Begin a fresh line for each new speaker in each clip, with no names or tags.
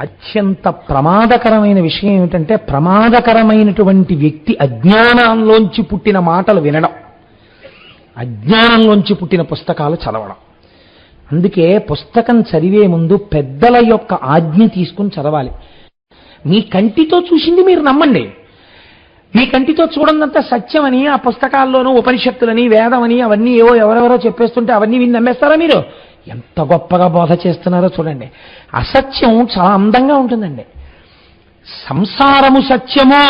అత్యంత ప్రమాదకరమైన విషయం ఏమిటంటే, ప్రమాదకరమైనటువంటి వ్యక్తి అజ్ఞానంలోంచి పుట్టిన మాటలు వినడం, అజ్ఞానంలోంచి పుట్టిన పుస్తకాలు చదవడం. అందుకే పుస్తకం చదివే ముందు పెద్దల యొక్క ఆజ్ఞ తీసుకుని చదవాలి. మీ కంటితో చూసింది మీరు నమ్మండి. మీ కంటితో చూడందంతా సత్యమని ఆ పుస్తకాల్లోనూ ఉపనిషత్తులని వేదమని అవన్నీ ఏవో ఎవరెవరో చెప్పేస్తుంటే అవన్నీ విని నమ్మేస్తారా మీరు? ఎంత గొప్పగా బోధ చేస్తున్నారో చూడండి. అసత్యం చాలా అందంగా ఉంటుందండి. సంసారము సత్యము,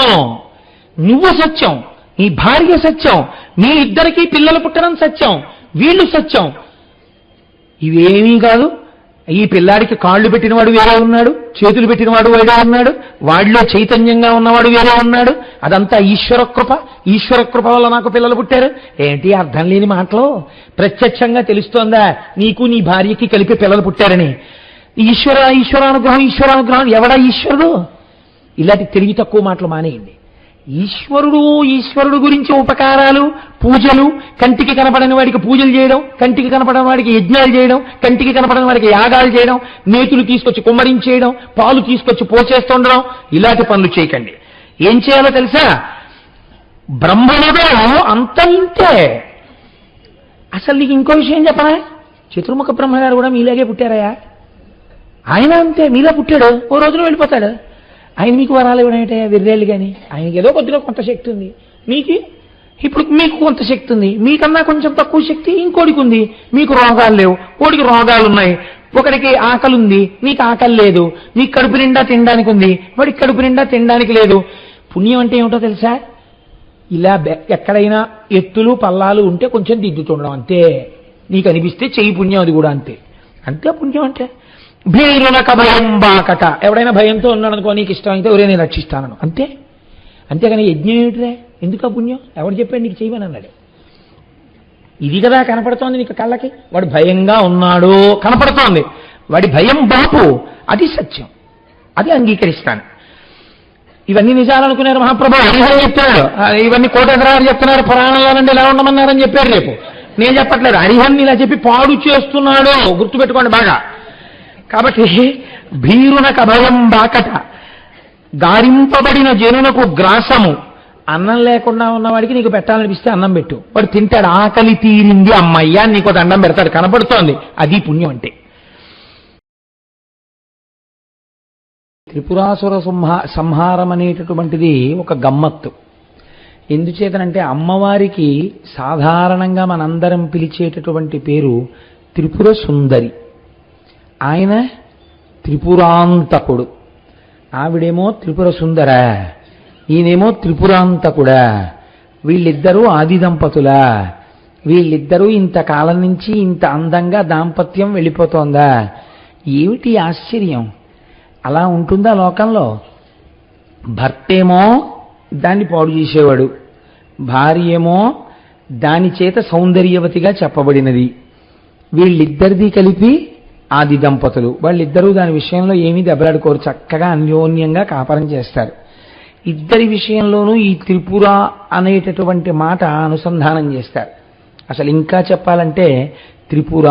నువ్వు సత్యం, నీ భార్య సత్యం, మీ ఇద్దరికీ పిల్లలు పుట్టడం సత్యం, వీళ్ళు సత్యం. ఇవేమీ కాదు. ఈ పిల్లాడికి కాళ్ళు పెట్టినవాడు వేరే ఉన్నాడు, చేతులు పెట్టినవాడు వేరే ఉన్నాడు, వాడిలో చైతన్యంగా ఉన్నవాడు వేరే ఉన్నాడు. అదంతా ఈశ్వర కృప. ఈశ్వర కృప వల్ల నాకు పిల్లలు పుట్టారు. ఏంటి అర్థం లేని మాటలు? ప్రత్యక్షంగా తెలుస్తోందా నీకు నీ భార్యకి కలిపి పిల్లలు పుట్టారని? ఈశ్వరానుగ్రహం ఎవడా ఈశ్వరుడు? ఇలాంటి తెలివి తక్కువ మాటలు మానేయండి. ఈశ్వరుడు గురించి ఉపకారాలు, పూజలు, కంటికి కనపడని వాడికి పూజలు చేయడం, కంటికి కనపడని వాడికి యజ్ఞాలు చేయడం, కంటికి కనపడని వాడికి యాగాలు చేయడం, నేతులు తీసుకొచ్చి కుమ్మరించేయడం, పాలు తీసుకొచ్చి పోసేస్తుండడం, ఇలాంటి పనులు చేయకండి. ఏం చేయాలో తెలుసా? బ్రహ్మణుడు అంత ఇంతే. అసలు నీకు ఇంకో విషయం చెప్పనా? చతుర్ముఖ బ్రహ్మగారు కూడా మీలాగే పుట్టారయా. ఆయన అంతే, మీలా పుట్టాడు, ఓ రోజున వెళ్ళిపోతాడు. ఆయన మీకు వరాలు ఇవ్వడమేటయా వెర్రేళ్ళు? కానీ ఆయనకి ఏదో కొద్దిగా కొంత శక్తి ఉంది, ఇప్పుడు మీకు కొంత శక్తి ఉంది, మీకన్నా కొంచెం తక్కువ శక్తి ఇంకోడికి ఉంది. మీకు రోగాలు లేవు, ఓడికి రోగాలు ఉన్నాయి. ఒకడికి ఆకలి ఉంది, నీకు ఆకలి లేదు. నీకు కడుపు నిండా తినడానికి ఉంది, వాడికి కడుపు నిండా తినడానికి లేదు. పుణ్యం అంటే ఏమిటో తెలుసా? ఇలా ఎక్కడైనా ఎత్తులు పల్లాలు ఉంటే కొంచెం దిద్దుతుండడం అంతే. నీకు అనిపిస్తే చెయ్యి పుణ్యం, అది కూడా అంతే. అంతే పుణ్యం అంటే. భీరునక భయం బాకట. ఎవడైనా భయంతో ఉన్నాడు అనుకో, నీకు ఇష్టం అయితే ఒరే నేను రక్షిస్తాను అంతే. అంతేగాని యజ్ఞం ఏమిటిరే? ఎందుకు ఆ పుణ్యం? ఎవడు చెప్పాడు నీకు చేయమని అన్నాడు? ఇది కదా కనపడుతోంది నీకు కళ్ళకి. వాడు భయంగా ఉన్నాడు కనపడుతోంది, వాడి భయం బాపు, అది సత్యం, అది అంగీకరిస్తాను. ఇవన్నీ నిజాలు అనుకున్నారు మహాప్రభు. హరిహరి చెప్తున్నాడు, ఇవన్నీ కోటేశ్వరారు చెప్తున్నారు, పురాణంలోనండి ఎలా ఉండమన్నారని చెప్పారు. రేపు నేను చెప్పట్లేదు, హరిహరిని ఇలా చెప్పి పాడు చేస్తున్నాడు, గుర్తుపెట్టుకోండి బాగా. కాబట్టి భీరునక భయం బాకట, గారింపబడిన జనునకు గ్రాసము. అన్నం లేకుండా ఉన్నవాడికి నీకు పెట్టాలనిపిస్తే అన్నం పెట్టు, వాడు తింటాడు. ఆకలి తీరింది అమ్మయ్యా నీకు దండం పెడతాడు, కనపడుతోంది, అది పుణ్యం అంటే. త్రిపురాసుర సంహారం అనేటటువంటిది ఒక గమ్మత్తు. ఎందుచేతనంటే అమ్మవారికి సాధారణంగా మనందరం పిలిచేటటువంటి పేరు త్రిపుర సుందరి. ఆయన త్రిపురాంతకుడు, ఆవిడేమో త్రిపుర సుందర, ఈయనేమో త్రిపురాంతకుడా. వీళ్ళిద్దరూ ఆది దంపతులా? వీళ్ళిద్దరూ ఇంతకాలం నుంచి ఇంత అందంగా దాంపత్యం వెళ్ళిపోతోందా? ఏమిటి ఆశ్చర్యం? అలా ఉంటుందా లోకంలో? భర్తేమో దాన్ని పాడు చేసేవాడు, భార్య ఏమో దాని చేత సౌందర్యవతిగా చెప్పబడినది. వీళ్ళిద్దరిది కలిపి ఆది దంపతులు. వాళ్ళిద్దరూ దాని విషయంలో ఏమీ దెబ్బలాడుకోరు, చక్కగా అన్యోన్యంగా కాపరం చేస్తారు. ఇద్దరి విషయంలోనూ ఈ త్రిపుర అనేటటువంటి మాట అనుసంధానం చేస్తారు. అసలు ఇంకా చెప్పాలంటే త్రిపుర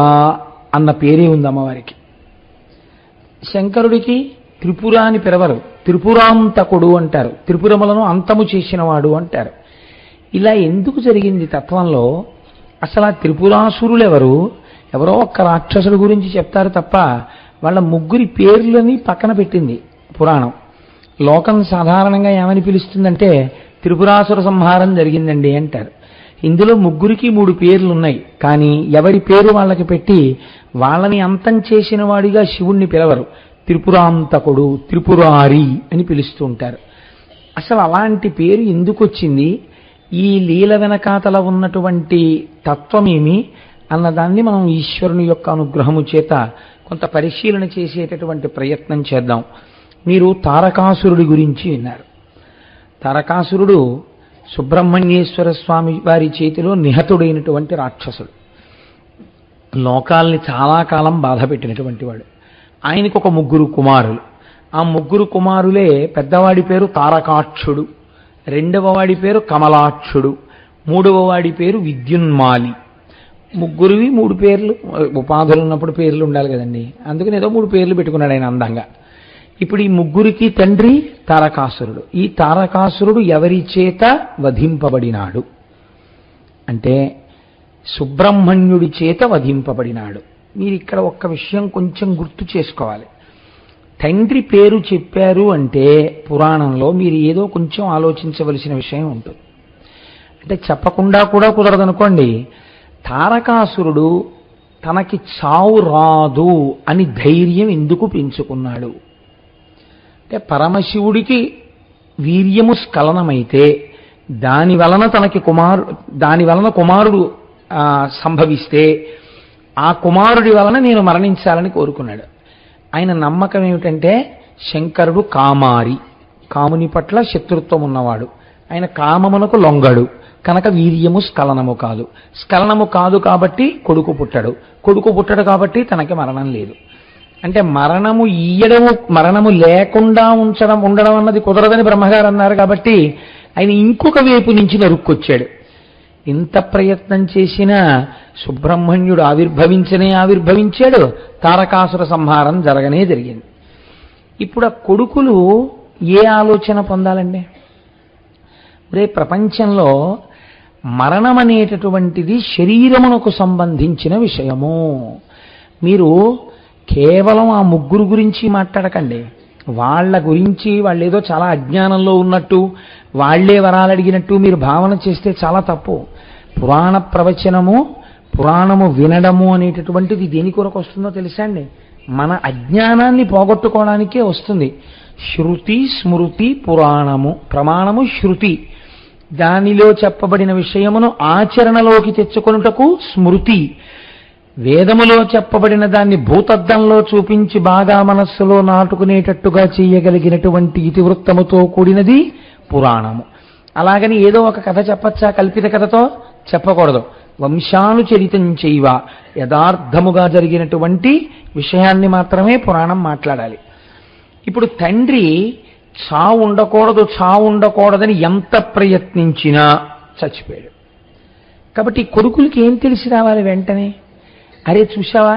అన్న పేరే ఉంది అమ్మవారికి. శంకరుడికి త్రిపుర అని పిలవరు, త్రిపురాంతకుడు అంటారు, త్రిపురములను అంతము చేసినవాడు అంటారు. ఇలా ఎందుకు జరిగింది తత్వంలో? అసలు ఆ త్రిపురాసురులెవరు? ఎవరో ఒక్క రాక్షసుల గురించి చెప్తారు తప్ప వాళ్ళ ముగ్గురి పేర్లని పక్కన పెట్టింది పురాణం. లోకం సాధారణంగా ఏమని పిలుస్తుందంటే త్రిపురాసుర సంహారం జరిగిందండి అంటారు. ఇందులో ముగ్గురికి 3 పేర్లు ఉన్నాయి, కానీ ఎవరి పేరు వాళ్ళకి పెట్టి వాళ్ళని అంతం చేసిన వాడిగా శివుణ్ణి పిలవరు. త్రిపురాంతకుడు, త్రిపురారి అని పిలుస్తూ ఉంటారు. అసలు అలాంటి పేరు ఎందుకు వచ్చింది? ఈ లీల వెనకాతల ఉన్నటువంటి తత్వమేమి అన్నదాన్ని మనం ఈశ్వరుని యొక్క అనుగ్రహము చేత కొంత పరిశీలన చేసేటటువంటి ప్రయత్నం చేద్దాం. మీరు తారకాసురుడి గురించి విన్నారు. తారకాసురుడు సుబ్రహ్మణ్యేశ్వర స్వామి వారి చేతిలో నిహతుడైనటువంటి రాక్షసుడు. లోకాల్ని చాలా కాలం బాధ పెట్టినటువంటి వాడు. ఆయనకు ఒక 3 కుమారులు. ఆ 3 కుమారులే పెద్దవాడి పేరు తారకాక్షుడు, రెండవ వాడి పేరు కమలాక్షుడు, మూడవ వాడి పేరు విద్యున్మాలి. ముగ్గురివి 3 పేర్లు. ఉపాధులు ఉన్నప్పుడు పేర్లు ఉండాలి కదండి, అందుకని ఏదో 3 పేర్లు పెట్టుకున్నాడు ఆయన అందంగా. ఇప్పుడు ఈ ముగ్గురికి తండ్రి తారకాసురుడు. ఈ తారకాసురుడు ఎవరి చేత వధింపబడినాడు అంటే సుబ్రహ్మణ్యుడి చేత వధింపబడినాడు. మీరు ఇక్కడ ఒక్క విషయం కొంచెం గుర్తు చేసుకోవాలి. తండ్రి పేరు చెప్పారు అంటే పురాణంలో మీరు ఏదో కొంచెం ఆలోచించవలసిన విషయం ఉంటుంది. అంటే చెప్పకుండా కూడా కుదరదనుకోండి. తారకాసురుడు తనకి చావు రాదు అని ధైర్యం ఎందుకు పెంచుకున్నాడు అంటే పరమశివుడికి వీర్యము స్ఖలనమైతే దాని వలన కుమారుడు సంభవిస్తే ఆ కుమారుడి వలన నేను మరణించాలని కోరుకున్నాడు. ఆయన నమ్మకం ఏమిటంటే శంకరుడు కాముని పట్ల శత్రుత్వం ఉన్నవాడు, ఆయన కామమునకు లొంగడు కనుక వీర్యము స్ఖలనము కాదు కాబట్టి కొడుకు పుట్టడు కాబట్టి తనకి మరణం లేదు. అంటే మరణము లేకుండా ఉండడం అన్నది కుదరదని బ్రహ్మగారు అన్నారు కాబట్టి ఆయన ఇంకొక వైపు నుంచి నరుక్కొచ్చాడు. ఇంత ప్రయత్నం చేసినా సుబ్రహ్మణ్యుడు ఆవిర్భవించాడు, తారకాసుర సంహారం జరిగింది. ఇప్పుడు ఆ కొడుకులు ఏ ఆలోచన పొందాలండి? ప్రపంచంలో మరణం అనేటటువంటిది శరీరమునకు సంబంధించిన విషయము. మీరు కేవలం ఆ ముగ్గురు గురించి మాట్లాడకండి. వాళ్ళ గురించి వాళ్ళు ఏదో చాలా అజ్ఞానంలో ఉన్నట్టు, వాళ్లే వరాలు అడిగినట్టు మీరు భావన చేస్తే చాలా తప్పు. పురాణ ప్రవచనము, పురాణము వినడము అనేటటువంటిది దేని కొరకు వస్తుందో తెలుసా అండి? మన అజ్ఞానాన్ని పోగొట్టుకోవడానికే వస్తుంది. శృతి స్మృతి పురాణము, ప్రమాణము శృతి, దానిలో చెప్పబడిన విషయమును ఆచరణలోకి తెచ్చుకొనుటకు స్మృతి, వేదములో చెప్పబడిన దాన్ని భూతద్దంలో చూపించి బాగా మనస్సులో నాటుకునేటట్టుగా చేయగలిగినటువంటి ఇతివృత్తముతో కూడినది పురాణము. అలాగని ఏదో ఒక కథ చెప్పచ్చా? కల్పిత కథతో చెప్పకూడదు. వంశానుచరితం చేయవ, యథార్థముగా జరిగినటువంటి విషయాన్ని మాత్రమే పురాణం మాట్లాడాలి. ఇప్పుడు తండ్రి చావు ఉండకూడదని ఎంత ప్రయత్నించినా చచ్చిపోయాడు. కాబట్టి కొడుకులకి ఏం తెలిసి రావాలి వెంటనే? అరే చూసావా,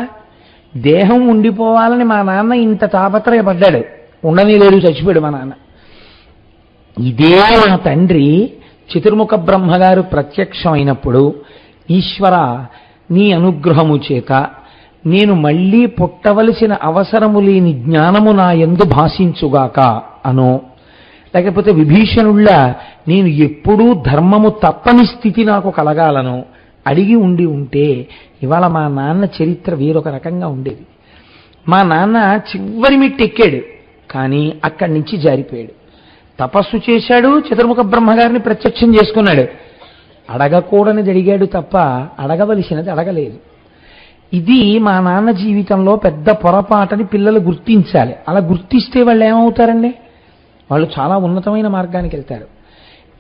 దేహం ఉండిపోవాలని మా నాన్న ఇంత తాపత్రయపడ్డాడు, ఉండనే లేదు, చచ్చిపోయాడు మా నాన్న. ఇదే మా తండ్రి చతుర్ముఖ బ్రహ్మగారు ప్రత్యక్షమైనప్పుడు, ఈశ్వర నీ అనుగ్రహము చేత నేను మళ్లీ పుట్టవలసిన అవసరము లేని జ్ఞానము నా యందు భాషించుగాక అనో, లేకపోతే విభీషణుళ్ళ నేను ఎప్పుడూ ధర్మము తప్పని స్థితి నాకు కలగాలను అడిగి ఉంటే ఇవాళ మా నాన్న చరిత్ర వేరొక రకంగా ఉండేది. మా నాన్న చివరి మెట్టెక్కాడు, కానీ అక్కడి నుంచి జారిపోయాడు. తపస్సు చేశాడు, చతుర్ముఖ బ్రహ్మగారిని ప్రత్యక్షం చేసుకున్నాడు. అడగకూడనిది అడిగాడు తప్ప అడగవలసినది అడగలేదు. ఇది మా నాన్న జీవితంలో పెద్ద పొరపాటని పిల్లలు గుర్తించాలి. అలా గుర్తిస్తే వాళ్ళు ఏమవుతారండి? వాళ్ళు చాలా ఉన్నతమైన మార్గానికి వెళ్తారు.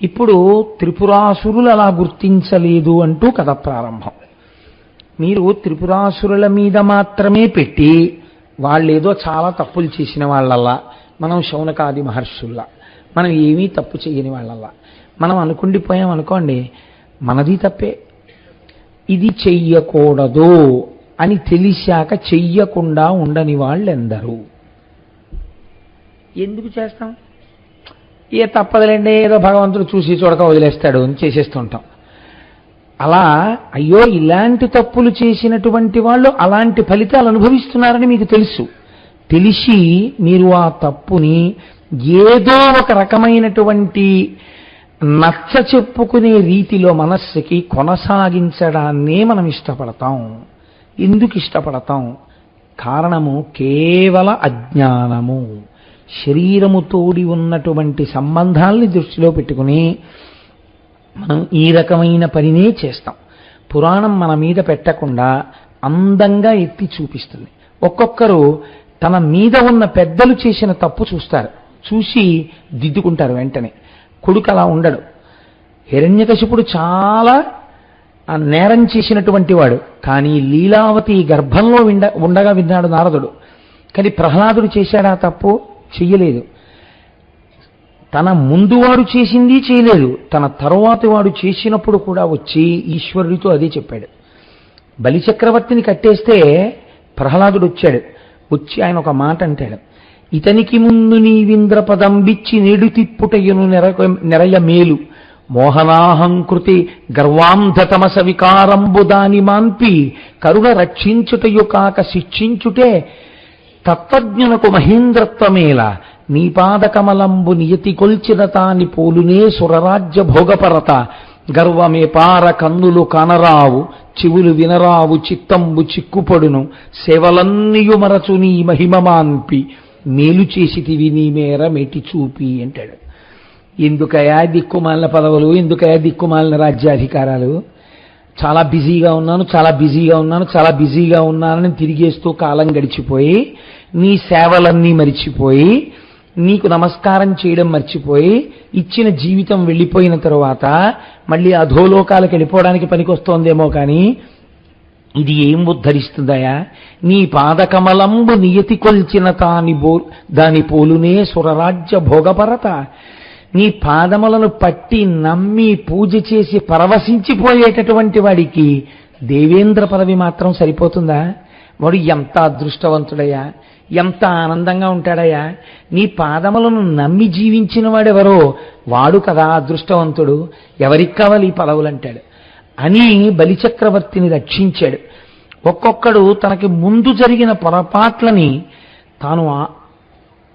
ఇప్పుడు త్రిపురాసురులు అలా గుర్తించలేదు అంటూ కథ ప్రారంభం. మీరు త్రిపురాసురుల మీద మాత్రమే పెట్టి వాళ్ళేదో చాలా తప్పులు చేసిన వాళ్ళల్లా, మనం శౌనకాది మహర్షుల్లా, మనం ఏమీ తప్పు చేయని వాళ్ళల్లా మనం అనుకుండిపోయాం అనుకోండి, మనది తప్పే. ఇది చెయ్యకూడదు అని తెలిసాక చెయ్యకుండా ఉండని వాళ్ళెందరూ? ఎందుకు చేస్తాం? ఏ తప్పదులేండి, ఏదో భగవంతుడు చూసి చూడక వదిలేస్తాడు అని చేసేస్తుంటాం. అలా అయ్యో ఇలాంటి తప్పులు చేసినటువంటి వాళ్ళు అలాంటి ఫలితాలు అనుభవిస్తున్నారని మీకు తెలిసి మీరు ఆ తప్పుని ఏదో ఒక రకమైనటువంటి నచ్చ చెప్పుకునే రీతిలో మనస్సుకి కొనసాగించడాన్నే మనం ఇష్టపడతాం. ఎందుకు ఇష్టపడతాం? కారణము కేవల అజ్ఞానము. శరీరము తోడి ఉన్నటువంటి సంబంధాల్ని దృష్టిలో పెట్టుకుని మనం ఈ రకమైన పనినే చేస్తాం. పురాణం మన మీద పెట్టకుండా అందంగా ఎత్తి చూపిస్తుంది. ఒక్కొక్కరు తన మీద ఉన్న పెద్దలు చేసిన తప్పు చూస్తారు, చూసి దిద్దుకుంటారు వెంటనే. కొడుకు అలా ఉండడు. హిరణ్యకశిపుడు చాలా నేరం చేసినటువంటి వాడు, కానీ లీలావతి గర్భంలో ఉండగా విన్నాడు నారదుడు. కానీ ప్రహ్లాదుడు చేశాడా తప్పు? చెయ్యలేదు. తన ముందు వాడు చేసింది చేయలేదు, తన తరువాతి వాడు చేసినప్పుడు కూడా వచ్చి ఈశ్వరుడితో అదే చెప్పాడు. బలిచక్రవర్తిని కట్టేస్తే ప్రహ్లాదుడు వచ్చాడు. వచ్చి ఆయన ఒక మాట అంటాడు, ఇతనికి ముందు నీవింద్ర పదంబిచ్చి నేడు తిప్పుటయును నెరయ మేలు మోహనాహంకృతి గర్వాంధతమస వికారంబు దాని మాన్పి కరుణ రక్షించుటయు కాక శిక్షించుటే తత్వజ్ఞునకు మహేంద్రత్వమేల నీ పాదకమలంబు నియతి కొల్చిన తాని పోలునే సురరాజ్య భోగపరత గర్వమే పార కన్నులు కనరావు చెవులు వినరావు చిత్తంబు చిక్కుపడును సేవలన్నీయు మరచు నీ మహిమమాన్పి మేలు చేసితివి నీ మేర మెటి చూపి అంటాడు. ఎందుకయా దిక్కుమాలిన పదవులు, ఎందుకయా దిక్కుమాలిన రాజ్యాధికారాలు? చాలా బిజీగా ఉన్నానని తిరిగేస్తూ కాలం గడిచిపోయి నీ సేవలన్నీ మరిచిపోయి నీకు నమస్కారం చేయడం మర్చిపోయి ఇచ్చిన జీవితం వెళ్ళిపోయిన తరువాత మళ్ళీ అధోలోకాలకు వెళ్ళిపోవడానికి పనికొస్తోందేమో కానీ ఇది ఏం ఉద్ధరిస్తుందయా? నీ పాదకమలంబు నియతి కొల్చిన దాని పోలునే సురరాజ్య భోగపరత. నీ పాదములను పట్టి నమ్మి పూజ చేసి పరవశించిపోయేటటువంటి వాడికి దేవేంద్ర పదవి మాత్రం సరిపోతుందా? వాడు ఎంత అదృష్టవంతుడయ్యా, ఎంత ఆనందంగా ఉంటాడయ్యా. నీ పాదములను నమ్మి జీవించిన వాడెవరో వాడు కదా అదృష్టవంతుడు. ఎవరికి కావాలి ఈ పదవులంటాడు అని బలిచక్రవర్తిని రక్షించాడు. ఒక్కొక్కడు తనకి ముందు జరిగిన పొరపాట్లని తాను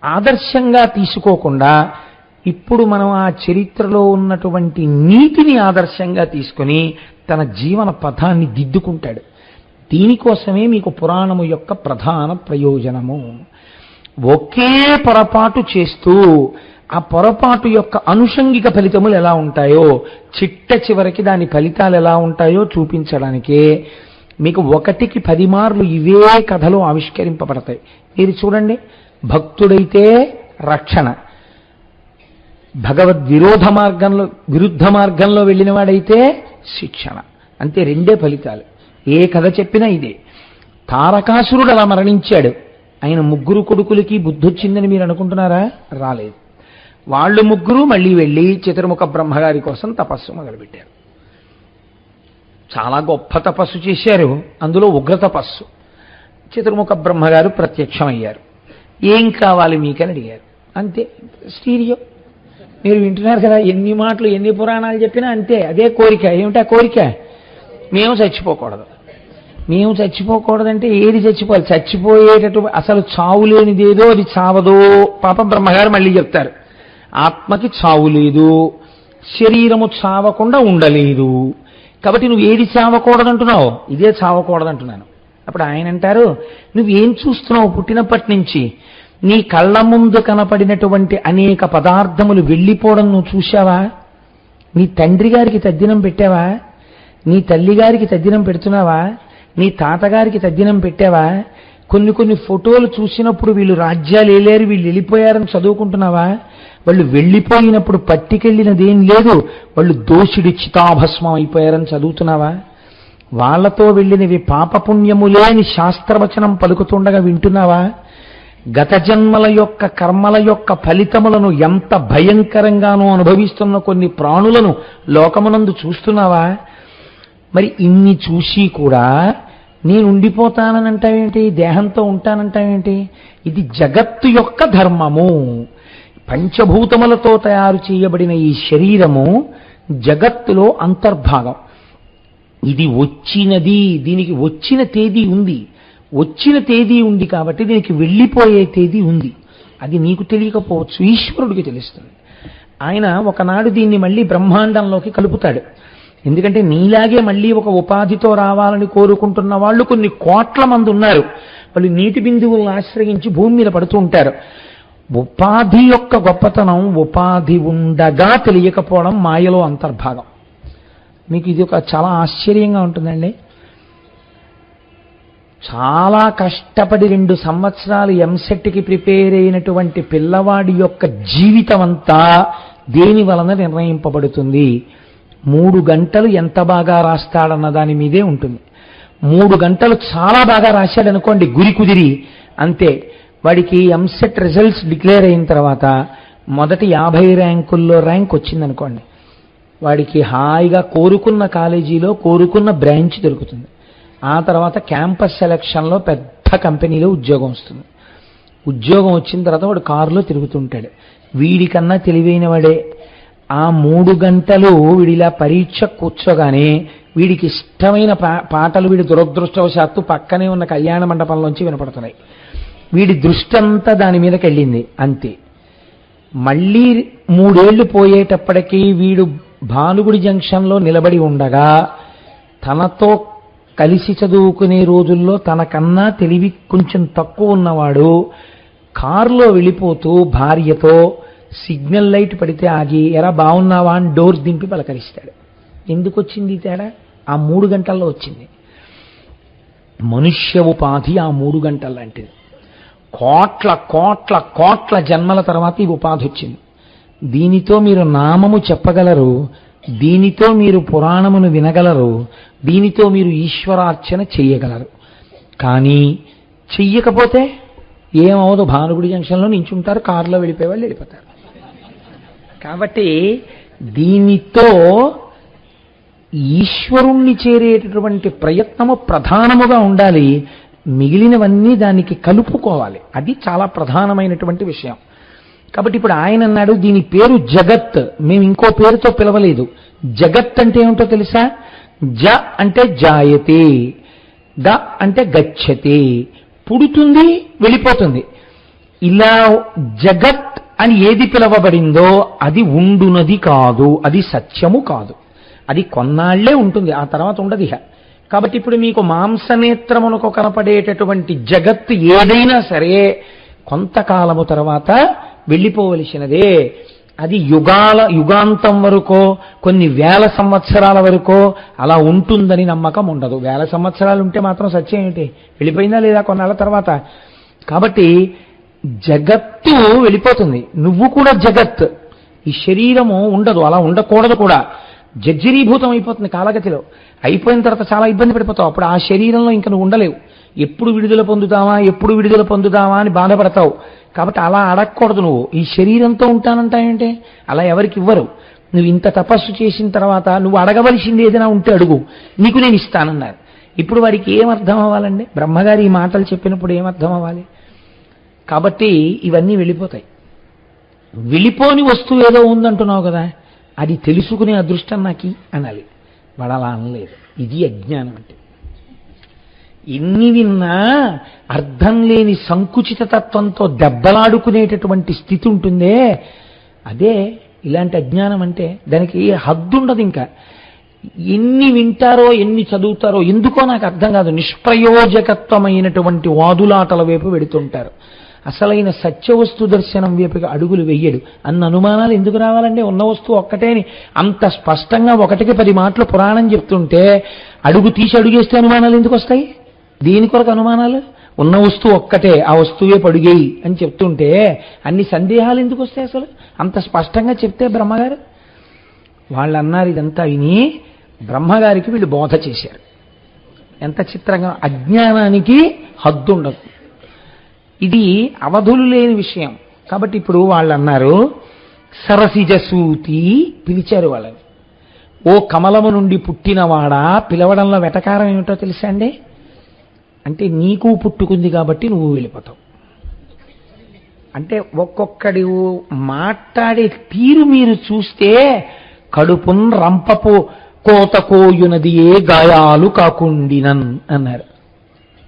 ఆదర్శంగా తీసుకోకుండా ఇప్పుడు మనం ఆ చరిత్రలో ఉన్నటువంటి నీతిని ఆదర్శంగా తీసుకొని తన జీవన పథాన్ని దిద్దుకుంటాడు. దీనికోసమే మీకు పురాణము యొక్క ప్రధాన ప్రయోజనము. ఒకే పొరపాటు చేస్తూ ఆ పొరపాటు యొక్క అనుషంగిక ఫలితములు ఎలా ఉంటాయో, చిట్ట చివరికి దాని ఫలితాలు ఎలా ఉంటాయో చూపించడానికే మీకు 1కి 10 మార్లు ఇవే కథలు ఆవిష్కరింపబడతాయి. మీరు చూడండి, భక్తుడైతే రక్షణ, విరుద్ధ మార్గంలో వెళ్ళిన వాడైతే శిక్షణ. అంతే, 2 ఫలితాలు. ఏ కథ చెప్పినా ఇదే. తారకాసురుడు అలా మరణించాడు. ఆయన 3 కొడుకులకి బుద్ధొచ్చిందని మీరు అనుకుంటున్నారా? రాలేదు. వాళ్ళు 3 మళ్ళీ వెళ్ళి చతుర్ముఖ బ్రహ్మగారి కోసం తపస్సు మొదలుపెట్టారు. చాలా గొప్ప తపస్సు చేశారు. అందులో ఉగ్ర తపస్సు. చతుర్ముఖ బ్రహ్మగారు ప్రత్యక్షమయ్యారు. ఏం కావాలి మీకని అడిగారు. అంతే, స్టీరియో. మీరు వింటున్నారు కదా, ఎన్ని మాటలు ఎన్ని పురాణాలు చెప్పినా అంతే, అదే కోరిక. ఏమిటా కోరిక? మేము చచ్చిపోకూడదంటే ఏది చచ్చిపోవాలి? చచ్చిపోయేటట్టు అసలు చావు లేనిదేదో అది చావదో. పాపం బ్రహ్మగారు మళ్ళీ చెప్తారు, ఆత్మకి చావు లేదు, శరీరము చావకుండా ఉండలేదు. కాబట్టి నువ్వు ఏది చావకూడదంటున్నావు? ఇదే చావకూడదంటున్నాను. అప్పుడు ఆయన అంటారు, నువ్వేం చూస్తున్నావు? పుట్టినప్పటి నుంచి నీ కళ్ళ ముందు కనపడినటువంటి అనేక పదార్థములు వెళ్ళిపోవడం నువ్వు చూశావా? నీ తండ్రి గారికి తద్దినం పెట్టావా? నీ తల్లి గారికి తద్దినం పెడుతున్నావా? నీ తాతగారికి తద్దినం పెట్టావా? కొన్ని ఫోటోలు చూసినప్పుడు వీళ్ళు రాజ్యాలు ఏలేరు, వీళ్ళు వెళ్ళిపోయారని చదువుకుంటున్నావా? వాళ్ళు వెళ్ళిపోయినప్పుడు పట్టికెళ్ళినదేం లేదు, వాళ్ళు దోషుడి చితాభస్మం అయిపోయారని చదువుతున్నావా? వాళ్లతో వెళ్ళినవి పాపపుణ్యములే అని శాస్త్రవచనం పలుకుతుండగా వింటున్నావా? గత జన్మల యొక్క కర్మల యొక్క ఫలితములను ఎంత భయంకరంగానూ అనుభవిస్తున్న కొన్ని ప్రాణులను లోకమునందు చూస్తున్నావా? మరి ఇన్ని చూసి కూడా నేను ఉండిపోతానని అంటావేంటి? దేహంతో ఉంటానంటావేంటి? ఇది జగత్తు యొక్క ధర్మము. పంచభూతములతో తయారు చేయబడిన ఈ శరీరము జగత్తులో అంతర్భాగం. ఇది వచ్చినది, దీనికి వచ్చిన తేదీ ఉంది. వచ్చిన తేదీ ఉంది కాబట్టి దీనికి వెళ్ళిపోయే తేదీ ఉంది. అది నీకు తెలియకపోవచ్చు, ఈశ్వరుడికి తెలుస్తుంది. ఆయన ఒకనాడు దీన్ని మళ్ళీ బ్రహ్మాండంలోకి కలుపుతాడు. ఎందుకంటే నీలాగే మళ్ళీ ఒక ఉపాధితో రావాలని కోరుకుంటున్న వాళ్ళు కొన్ని కోట్ల మంది ఉన్నారు. వాళ్ళు నీటి బిందువులను ఆశ్రయించి భూమి మీద పడుతూ ఉంటారు. ఉపాధి యొక్క గొప్పతనం ఉపాధి ఉండగా తెలియకపోవడం మాయలో అంతర్భాగం. మీకు ఇది ఒక చాలా ఆశ్చర్యంగా ఉంటుందండి. చాలా కష్టపడి 2 సంవత్సరాలు ఎంసెట్కి ప్రిపేర్ అయినటువంటి పిల్లవాడి యొక్క జీవితం అంతా దేని వలన నిర్ణయింపబడుతుంది? 3 గంటలు ఎంత బాగా రాస్తాడన్న దాని మీదే ఉంటుంది. 3 గంటలు చాలా బాగా రాశాడనుకోండి, గురి కుదిరి అంతే, వాడికి ఎంసెట్ రిజల్ట్స్ డిక్లేర్ అయిన తర్వాత మొదటి 50 ర్యాంకుల్లో ర్యాంక్ వచ్చిందనుకోండి, వాడికి హాయిగా కోరుకున్న కాలేజీలో కోరుకున్న బ్రాంచ్ దొరుకుతుంది. ఆ తర్వాత క్యాంపస్ సెలక్షన్లో పెద్ద కంపెనీలో ఉద్యోగం వస్తుంది. ఉద్యోగం వచ్చిన తర్వాత వాడు కారులో తిరుగుతుంటాడు. వీడికన్నా తెలివైన వాడే. ఆ 3 గంటలు వీడిలా పరీక్ష కూర్చోగానే వీడికి ఇష్టమైన పాటలు వీడి దురదృష్టవశాత్తు పక్కనే ఉన్న కళ్యాణ మండపంలోంచి వినపడుతున్నాయి. వీడి దృష్టి అంతా దాని మీదకి వెళ్ళింది అంతే. మళ్ళీ 3 ఏళ్లు పోయేటప్పటికీ వీడు భానుగుడి జంక్షన్లో నిలబడి ఉండగా తనతో కలిసి చదువుకునే రోజుల్లో తనకన్నా తెలివి కొంచెం తక్కువ ఉన్నవాడు కారులో వెళ్ళిపోతూ భార్యతో సిగ్నల్ లైట్ పడితే ఆగి ఎరా బాగున్నావా అని డోర్ దింపి పలకరిస్తాడు. ఎందుకు వచ్చింది తేడా? ఆ 3 గంటల్లో వచ్చింది. మనుష్య ఉపాధి ఆ 3 గంటల లాంటిది. కోట్ల కోట్ల కోట్ల జన్మల తర్వాత ఈ ఉపాధి వచ్చింది. దీనితో మీరు నామము చెప్పగలరు, దీనితో మీరు పురాణమును వినగలరు, దీనితో మీరు ఈశ్వరార్చన చెయ్యగలరు. కానీ చెయ్యకపోతే ఏమవదు, భానుగుడి జంక్షన్లో నించుంటారు, కారులో వెళ్ళిపోయేవాళ్ళు వెళ్ళిపోతారు. కాబట్టి దీనితో ఈశ్వరుణ్ణి చేరేటటువంటి ప్రయత్నము ప్రధానముగా ఉండాలి. మిగిలినవన్నీ దానికి కలుపుకోవాలి. అది చాలా ప్రధానమైనటువంటి విషయం. కాబట్టి ఇప్పుడు ఆయన అన్నాడు దీని పేరు జగత్, మేము ఇంకో పేరుతో పిలవలేదు. జగత్ అంటే ఏమిటో తెలుసా? జ అంటే జాయతే, గ అంటే గచ్చతే, పుడుతుంది వెళ్ళిపోతుంది. ఇలా జగత్ అని ఏది పిలవబడిందో అది ఉండునది కాదు, అది సత్యము కాదు. అది కొన్నాళ్లే ఉంటుంది, ఆ తర్వాత ఉండదు ఇహ. కాబట్టి ఇప్పుడు మీకు మాంసనేత్రమునకు కనపడేటటువంటి జగత్తు ఏదైనా సరే కొంతకాలము తర్వాత వెళ్ళిపోవలసినదే. అది యుగాంతం వరకో కొన్ని వేల సంవత్సరాల వరకో అలా ఉంటుందని నమ్మకం ఉండదు. వేల సంవత్సరాలు ఉంటే మాత్రం సత్యం ఏంటి? వెళ్ళిపోయిందా లేదా కొన్నాళ్ళ తర్వాత? కాబట్టి జగత్తు వెళ్ళిపోతుంది, నువ్వు కూడా జగత్. ఈ శరీరము ఉండదు, అలా ఉండకూడదు కూడా. జర్జరీభూతం అయిపోతుంది కాలగతిలో. అయిపోయిన తర్వాత చాలా ఇబ్బంది పడిపోతావు. అప్పుడు ఆ శరీరంలో ఇంకా నువ్వు ఉండలేవు. ఎప్పుడు విడుదల పొందుతావా అని బాధపడతావు. కాబట్టి అలా అడగకూడదు. నువ్వు ఈ శరీరంతో ఉంటానంటావేంటే? అలా ఎవరికి ఇవ్వరు. నువ్వు ఇంత తపస్సు చేసిన తర్వాత నువ్వు అడగవలసింది ఏదైనా ఉంటే అడుగు, నీకు నేను ఇస్తానన్నారు. ఇప్పుడు వారికి ఏమర్థం అవ్వాలండి? బ్రహ్మగారి ఈ మాటలు చెప్పినప్పుడు ఏమర్థం అవ్వాలి? కాబట్టి ఇవన్నీ వెళ్ళిపోతాయి. వెళ్ళిపోని వస్తువు ఏదో ఉందంటున్నావు కదా, అది తెలుసుకునే అదృష్టం నాకి అనాలి. వాడు అలా అనలేదు. ఇది అజ్ఞానం అంటే. ఎన్ని విన్నా అర్థం లేని సంకుచిత తత్వంతో దెబ్బలాడుకునేటటువంటి స్థితి ఉంటుందే, అదే ఇలాంటి అజ్ఞానం అంటే. దానికి హద్దు ఉండదు. ఇంకా ఎన్ని వింటారో ఎన్ని చదువుతారో ఎందుకో నాకు అర్థం కాదు. నిష్ప్రయోజకత్వమైనటువంటి వాదులాటల వైపు వెడుతుంటారు. అసలైన సత్యవస్తు దర్శనం వైపుగా అడుగులు వెయ్యడు. అన్న అనుమానాలు ఎందుకు రావాలండి? ఉన్న వస్తువు ఒక్కటేని అంత స్పష్టంగా 1కి 10 మాటలు పురాణం చెప్తుంటే అడుగు తీసి అడుగేస్తే అనుమానాలు ఎందుకు వస్తాయి? దీని కొరకు అనుమానాలు? ఉన్న వస్తువు ఒక్కటే, ఆ వస్తువే పడుగేయి అని చెప్తుంటే అన్ని సందేహాలు ఎందుకు వస్తాయి? అసలు అంత స్పష్టంగా చెప్తే బ్రహ్మగారు వాళ్ళు అన్నారు. ఇదంతా విని బ్రహ్మగారికి వీళ్ళు బోధ చేశారు. ఎంత చిత్రంగా! అజ్ఞానానికి హద్దు ఉండదు. ఇది అవధులు లేని విషయం. కాబట్టి ఇప్పుడు వాళ్ళు అన్నారు సరసిజసూతి, పిలిచారు వాళ్ళని. ఓ కమలము నుండి పుట్టినవాడా, పిలవడంలో వెటకారం ఏమిటో తెలుసా అండి? అంటే నీకు పుట్టుకుంది కాబట్టి నువ్వు వెళ్ళిపోతావు. అంటే ఒక్కొక్కడి మాట్లాడే తీరు మీరు చూస్తే కడుపున్ రంపపు కోతకోయునది ఏ గాయాలు కాకుండినన్ అన్నారు.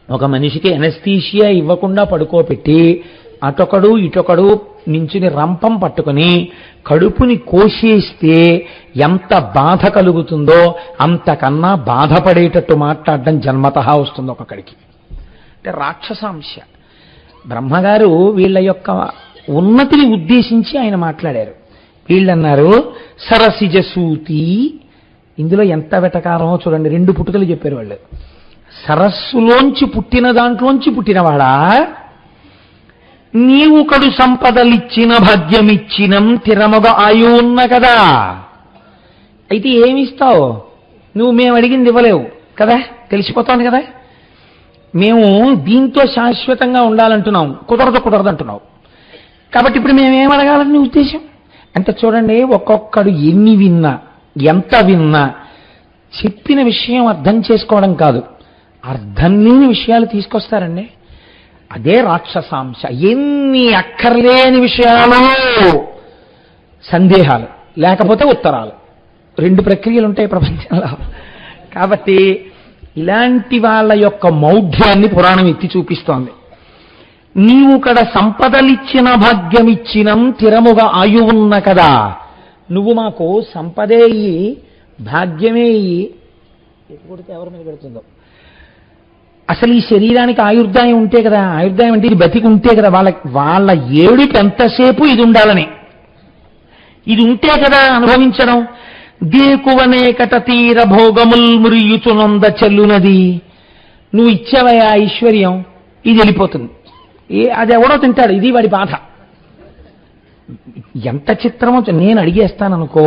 ఒక మనిషికి ఎనస్థీషియా ఇవ్వకుండా పడుకోబెట్టి అటొకడు ఇటొకడు నించుని రంపం పట్టుకుని కడుపుని కోసేస్తే ఎంత బాధ కలుగుతుందో అంతకన్నా బాధపడేటట్టు మాట్లాడడం జన్మతహా వస్తుంది ఒక్కొక్కడికి. అంటే రాక్షసాంశ. బ్రహ్మగారు వీళ్ళ యొక్క ఉన్నతిని ఉద్దేశించి ఆయన మాట్లాడారు. వీళ్ళన్నారు సరసిజసూతి. ఇందులో ఎంత వెటకారమో చూడండి. 2 పుట్టుకలు చెప్పారు వాళ్ళు. సరస్సులోంచి పుట్టిన దాంట్లోంచి పుట్టినవాడా, నీవు కడు సంపదలిచ్చిన భాగ్యమిచ్చినం తిరమగ ఆయు ఉన్న కదా. అయితే ఏమిస్తావు నువ్వు? మేము అడిగింది ఇవ్వలేవు కదా, తెలిసిపోతాను కదా. మేము దీంతో శాశ్వతంగా ఉండాలంటున్నాం, కుదరదు అంటున్నావు. కాబట్టి ఇప్పుడు మేమేం అడగాలని నీ ఉద్దేశం? అంటే చూడండి, ఒక్కొక్కడు ఎన్ని విన్నా ఎంత విన్నా చెప్పిన విషయం అర్థం చేసుకోవడం కాదు, అర్థం లేని విషయాలు తీసుకొస్తారండి. అదే రాక్షసాంశ. ఎన్ని అక్కర్లేని విషయాలు సందేహాలు, లేకపోతే ఉత్తరాలు, 2 ప్రక్రియలు ఉంటాయి ప్రపంచంలో. కాబట్టి ఇలాంటి వాళ్ళ యొక్క మౌఢ్యాన్ని పురాణం ఎత్తి చూపిస్తోంది. నీవు కడ సంపదలిచ్చిన భాగ్యమిచ్చినం తిరముగా ఆయువున్న కదా. నువ్వు మాకు సంపదే ఇయ్యి, భాగ్యమే ఇయ్యి, ఎప్పుడు ఎవరి మీద పెడుతుందో. అసలు ఈ శరీరానికి ఆయుర్దాయం ఉంటే కదా, ఆయుర్దాయం అంటే ఇది బతికి ఉంటే కదా, వాళ్ళ ఏడుకి ఎంతసేపు ఇది ఉండాలని, ఇది ఉంటే కదా అనుభవించడం. దేకువనేకట తీర భోగముల్ మురియుచునంద చెల్లునది. నువ్వు ఇచ్చావయా ఐశ్వర్యం, ఇది వెళ్ళిపోతుంది. అది ఎవడో తింటాడు, ఇది వాడి బాధ. ఎంత చిత్రమో. నేను అడిగేస్తాననుకో,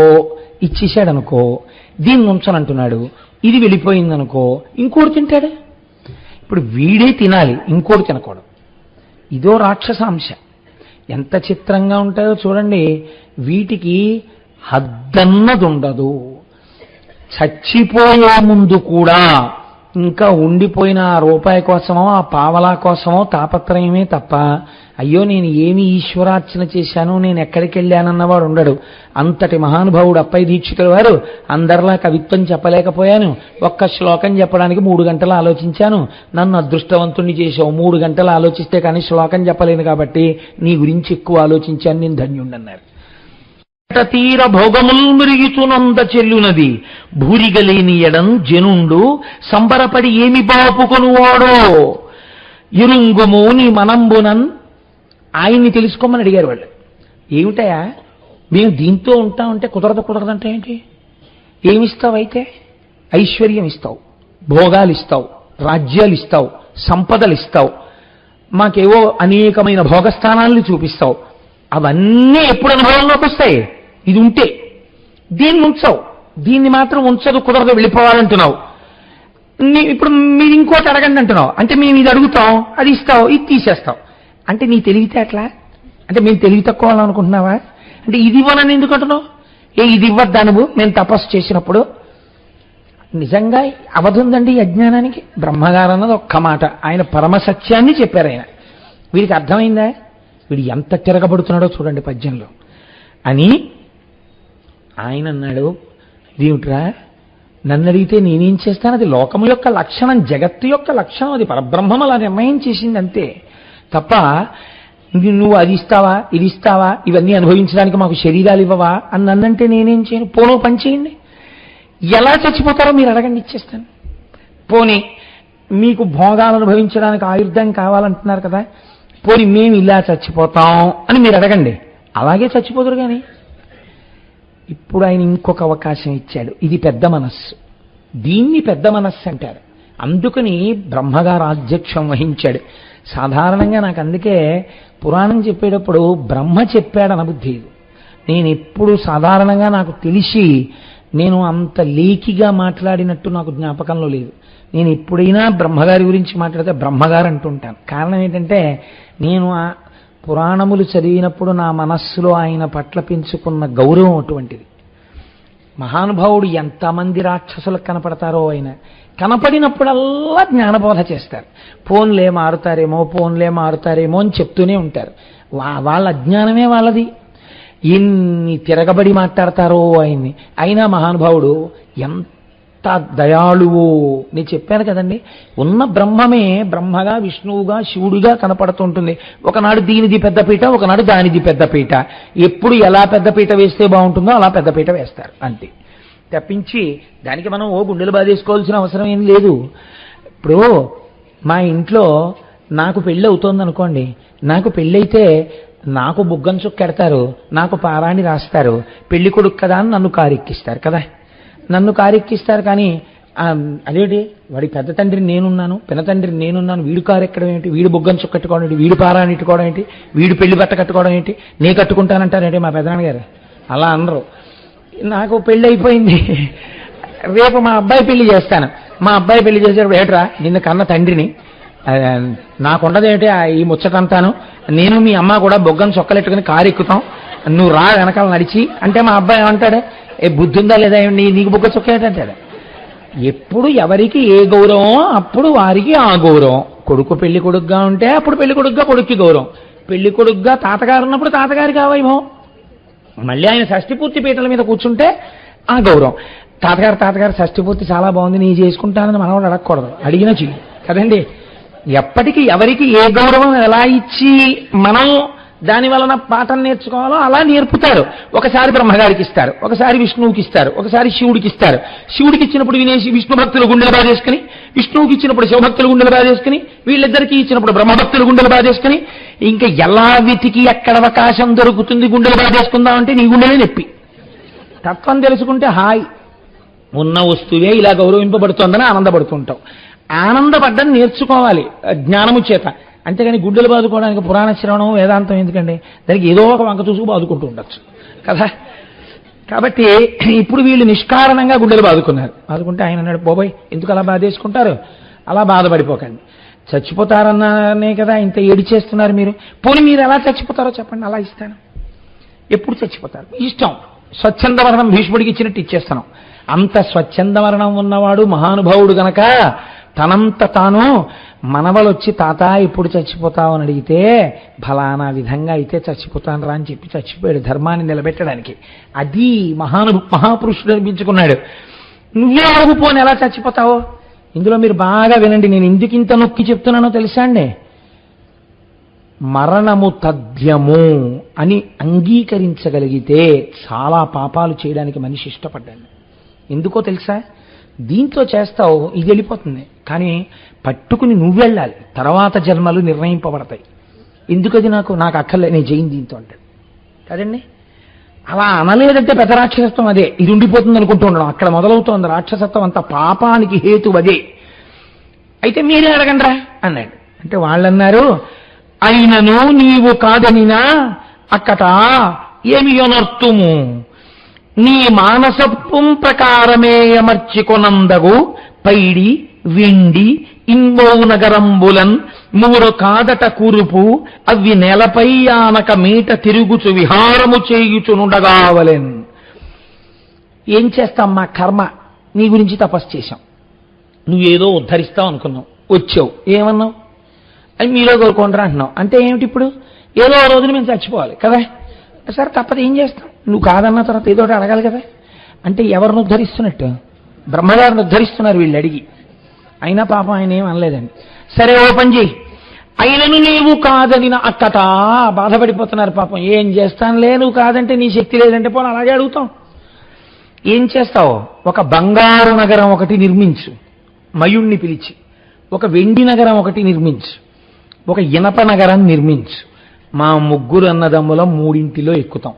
ఇచ్చేసాడనుకో, దీన్ని ఉంచనంటున్నాడు, ఇది వెళ్ళిపోయిందనుకో, ఇంకోటి తింటాడు. ఇప్పుడు వీడే తినాలి, ఇంకోటి తినకూడదు. ఇదో రాక్షసాంశ. ఎంత చిత్రంగా ఉంటాయో చూడండి. వీటికి హద్దన్నది ఉండదు. చచ్చిపోయే ముందు కూడా ఇంకా ఉండిపోయిన ఆ రూపాయి కోసమో ఆ పావలా కోసమో తాపత్రయమే తప్ప, అయ్యో నేను ఏమి ఈశ్వరార్చన చేశాను, నేను ఎక్కడికి వెళ్ళానన్నవాడు ఉండడు. అంతటి మహానుభావుడు అప్పయ్య దీక్షితుల వారు, అందరిలా కవిత్వం చెప్పలేకపోయాను, ఒక్క శ్లోకం చెప్పడానికి 3 గంటలు ఆలోచించాను, నన్ను అదృష్టవంతుణ్ణి చేశావు, 3 గంటలు ఆలోచిస్తే కానీ శ్లోకం చెప్పలేను కాబట్టి నీ గురించి ఎక్కువ ఆలోచించాను, నేను ధన్యుండన్నారు. తీర భోగముల్ మురిగిచునంద చెల్లునది భూరిగలేని ఎడం జనుండు సంబరపడి ఏమి బాపుకొనువాడో ఇరుంగుము నీ మనంబునన్. ఆయన్ని తెలుసుకోమని అడిగారు వాళ్ళు. ఏమిటయా మేము దీంతో ఉంటామంటే కుదరదంటే ఏంటి? ఏమిస్తావు అయితే? ఐశ్వర్యం ఇస్తావు, భోగాలు ఇస్తావు, రాజ్యాలు ఇస్తావు, సంపదలు ఇస్తావు, మాకేవో అనేకమైన భోగస్థానాలను చూపిస్తావు. అవన్నీ ఎప్పుడు అనుభవంలోకి వస్తాయి? ఇది ఉంటే. దీన్ని ఉంచవు, దీన్ని మాత్రం ఉంచదు, కుదరదు, వెళ్ళిపోవాలంటున్నావు. ఇప్పుడు మీరు ఇంకోటి అడగండి అంటున్నావు. అంటే మేము ఇది అడుగుతాం, అది ఇస్తావు, ఇది తీసేస్తావు. అంటే నీ తెలివితే అట్లా? అంటే మేము తెలివి తక్కువ అనుకుంటున్నావా? అంటే ఇది ఇవ్వనని ఎందుకు అంటున్నావు? ఇది ఇవ్వద్దా నువ్వు మేము తపస్సు చేసినప్పుడు? నిజంగా అవధుందండి ఈ అజ్ఞానానికి. బ్రహ్మగారు అన్నది ఒక్క మాట, ఆయన పరమసత్యాన్ని చెప్పారు. ఆయన వీడికి అర్థమైందా? వీడు ఎంత తిరగబడుతున్నాడో చూడండి పద్యంలో అని. ఆయన అన్నాడు, ఇదేమిట్రా నన్ను అడిగితే నేనేం చేస్తాను? అది లోకము యొక్క లక్షణం, జగత్తు యొక్క లక్షణం, అది పరబ్రహ్మం అలా నిర్ణయం చేసింది అంతే తప్ప నువ్వు అది ఇస్తావా, ఇది ఇస్తావా, ఇవన్నీ అనుభవించడానికి మాకు శరీరాలు ఇవ్వవా అని నన్నంటే నేనేం చేయను. పోనో పని చేయండి, ఎలా చచ్చిపోతారో మీరు అడగండి, ఇచ్చేస్తాను. పోనీ మీకు భోగాలు అనుభవించడానికి ఆయుర్దాయం కావాలంటున్నారు కదా, పోనీ మేము ఇలా చచ్చిపోతాం అని మీరు అడగండి, అలాగే చచ్చిపోతారు. కానీ ఇప్పుడు ఆయన ఇంకొక అవకాశం ఇచ్చాడు. ఇది పెద్ద మనస్సు, దీన్ని పెద్ద మనస్సు అంటారు. అందుకని బ్రహ్మగారు ఆధ్యక్షం వహించాడు. సాధారణంగా నాకు అందుకే పురాణం చెప్పేటప్పుడు బ్రహ్మ చెప్పాడు అనబుద్ధి. నేను ఎప్పుడు సాధారణంగా నాకు తెలిసి నేను అంత లేకిగా మాట్లాడినట్టు నాకు జ్ఞాపకంలో లేదు. నేను ఎప్పుడైనా బ్రహ్మగారి గురించి మాట్లాడితే బ్రహ్మగారు అంటుంటాను. కారణం ఏంటంటే నేను ఆ పురాణములు చదివినప్పుడు నా మనస్సులో ఆయన పట్ల పెంచుకున్న గౌరవం అటువంటిది. మహానుభావుడు ఎంతమంది రాక్షసులకు కనపడతారో ఆయన కనపడినప్పుడల్లా జ్ఞానబోధ చేస్తారు. ఫోన్లే మారుతారేమో అని చెప్తూనే ఉంటారు. వాళ్ళ అజ్ఞానమే వాళ్ళది. ఎన్ని తిరగబడి మాట్లాడతారో ఆయన్ని. అయినా మహానుభావుడు ఎంత దయాళువో. నేను చెప్పాను కదండి, ఉన్న బ్రహ్మమే బ్రహ్మగా, విష్ణువుగా, శివుడిగా కనపడుతుంటుంది. ఒకనాడు దీనిది పెద్దపీట, ఒకనాడు దానిది పెద్దపీట. ఎప్పుడు ఎలా పెద్దపీట వేస్తే బాగుంటుందో అలా పెద్దపీట వేస్తారు అంతే తప్పించి దానికి మనం గుండెలు బాధేసుకోవాల్సిన అవసరం ఏం లేదు. ఇప్పుడు మా ఇంట్లో నాకు పెళ్ళి అవుతోంది అనుకోండి, నాకు పెళ్ళైతే నాకు బుగ్గం చుక్కెడతారు, నాకు పారాణి రాస్తారు, పెళ్లి కొడుకు కదా అని నన్ను కారెక్కిస్తారు కదా, నన్ను కారెక్కిస్తారు. కానీ అదేంటి వాడి పెద్ద తండ్రిని నేనున్నాను, పిన తండ్రిని నేనున్నాను, వీడు కారు ఎక్కడం ఏంటి, వీడు బుగ్గం చుక్కట్టుకోవడం ఏంటి, వీడు పారాణి ఇట్టుకోవడం ఏంటి, వీడు పెళ్లి బట్ట కట్టుకోవడం ఏంటి, నే కట్టుకుంటానంటారేంటి మా పెద్దనాన్నగారు. అలా అనరు. నాకు పెళ్ళి అయిపోయింది, రేపు మా అబ్బాయి పెళ్లి చేస్తాను. మా అబ్బాయి పెళ్లి చేసేటప్పుడు ఏట్రా నిన్న కన్న తండ్రిని, నాకుండదేంటి ఈ ముచ్చటంతాను, నేను మీ అమ్మ కూడా బొగ్గను చొక్కలెట్టుకుని కారు ఎక్కుతాం, నువ్వు రా వెనకాల నడిచి అంటే మా అబ్బాయి ఏమంటాడు, బుద్ధి ఉందా లేదా నీకు బొగ్గ చొక్క ఏంటంటాడు. ఎప్పుడు ఎవరికి ఏ గౌరవం అప్పుడు వారికి ఆ గౌరవం. కొడుకు పెళ్లి కొడుకుగా ఉంటే అప్పుడు పెళ్లి కొడుకుగా కొడుక్కి గౌరవం, పెళ్లి కొడుకుగా తాతగారు ఉన్నప్పుడు తాతగారికి ఆ వైభవం, మళ్ళీ ఆయన షష్ఠి పూర్తి పీటల మీద కూర్చుంటే ఆ గౌరవం. తాతగారు షష్ఠి పూర్తి చాలా బాగుంది నీ చేసుకుంటానని మనవాడు అడగకూడదు, అడిగినా చెయ్యి కదండి. ఎప్పటికీ ఎవరికి ఏ గౌరవం ఎలా ఇచ్చి మనం దాని వలన పాఠం నేర్చుకోవాలో అలా నేర్పుతారు. ఒకసారి బ్రహ్మగారికి ఇస్తారు, ఒకసారి విష్ణువుకి ఇస్తారు, ఒకసారి శివుడికి ఇస్తారు. శివుడికి ఇచ్చినప్పుడు వినేసి విష్ణు భక్తులు గుండెలు బాధేసుకుని, విష్ణువుకి ఇచ్చినప్పుడు శివభక్తులు గుండెలు బాధేసుకుని, వీళ్ళిద్దరికీ ఇచ్చినప్పుడు బ్రహ్మభక్తులు గుండెలు బాధేసుకుని, ఇంకా ఎలా వెతికి ఎక్కడ అవకాశం దొరుకుతుంది గుండెలు బాధేసుకుందామంటే నీ గుండెలే నొప్పి. తత్వం తెలుసుకుంటే హాయ్, ఉన్న వస్తువే ఇలా గౌరవింపబడుతోందని ఆనందపడుతుంటాం. ఆనందపడ్డం నేర్చుకోవాలి జ్ఞానము చేత, అంతేగాని గుడ్డలు బాదుకోవడానికి పురాణ శ్రవణం వేదాంతం ఎందుకండి, దానికి ఏదో ఒక వంక చూసుకు బాదుకుంటూ ఉండొచ్చు కదా. కాబట్టి ఇప్పుడు వీళ్ళు నిష్కారణంగా గుడ్డలు బాదుకుంటే ఆయన అన్నాడు, బాబోయ్ ఎందుకు అలా బాధేసుకుంటారు, అలా బాధపడిపోకండి, చచ్చిపోతారన్నానే కదా ఇంత ఏడి చేస్తున్నారు మీరు, పోనీ మీరు ఎలా చచ్చిపోతారో చెప్పండి, అలా ఇస్తాను. ఎప్పుడు చచ్చిపోతారు ఇష్టం, స్వచ్ఛంద మరణం భీష్ముడికి ఇచ్చినట్టు ఇచ్చేస్తాను. అంత స్వచ్ఛంద మరణం ఉన్నవాడు మహానుభావుడు గనక తనంత తాను మనవలొచ్చి తాత ఇప్పుడు చచ్చిపోతావు అని అడిగితే ఫలానా విధంగా అయితే చచ్చిపోతాను రా అని చెప్పి చచ్చిపోయాడు ధర్మాన్ని నిలబెట్టడానికి. అది మహాపురుషుడు అనిపించుకున్నాడు. నువ్వే అడుగుపోని ఎలా చచ్చిపోతావు. ఇందులో మీరు బాగా వినండి, నేను ఎందుకు ఇంత నొక్కి చెప్తున్నానో తెలుసా అండి. మరణము తథ్యము అని అంగీకరించగలిగితే చాలా పాపాలు చేయడానికి మనిషి ఇష్టపడ్డాడు. ఎందుకో తెలుసా, దీంతో చేస్తావు ఇది వెళ్ళిపోతుంది, కానీ పట్టుకుని నువ్వెళ్ళాలి, తర్వాత జన్మలు నిర్ణయింపబడతాయి. ఎందుకది నాకు అక్కర్లే నేను జైన్ దీంతో అంటాడు కదండి. అలా అనలేదంటే పెద్ద రాక్షసత్వం అదే, ఇది ఉండిపోతుంది అనుకుంటూ ఉండడం, అక్కడ మొదలవుతోంది రాక్షసత్వం. అంత పాపానికి హేతు అదే. అయితే మీరే అడగండ్రా అన్నాడు. అంటే వాళ్ళన్నారు, అయినను నీవు కాదనినా అక్కట ఏమి అనర్థము, నీ మానసత్వం ప్రకారమే అమర్చికొనందగు పైడి వెండి ఇంబౌ నగరంబులన్ మూడు కాదట కూరుపు అవి నేలపై ఆనక మీట తిరుగుచు విహారము చేయుచునుండగావలెన్. ఏం చేస్తాం, మా కర్మ, నీ గురించి తపస్సు చేశాం, నువ్వేదో ఉద్ధరిస్తావు అనుకున్నావు, వచ్చావు, ఏమన్నావు అని మీలో కోరుకుంటారా అంటున్నావు. అంటే ఏమిటి, ఇప్పుడు ఏదో ఆ రోజున మేము చచ్చిపోవాలి కదా, సరే తప్పదు, ఏం చేస్తాం, నువ్వు కాదన్న తర్వాత ఏదో అడగాలి కదా. అంటే ఎవరిని ఉద్ధరిస్తున్నట్టు, బ్రహ్మగారిని ఉద్ధరిస్తున్నారు వీళ్ళు అడిగి. అయినా పాపం ఆయన ఏం అనలేదండి. సరే ఓ పని చేయి, అయినను నీవు కాదని అక్కట బాధపడిపోతున్నారు పాపం. ఏం చేస్తానులే, నువ్వు కాదంటే నీ శక్తి లేదంటే పోనీ అలాగే అడుగుతాం. ఏం చేస్తావు, ఒక బంగారు నగరం ఒకటి నిర్మించు, మయుణ్ణి పిలిచి, ఒక వెండి నగరం ఒకటి నిర్మించు, ఒక ఇనప నగరం నిర్మించు, మా ముగ్గురు అన్నదమ్ములం మూడింటిలో ఎక్కుతాం,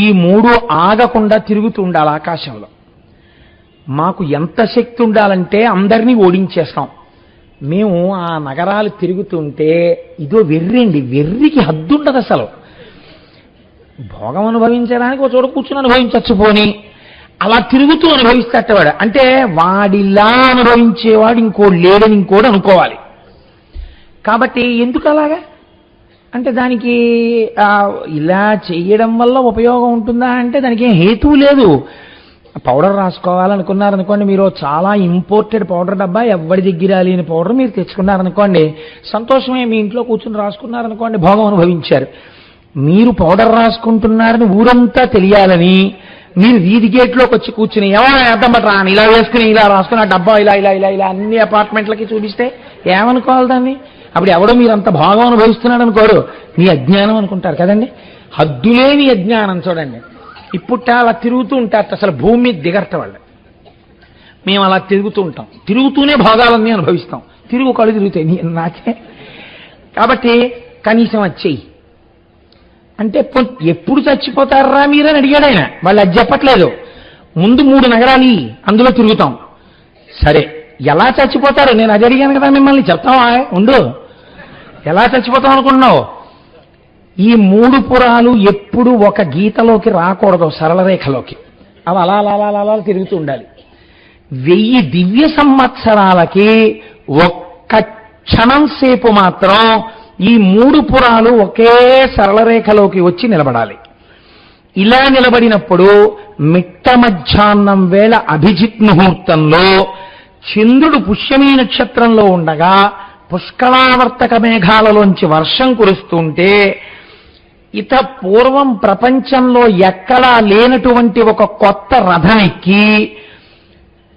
ఈ మూడు ఆగకుండా తిరుగుతూ ఉండాలి ఆకాశంలో. మాకు ఎంత శక్తి ఉండాలంటే అందరినీ ఓడించేస్తాం. మేము ఆ నగరాలు తిరుగుతుంటే ఇదో వెర్రండి, వెర్రికి హద్దుండదు అసలు. భోగం అనుభవించడానికి ఒక చోట కూర్చుని అనుభవించచ్చు, పోని అలా తిరుగుతూ అనుభవిస్తేవాడు. అంటే వాడిలా అనుభవించేవాడు ఇంకోటి లేడని ఇంకోటి అనుకోవాలి. కాబట్టి ఎందుకు అలాగా అంటే, దానికి ఇలా చేయడం వల్ల ఉపయోగం ఉంటుందా అంటే దానికి ఏం హేతువు లేదు. పౌడర్ రాసుకోవాలనుకున్నారనుకోండి, మీరు చాలా ఇంపోర్టెడ్ పౌడర్ డబ్బా, ఎవరి దగ్గర లేని పౌడర్ మీరు తెచ్చుకున్నారనుకోండి, సంతోషమే, మీ ఇంట్లో కూర్చుని రాసుకున్నారనుకోండి, భోగం అనుభవించారు. మీరు పౌడర్ రాసుకుంటున్నారని ఊరంతా తెలియాలని మీరు వీధి గేట్లోకి వచ్చి కూర్చుని ఏమైనా అర్థం పట్టరా అని ఇలా వేసుకుని ఇలా రాసుకుని ఆ డబ్బా ఇలా ఇలా ఇలా ఇలా అన్ని అపార్ట్మెంట్లకి చూపిస్తే ఏమనుకోవాలి దాన్ని? అప్పుడు ఎవడో మీరు అంత భాగం అనుభవిస్తున్నాడు అనుకోరు, మీ అజ్ఞానం అనుకుంటారు కదండి. హద్దులేని అజ్ఞానం చూడండి. ఇప్పుడు అలా తిరుగుతూ ఉంటారు, అసలు భూమి మీద దిగర్త వాళ్ళు. మేము అలా తిరుగుతూ ఉంటాం, తిరుగుతూనే భోగాలన్నీ అనుభవిస్తాం, తిరుగు కళ్ళు తిరుగుతాయి నాకే. కాబట్టి కనీసం వచ్చేయి అంటే, ఎప్పుడు చచ్చిపోతారా మీరని అడిగాడు ఆయన. వాళ్ళు అది చెప్పట్లేదు, ముందు 3 నగరాలు అందులో తిరుగుతాం. సరే ఎలా చచ్చిపోతారు, నేను అది అడిగాను కదా మిమ్మల్ని, చెప్తావా ఉండు, ఎలా చచ్చిపోతాం అనుకుంటున్నావు? ఈ 3 పురాలు ఎప్పుడు ఒక గీతలోకి రాకూడదు, సరళ రేఖలోకి. అవి అలా అలా అలా అలా తిరుగుతూ ఉండాలి. 1000 దివ్య సంవత్సరాలకి ఒక్క క్షణం సేపు మాత్రం ఈ 3 పురాలు ఒకే సరళ రేఖలోకి వచ్చి నిలబడాలి. ఇలా నిలబడినప్పుడు మిట్ట మధ్యాహ్నం వేళ అభిజిత్ ముహూర్తంలో చంద్రుడు పుష్యమీ నక్షత్రంలో ఉండగా పుష్కళావర్తక మేఘాలలోంచి వర్షం కురుస్తుంటే ఇత పూర్వం ప్రపంచంలో ఎక్కడా లేనటువంటి ఒక కొత్త రథం ఎక్కి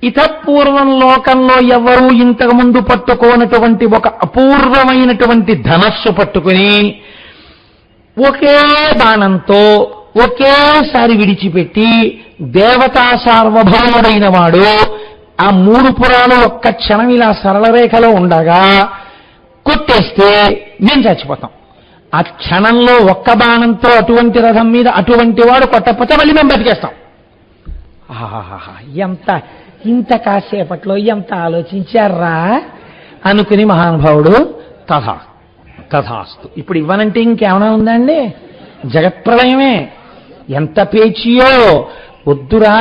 ఇత పూర్వం లోకంలో ఎవరూ ఇంతకుముందు పట్టుకోనటువంటి ఒక అపూర్వమైనటువంటి ధనస్సు పట్టుకుని ఒకే బాణంతో ఒకేసారి విడిచిపెట్టి దేవతా సార్వభౌముడైన వాడు ఆ 3 పురాలు ఒక్క క్షణం ఇలా సరళరేఖలో ఉండగా కొట్టేస్తే మేము చచ్చిపోతాం. ఆ క్షణంలో ఒక్క బాణంతో అటువంటి రథం మీద అటువంటి వాడు కొట్టకపోతే మళ్ళీ మేము బతికేస్తాం. ఇంత కాసేపట్లో ఎంత ఆలోచించారా అనుకుని మహానుభావుడు తథాస్తు. ఇప్పుడు ఇవ్వనంటే ఇంకేమైనా ఉందండి? జగత్ప్రళయమే. ఎంత పేచియో వద్దురా,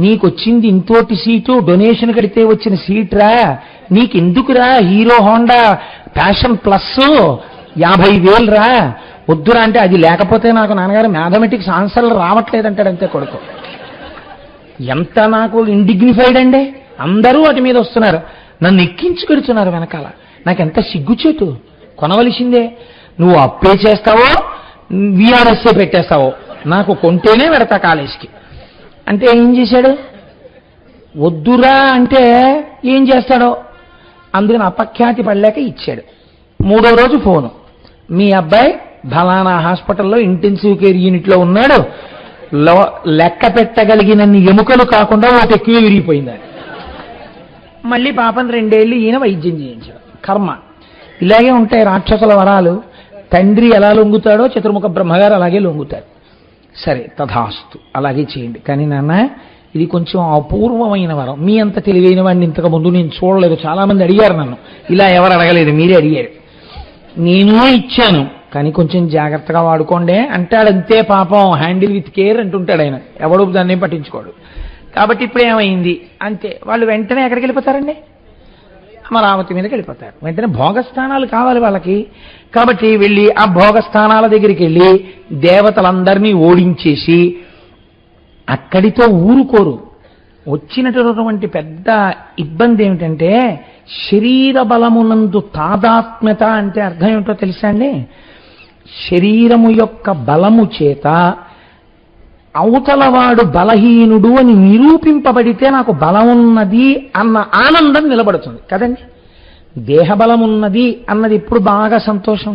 నీకొచ్చింది ఇంతోటి సీటు, డొనేషన్ కడితే వచ్చిన సీట్రా, నీకెందుకురా హీరో హోండా ప్యాషన్ ప్లస్ 50,000 రా, వద్దురా అంటే అది లేకపోతే నాకు నాన్నగారు మ్యాథమెటిక్స్ ఆన్సర్లు రావట్లేదంటాడు అంతే కొడుకు. ఎంత నాకు ఇండిగ్నిఫైడ్ అండి. అందరూ వాటి మీద వస్తున్నారు, నన్ను ఎక్కించుకెడుతున్నారు వెనకాల. నాకెంత సిగ్గుచేటు. కొనవలసిందే. నువ్వు అప్పే చేస్తావో విఆర్ఎస్ఏ పెట్టేస్తావో, నాకు కొంటేనే పెడతా కాలేజీకి అంటే ఏం చేశాడు? వద్దురా అంటే ఏం చేస్తాడో అందుకని అపఖ్యాతి పడలేక ఇచ్చాడు. 3వ రోజు ఫోను, మీ అబ్బాయి ఫలానా హాస్పిటల్లో ఇంటెన్సివ్ కేర్ యూనిట్లో ఉన్నాడు, లెక్క పెట్టగలిగినన్ని ఎముకలు కాకుండా ఒకటి ఎక్కువ విరిగిపోయిందని. మళ్ళీ పాపం 2 ఏళ్ళు ఈయన వైద్యం చేయించాడు. కర్మ. ఇలాగే ఉంటాయి రాక్షసుల వరాలు. తండ్రి ఎలా లొంగుతాడో చతుర్ముఖ బ్రహ్మగారు అలాగే లొంగుతాడు. సరే తథాస్తు, అలాగే చేయండి. కానీ నాన్న ఇది కొంచెం అపూర్వమైన వరం, మీ అంత తెలివైన వాడిని ఇంతకు ముందు నేను చూడలేదు. చాలా మంది అడిగారు నన్ను, ఇలా ఎవరు అడగలేదు, మీరే అడిగారు. నేను ఇచ్చాను కానీ కొంచెం జాగ్రత్తగా వాడుకోండి అంటాడంతే. పాపం హ్యాండిల్ విత్ కేర్ అంటుంటాడు ఆయన, ఎవడు దాన్ని పట్టించుకోడు. కాబట్టి ఇప్పుడు ఏమైంది అంతే, వాళ్ళు వెంటనే ఎక్కడికి వెళ్ళిపోతారండి? అమరావతి మీదకి వెళ్ళిపోతారు. వెంటనే భోగస్థానాలు కావాలి వాళ్ళకి. కాబట్టి వెళ్ళి ఆ భోగస్థానాల దగ్గరికి వెళ్ళి దేవతలందరినీ ఓడించేసి అక్కడితో ఊరుకోరు. వచ్చినటువంటి పెద్ద ఇబ్బంది ఏమిటంటే శరీర బలమునందు తాదాత్మ్యత అంటే అర్థం ఏమిటో తెలుసా అండి? శరీరము యొక్క బలము చేత అవతలవాడు బలహీనుడు అని నిరూపింపబడితే నాకు బలం ఉన్నది అన్న ఆనందం నిలబడుతుంది కదండి. దేహబలం ఉన్నది అన్నది ఇప్పుడు బాగా సంతోషం.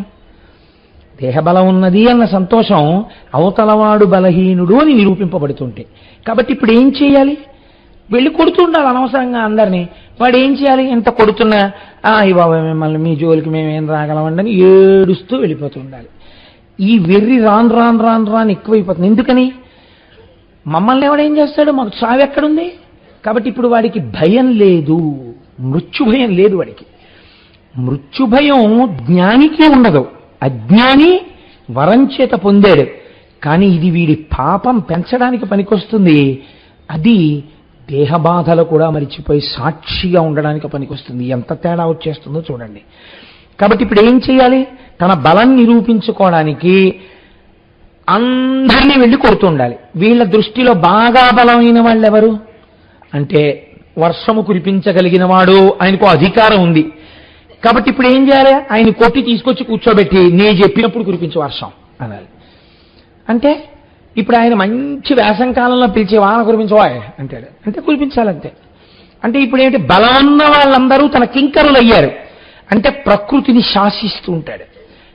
దేహబలం ఉన్నది అన్న సంతోషం అవతలవాడు బలహీనుడు అని నిరూపింపబడుతుంటే. కాబట్టి ఇప్పుడు ఏం చేయాలి? వెళ్ళి కొడుతుండాలి అనవసరంగా అందరినీ. వాడు ఏం చేయాలి? ఎంత కొడుతున్నా బాబా మిమ్మల్ని మీ జోలికి మేమేం రాగలమండి అని ఏడుస్తూ వెళ్ళిపోతూ ఉండాలి. ఈ వెర్రి రాను ఎక్కువైపోతుంది. ఎందుకని? మమ్మల్ని ఎవడేం చేస్తాడు, మాకు చావు ఎక్కడుంది? కాబట్టి ఇప్పుడు వాడికి భయం లేదు, మృత్యుభయం లేదు వాడికి. మృత్యుభయం జ్ఞానికి ఉండదు, అజ్ఞాని వరం చేత పొందాడు. కానీ ఇది వీడి పాపం పెంచడానికి పనికొస్తుంది. అది దేహబాధలు కూడా మరిచిపోయి సాక్షిగా ఉండడానికి పనికొస్తుంది. ఎంత తేడా వచ్చేస్తుందో చూడండి. కాబట్టి ఇప్పుడు ఏం చేయాలి? తన బలం నిరూపించుకోవడానికి అందరినీ వెళ్ళి కొడుతుండాలి. వీళ్ళ దృష్టిలో బాగా బలమైన వాళ్ళు ఎవరు అంటే వర్షము కురిపించగలిగిన వాడు, ఆయనకు అధికారం ఉంది. కాబట్టి ఇప్పుడు ఏం చేయాలి? ఆయన కొట్టి తీసుకొచ్చి కూర్చోబెట్టి నేను చెప్పినప్పుడు కురిపించే వర్షం అనాలి. అంటే ఇప్పుడు ఆయన మంచి వేసం కాలంలో పిలిచే వాన కురిపించవా అంటాడు, అంటే కురిపించాలంతే. అంటే ఇప్పుడు ఏంటి? బలమున్న వాళ్ళందరూ తన కింకరులు అయ్యారు. అంటే ప్రకృతిని శాసిస్తూ ఉంటాడు.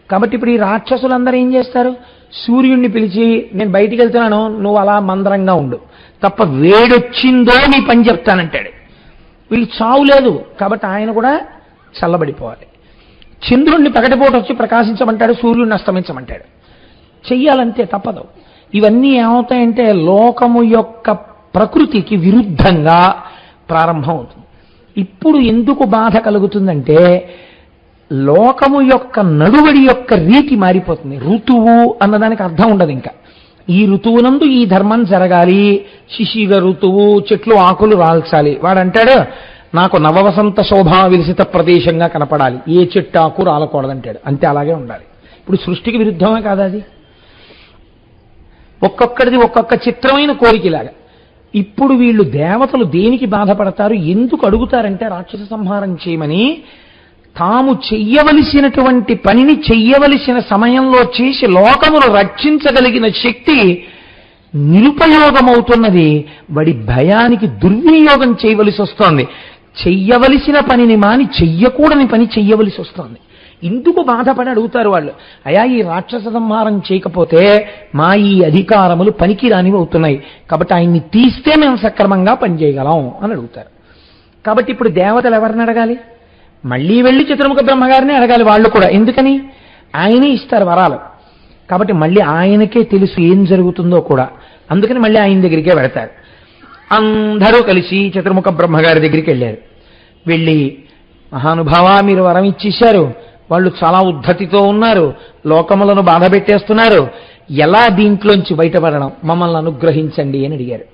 కాబట్టి ఇప్పుడు ఈ రాక్షసులందరూ ఏం చేస్తారు? సూర్యుడిని పిలిచి నేను బయటికి వెళ్తున్నాను, నువ్వు అలా మందరంగా ఉండు, తప్ప వేడొచ్చిందో నీ పని చెప్తానంటాడు. వీళ్ళకి చావు లేదు కాబట్టి ఆయన కూడా చల్లబడిపోవాలి. చంద్రుణ్ణి పగటిపూట వచ్చి ప్రకాశించమంటాడు, సూర్యుడిని అస్తమించమంటాడు. చెయ్యాలంతే, తప్పదు. ఇవన్నీ ఏమవుతాయంటే లోకము యొక్క ప్రకృతికి విరుద్ధంగా ప్రారంభం అవుతుంది. ఇప్పుడు ఎందుకు బాధ కలుగుతుందంటే లోకము యొక్క నడువడి యొక్క రీతి మారిపోతుంది. ఋతువు అన్నదానికి అర్థం ఉండదు. ఇంకా ఈ ఋతువునందు ఈ ధర్మం జరగాలి, శిశిర ఋతువు, చెట్లు ఆకులు రాల్చాలి. వాడంటాడు నాకు నవవసంత శోభా విలసిత ప్రదేశంగా కనపడాలి, ఏ చెట్టు ఆకు రాలకూడదంటాడు. అంతే, అలాగే ఉండాలి. ఇప్పుడు సృష్టికి విరుద్ధమే కాదా అది? ఒక్కొక్కడిది ఒక్కొక్క చిత్రమైన కోరికలాగా. ఇప్పుడు వీళ్ళు దేవతలు దేనికి బాధపడతారు, ఎందుకు అడుగుతారంటే రాక్షస సంహారం చేయమని తాము చెయ్యవలసినటువంటి పనిని చెయ్యవలసిన సమయంలో చేసి లోకమును రక్షించగలిగిన శక్తి నిరుపయోగమవుతున్నది. వాడి భయానికి దుర్వినియోగం చేయవలసి వస్తోంది. చెయ్యవలసిన పనిని మాని చెయ్యకూడని పని చెయ్యవలసి వస్తోంది. ఇందుకు బాధపడి అడుగుతారు వాళ్ళు, అయా ఈ రాక్షస సంహారం చేయకపోతే మా ఈ అధికారములు పనికిరానివి అవుతున్నాయి, కాబట్టి ఆయన్ని తీస్తే మేము సక్రమంగా పనిచేయగలం అని అడుగుతారు. కాబట్టి ఇప్పుడు దేవతలు ఎవరిని అడగాలి? మళ్ళీ వెళ్ళి చతుర్ముఖ బ్రహ్మగారిని అడగాలి వాళ్ళు కూడా. ఎందుకని? ఆయనే ఇస్తారు వరాలు. కాబట్టి మళ్ళీ ఆయనకే తెలుసు ఏం జరుగుతుందో కూడా. అందుకని మళ్ళీ ఆయన దగ్గరికే వెళతారు. అందరూ కలిసి చతుర్ముఖ బ్రహ్మగారి దగ్గరికి వెళ్ళారు. వెళ్ళి, మహానుభావ మీరు వరం ఇచ్చేశారు, వాళ్ళు చాలా ఉద్ధతితో ఉన్నారు, లోకములను బాధ పెట్టేస్తున్నారు, ఎలా దీంట్లోంచి బయటపడడం, మమ్మల్ని అనుగ్రహించండి అని అడిగారు.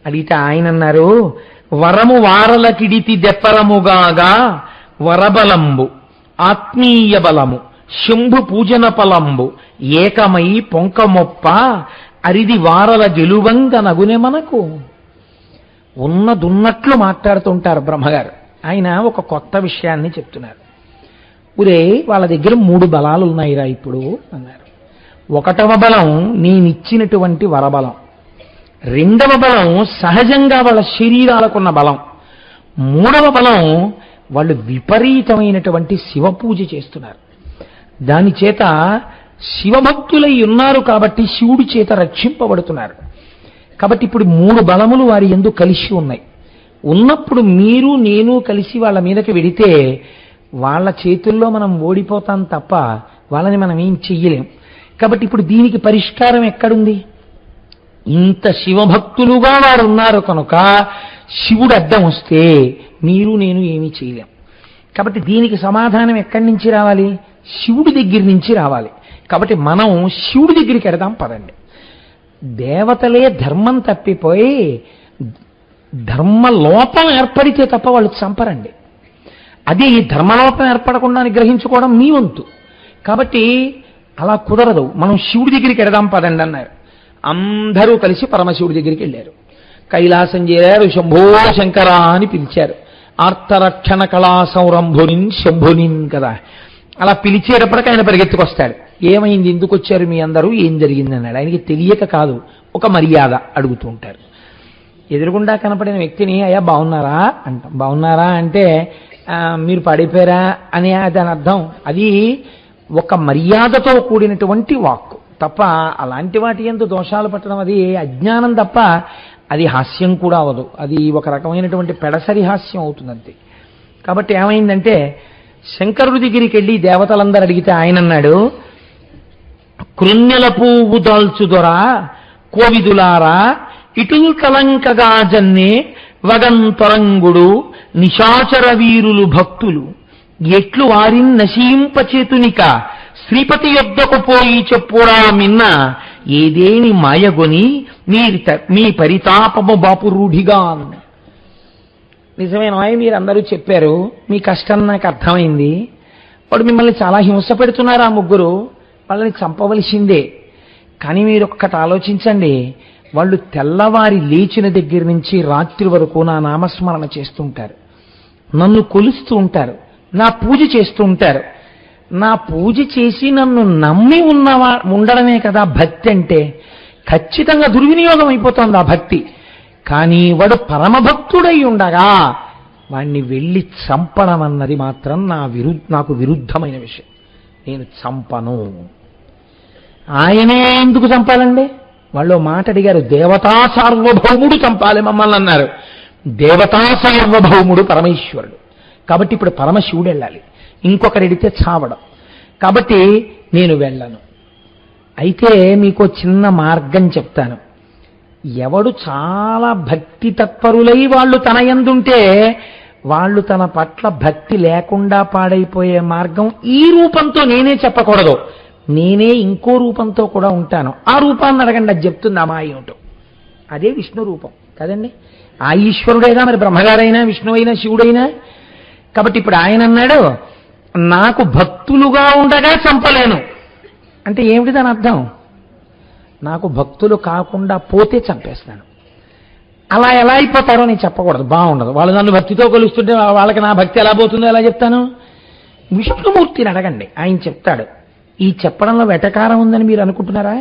అడిగితే ఆయన అన్నారు, వరము వారలకిడితి దెప్పరముగాగా వరబలంబు ఆత్మీయ బలము శంభు పూజన ఫలంబు ఏకమై పొంకమొప్ప అరిది వారల గెలువంగ నగునే మనకు. ఉన్నదున్నట్లు మాట్లాడుతుంటారు బ్రహ్మగారు. ఆయన ఒక కొత్త విషయాన్ని చెప్తున్నారు. ఉరే వాళ్ళ దగ్గర 3 బలాలు ఉన్నాయిరా ఇప్పుడు అన్నారు. 1వ బలం నేనిచ్చినటువంటి వరబలం, 2వ బలం సహజంగా వాళ్ళ శరీరాలకున్న బలం, 3వ బలం వాళ్ళు విపరీతమైనటువంటి శివపూజ చేస్తున్నారు. దాని చేత శివభక్తులై ఉన్నారు కాబట్టి శివుడి చేత రక్షింపబడుతున్నారు. కాబట్టి ఇప్పుడు 3 బలములు వారి యందు కలిసి ఉన్నాయి. ఉన్నప్పుడు మీరు నేను కలిసి వాళ్ళ మీదకి వెడితే వాళ్ళ చేతుల్లో మనం ఓడిపోతాం తప్ప వాళ్ళని మనం ఏం చెయ్యలేం. కాబట్టి ఇప్పుడు దీనికి పరిష్కారం ఎక్కడుంది? ఇంత శివభక్తులుగా వారు ఉన్నారు కనుక శివుడు అడ్డం వస్తే మీరు నేను ఏమీ చేయలేం. కాబట్టి దీనికి సమాధానం ఎక్కడి నుంచి రావాలి? శివుడి దగ్గర నుంచి రావాలి. కాబట్టి మనం శివుడి దగ్గరికి ఎడదాం పదండి. దేవతలే ధర్మం తప్పిపోయి ధర్మలోపం ఏర్పడితే తప్ప వాళ్ళు చంపరండి. అది ధర్మలోపం ఏర్పడకుండా నిగ్రహించుకోవడం మీ వంతు. కాబట్టి అలా కుదరదు. మనం శివుడి దగ్గరికి ఎడదాం పదండి అన్నారు. అందరూ కలిసి పరమశివుడి దగ్గరికి వెళ్ళారు. కైలాసం చేరారు. శంభో శంకర అని పిలిచారు. ఆర్తరక్షణ కళా సౌరంభునిన్ శంభునిన్ కదా. అలా పిలిచేటప్పటికి ఆయన పరిగెత్తుకొస్తాడు. ఏమైంది, ఎందుకు వచ్చారు మీ అందరూ, ఏం జరిగింది అన్నాడు. ఆయనకి తెలియక కాదు, ఒక మర్యాద అడుగుతూ ఉంటారు. ఎదురుగుండా కనపడిన వ్యక్తిని అయ్యా బాగున్నారా అంటాం. బాగున్నారా అంటే మీరు పడిపోయారా అని దాని అర్థం. అది ఒక మర్యాదతో కూడినటువంటి వాక్కు తప్ప అలాంటి వాటి యందు దోషాలు పట్టడం అది అజ్ఞానం తప్ప అది హాస్యం కూడా అవదు. అది ఒక రకమైనటువంటి పెడసరి హాస్యం అవుతుందంతే. కాబట్టి ఏమైందంటే శంకరుడి దగ్గరికి వెళ్ళి దేవతలందరూ అడిగితే ఆయన అన్నాడు, కృణ్యల పువ్వు దాల్చుదొరా కోవిదులారా ఇటుల్ కలంకగా జన్నే వగంతరంగుడు నిశాచర వీరులు భక్తులు ఎట్లు వారిని నశింపచేతునిక శ్రీపతి యొద్దకు పోయి చెప్పురా మిన్న ఏదేని మాయగొని మీ పరితాపము బాపు రూఢిగా. నిజమేనా? మీరందరూ చెప్పారు, మీ కష్టం నాకు అర్థమైంది. వాడు మిమ్మల్ని చాలా హింస పెడుతున్నారు ఆ ముగ్గురు, వాళ్ళని చంపవలసిందే. కానీ మీరు ఒక్కటి ఆలోచించండి, వాళ్ళు తెల్లవారి లేచిన దగ్గర నుంచి రాత్రి వరకు నా నామస్మరణ చేస్తుంటారు, నన్ను కొలుస్తూ ఉంటారు, నా పూజ చేస్తూ ఉంటారు. నా పూజ చేసి నన్ను నమ్మి ఉండడమే కదా భక్తి అంటే. ఖచ్చితంగా దుర్వినియోగం అయిపోతుంది ఆ భక్తి. కానీ వాడు పరమభక్తుడై ఉండగా వాణ్ణి వెళ్ళి చంపడం అన్నది మాత్రం నాకు విరుద్ధమైన విషయం. నేను చంపను. ఆయనే ఎందుకు చంపాలండి? వాళ్ళు మాట అడిగారు, దేవతా సార్వభౌముడు చంపాలి మమ్మల్ని అన్నారు. దేవతా సార్వభౌముడు పరమేశ్వరుడు. కాబట్టి ఇప్పుడు పరమశివుడు వెళ్ళాలి, ఇంకొకరెడితే చావడం. కాబట్టి నేను వెళ్ళను. అయితే మీకు చిన్న మార్గం చెప్తాను. ఎవడు చాలా భక్తి తత్పరులై వాళ్ళు తన యందుంటే వాళ్ళు తన పట్ల భక్తి లేకుండా పాడైపోయే మార్గం ఈ రూపంతో నేనే చెప్పకూడదు, నేనే ఇంకో రూపంతో కూడా ఉంటాను. ఆ రూపాన్ని అడగండి, అది చెప్తుంది ఆ మాయ ఏమిటో. అదే విష్ణు రూపం కదండి. ఆ ఈశ్వరుడైనా మరి బ్రహ్మగారైనా విష్ణువైనా శివుడైనా. కాబట్టి ఇప్పుడు ఆయన అన్నాడు, నాకు భక్తులుగా ఉండగా చంపలేను అంటే ఏమిటి దాని అర్థం? నాకు భక్తులు కాకుండా పోతే చంపేస్తాను. అలా ఎలా అయిపోతారో నేను చెప్పకూడదు, బాగుండదు. వాళ్ళు నన్ను భక్తితో కొలుస్తుంటే వాళ్ళకి నా భక్తి ఎలా పోతుందో ఎలా చెప్తాను? విష్ణుమూర్తిని అడగండి, ఆయన చెప్తాడు. ఈ చెప్పడంలో వెటకారం ఉందని మీరు అనుకుంటున్నారా?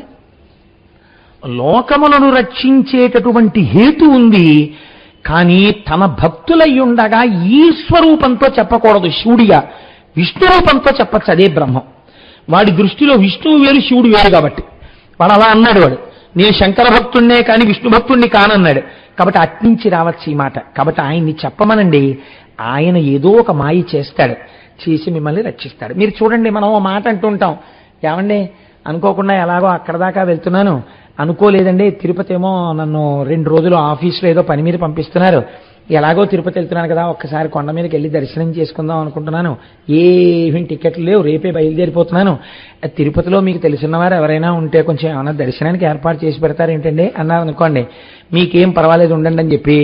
లోకములను రక్షించేటటువంటి హేతు ఉంది, కానీ తన భక్తులయ్యుండగా ఈ స్వరూపంతో చెప్పకూడదు. శివుడిగా విష్ణు రూపంతో చెప్పచ్చు, అదే బ్రహ్మం. వాడి దృష్టిలో విష్ణువు వేరు, శివుడు వేరు. కాబట్టి వాడు అలా అన్నాడు. వాడు నేను శంకర భక్తుడినే కానీ విష్ణు భక్తుడిని కానన్నాడు. కాబట్టి అట్నుంచి రావచ్చు ఈ మాట. కాబట్టి ఆయన్ని చెప్పమనండి, ఆయన ఏదో ఒక మాయ చేస్తాడు, చేసి మిమ్మల్ని రక్షిస్తాడు. మీరు చూడండి, మనం ఓ మాట అంటూ ఉంటాం, ఏమండి అనుకోకుండా ఎలాగో అక్కడ దాకా వెళ్తున్నాను, అనుకోలేదండి తిరుపతి ఏమో నన్ను 2 రోజులు ఆఫీస్లో ఏదో పని మీద పంపిస్తున్నారు, ఎలాగో తిరుపతి వెళ్తున్నాను కదా, ఒక్కసారి కొండ మీదకి వెళ్ళి దర్శనం చేసుకుందాం అనుకుంటున్నాను, ఏమీ టికెట్లు లేవు, రేపే బయలుదేరిపోతున్నాను. తిరుపతిలో మీకు తెలిసినవారు ఎవరైనా ఉంటే కొంచెం ఏమైనా దర్శనానికి ఏర్పాటు చేసి పెడతారు ఏంటండి అన్నారు అనుకోండి, మీకేం పర్వాలేదు ఉండండి అని చెప్పి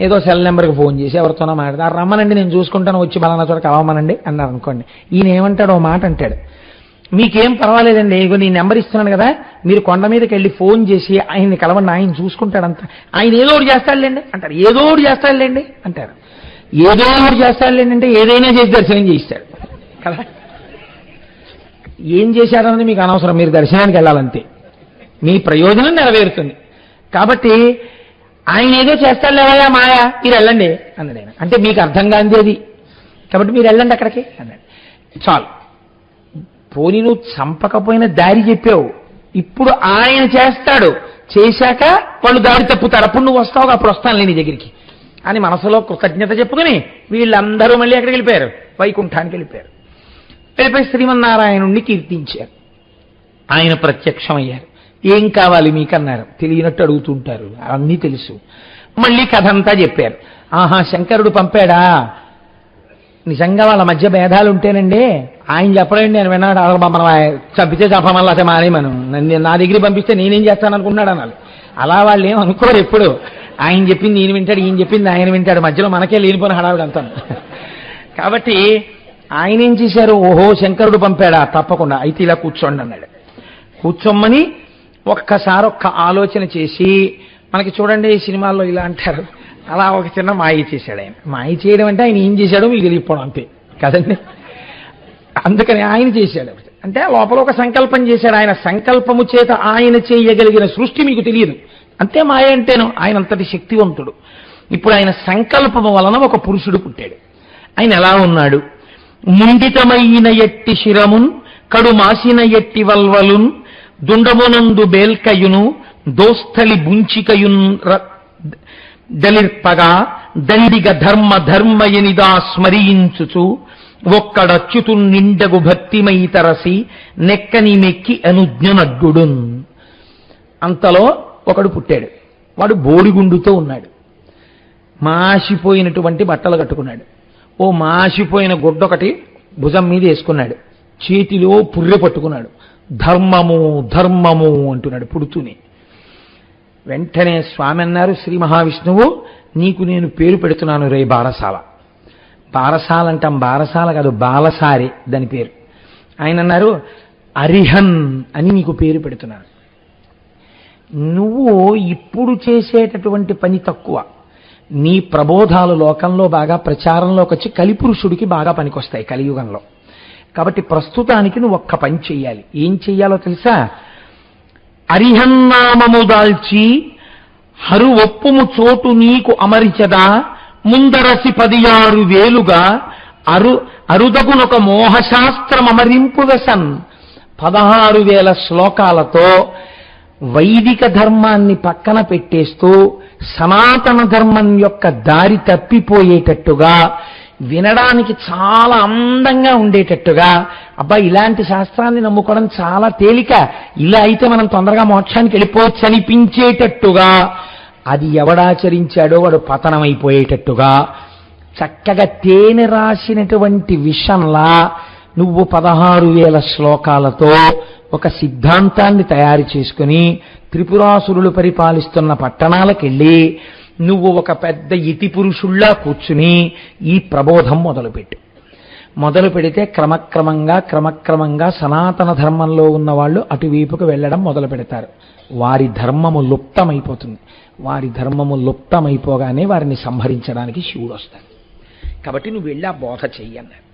ఏదో సెల్ నెంబర్కి ఫోన్ చేసి ఎవరితోనో మాట్లాడతారు, రమ్మనండి నేను చూసుకుంటాను, వచ్చి బలానా చోట కలవమనండి అన్నారు అనుకోండి. ఈయన ఏమంటాడు, ఓ మాట అంటాడు, మీకేం పర్వాలేదండి, ఇగో నీ నెంబర్ ఇస్తున్నాను కదా, మీరు కొండ మీదకి వెళ్ళి ఫోన్ చేసి ఆయన్ని కలవండి, ఆయన చూసుకుంటాడంత, ఆయన ఏదో ఒకటి చేస్తాడులేండి అంటారు. ఏదో ఒకటి చేస్తాడులేండి అంటారు. ఏదో ఒకటి చేస్తాడులేండి అంటే ఏదైనా చేసి దర్శనం చేయిస్తాడు కదా. ఏం చేశారన్నది మీకు అనవసరం, మీరు దర్శనానికి వెళ్ళాలంతే, మీ ప్రయోజనం నెరవేరుతుంది. కాబట్టి ఆయన ఏదో చేస్తాడులేవయా మాయా, మీరు వెళ్ళండి అన్నాడు ఆయన. అంటే మీకు అర్థం కాంది అది, కాబట్టి మీరు వెళ్ళండి అక్కడికి అన్నాడు. చాలు, పోనీ నువ్వు చంపకపోయిన దారి చెప్పావు, ఇప్పుడు ఆయన చేస్తాడు, చేశాక వాళ్ళు దారి తప్పుతారు, అప్పుడు నువ్వు వస్తావు, అప్పుడు వస్తానులే నీ దగ్గరికి అని మనసులో కృతజ్ఞత చెప్పుకుని వీళ్ళందరూ మళ్ళీ ఎక్కడికి వెళ్ళిపోయారు, వైకుంఠానికి వెళ్ళిపోయారు. వెళ్ళిపోయి శ్రీమన్నారాయణుణ్ణి కీర్తించారు. ఆయన ప్రత్యక్షమయ్యారు. ఏం కావాలి మీకన్నారు, తెలియనట్టు అడుగుతుంటారు, అన్నీ తెలుసు. మళ్ళీ కథ అంతా చెప్పారు. ఆహా, శంకరుడు పంపాడా, నిజంగా వాళ్ళ మధ్య భేదాలు ఉంటేనండి ఆయన చెప్పడండి నేను విన్నాడు, మనం చంపితే చంపమల్లా అదే మానేమను, నా దగ్గరికి పంపిస్తే నేనేం చేస్తాను అనుకున్నాడు అనాలి. అలా వాళ్ళు ఏం అనుకోరు ఎప్పుడు. ఆయన చెప్పింది ఈయన వింటాడు, ఈయన చెప్పింది ఆయన వింటాడు, మధ్యలో మనకే లేనిపోయిన హడావిడి అంతా. కాబట్టి ఆయన ఏం చేశారు, ఓహో శంకరుడు పంపాడా, తప్పకుండా అయితే ఇలా కూర్చోండి అన్నాడు. కూర్చోమ్మని ఒక్క ఆలోచన చేసి, మనకి చూడండి ఈ సినిమాల్లో ఇలా అంటారు, అలా ఒక చిన్న మాయ చేశాడు ఆయన. మాయ చేయడం అంటే ఆయన ఏం చేశాడో మీకు తెలియకపోవడం అంతే కదండి. అందుకని ఆయన చేశాడు అంటే లోపల ఒక సంకల్పం చేశాడు. ఆయన సంకల్పము చేత ఆయన చేయగలిగిన సృష్టి మీకు తెలియదు, అంతే మాయ అంటేను. ఆయన అంతటి శక్తివంతుడు. ఇప్పుడు ఆయన సంకల్పము వలన ఒక పురుషుడు పుట్టాడు. ఆయన ఎలా ఉన్నాడు, ముండితమైన ఎట్టి శిరమున్ కడు మాసిన ఎట్టి వల్వలున్ దుండమునందు బేల్కయును దోస్థలి బుంచికయున్ దలిర్పగా దండిగ ధర్మయనిదా స్మరించుచు ఒక్కడచ్యుతు నిండగు భక్తిమై తరసి నెక్కని మెక్కి అనుజ్ఞనడ్డుడున్. అంతలో ఒకడు పుట్టాడు. వాడు బోడిగుండుతో ఉన్నాడు, మాసిపోయినటువంటి బట్టలు కట్టుకున్నాడు, ఓ మాసిపోయిన గుడ్డొకటి భుజం మీద వేసుకున్నాడు, చేతిలో పుర్రె పట్టుకున్నాడు, ధర్మము ధర్మము అంటున్నాడు పుడుతూనే. వెంటనే స్వామి అన్నారు, శ్రీ మహావిష్ణువు నీకు నేను పేరు పెడుతున్నాను రే బారసాల. బారసాల అంటాం, బారసాల కాదు బాలసారి దాని పేరు. ఆయన అన్నారు అరిహన్ అని నీకు పేరు పెడుతున్నాను. నువ్వు ఇప్పుడు చేసేటటువంటి పని తక్కువ, నీ ప్రబోధాలు లోకంలో బాగా ప్రచారంలోకి వచ్చి కలిపురుషుడికి బాగా పనికొస్తాయి కలియుగంలో. కాబట్టి ప్రస్తుతానికి నువ్వు ఒక్క పని చెయ్యాలి. ఏం చెయ్యాలో తెలుసా, అరిహన్నామము దాల్చి హరు ఒప్పుము చోటు నీకు అమరిచదా ముందరసి 16 వేలుగా అరుదగునొక మోహశాస్త్రం అమరింపు వెసన్. 16,000 శ్లోకాలతో వైదిక ధర్మాన్ని పక్కన పెట్టేస్తూ సనాతన ధర్మం యొక్క దారి తప్పిపోయేటట్టుగా, వినడానికి చాలా అందంగా ఉండేటట్టుగా, అబ్బా ఇలాంటి శాస్త్రాన్ని నమ్ముకోవడం చాలా తేలిక, ఇలా అయితే మనం తొందరగా మోక్షానికి వెళ్ళిపోవచ్చు అనిపించేటట్టుగా, అది ఎవడాచరించాడో వాడు పతనమైపోయేటట్టుగా, చక్కగా తేనె రాసినటువంటి విషంలా నువ్వు 16,000 శ్లోకాలతో ఒక సిద్ధాంతాన్ని తయారు చేసుకుని త్రిపురాసురులు పరిపాలిస్తున్న పట్టణాలకెళ్ళి నువ్వు ఒక పెద్ద ఇతి పురుషుల్లా కూర్చుని ఈ ప్రబోధం మొదలుపెట్టు. మొదలు పెడితే క్రమక్రమంగా సనాతన ధర్మంలో ఉన్న వాళ్ళు అటువైపుకు వెళ్ళడం మొదలు పెడతారు. వారి ధర్మము లుప్తమైపోతుంది. వారి ధర్మము లుప్తమైపోగానే వారిని సంహరించడానికి శివుడు వస్తాడు. కాబట్టి నువ్వు వెళ్ళి ఆ బోధ చెయ్యన్నారు.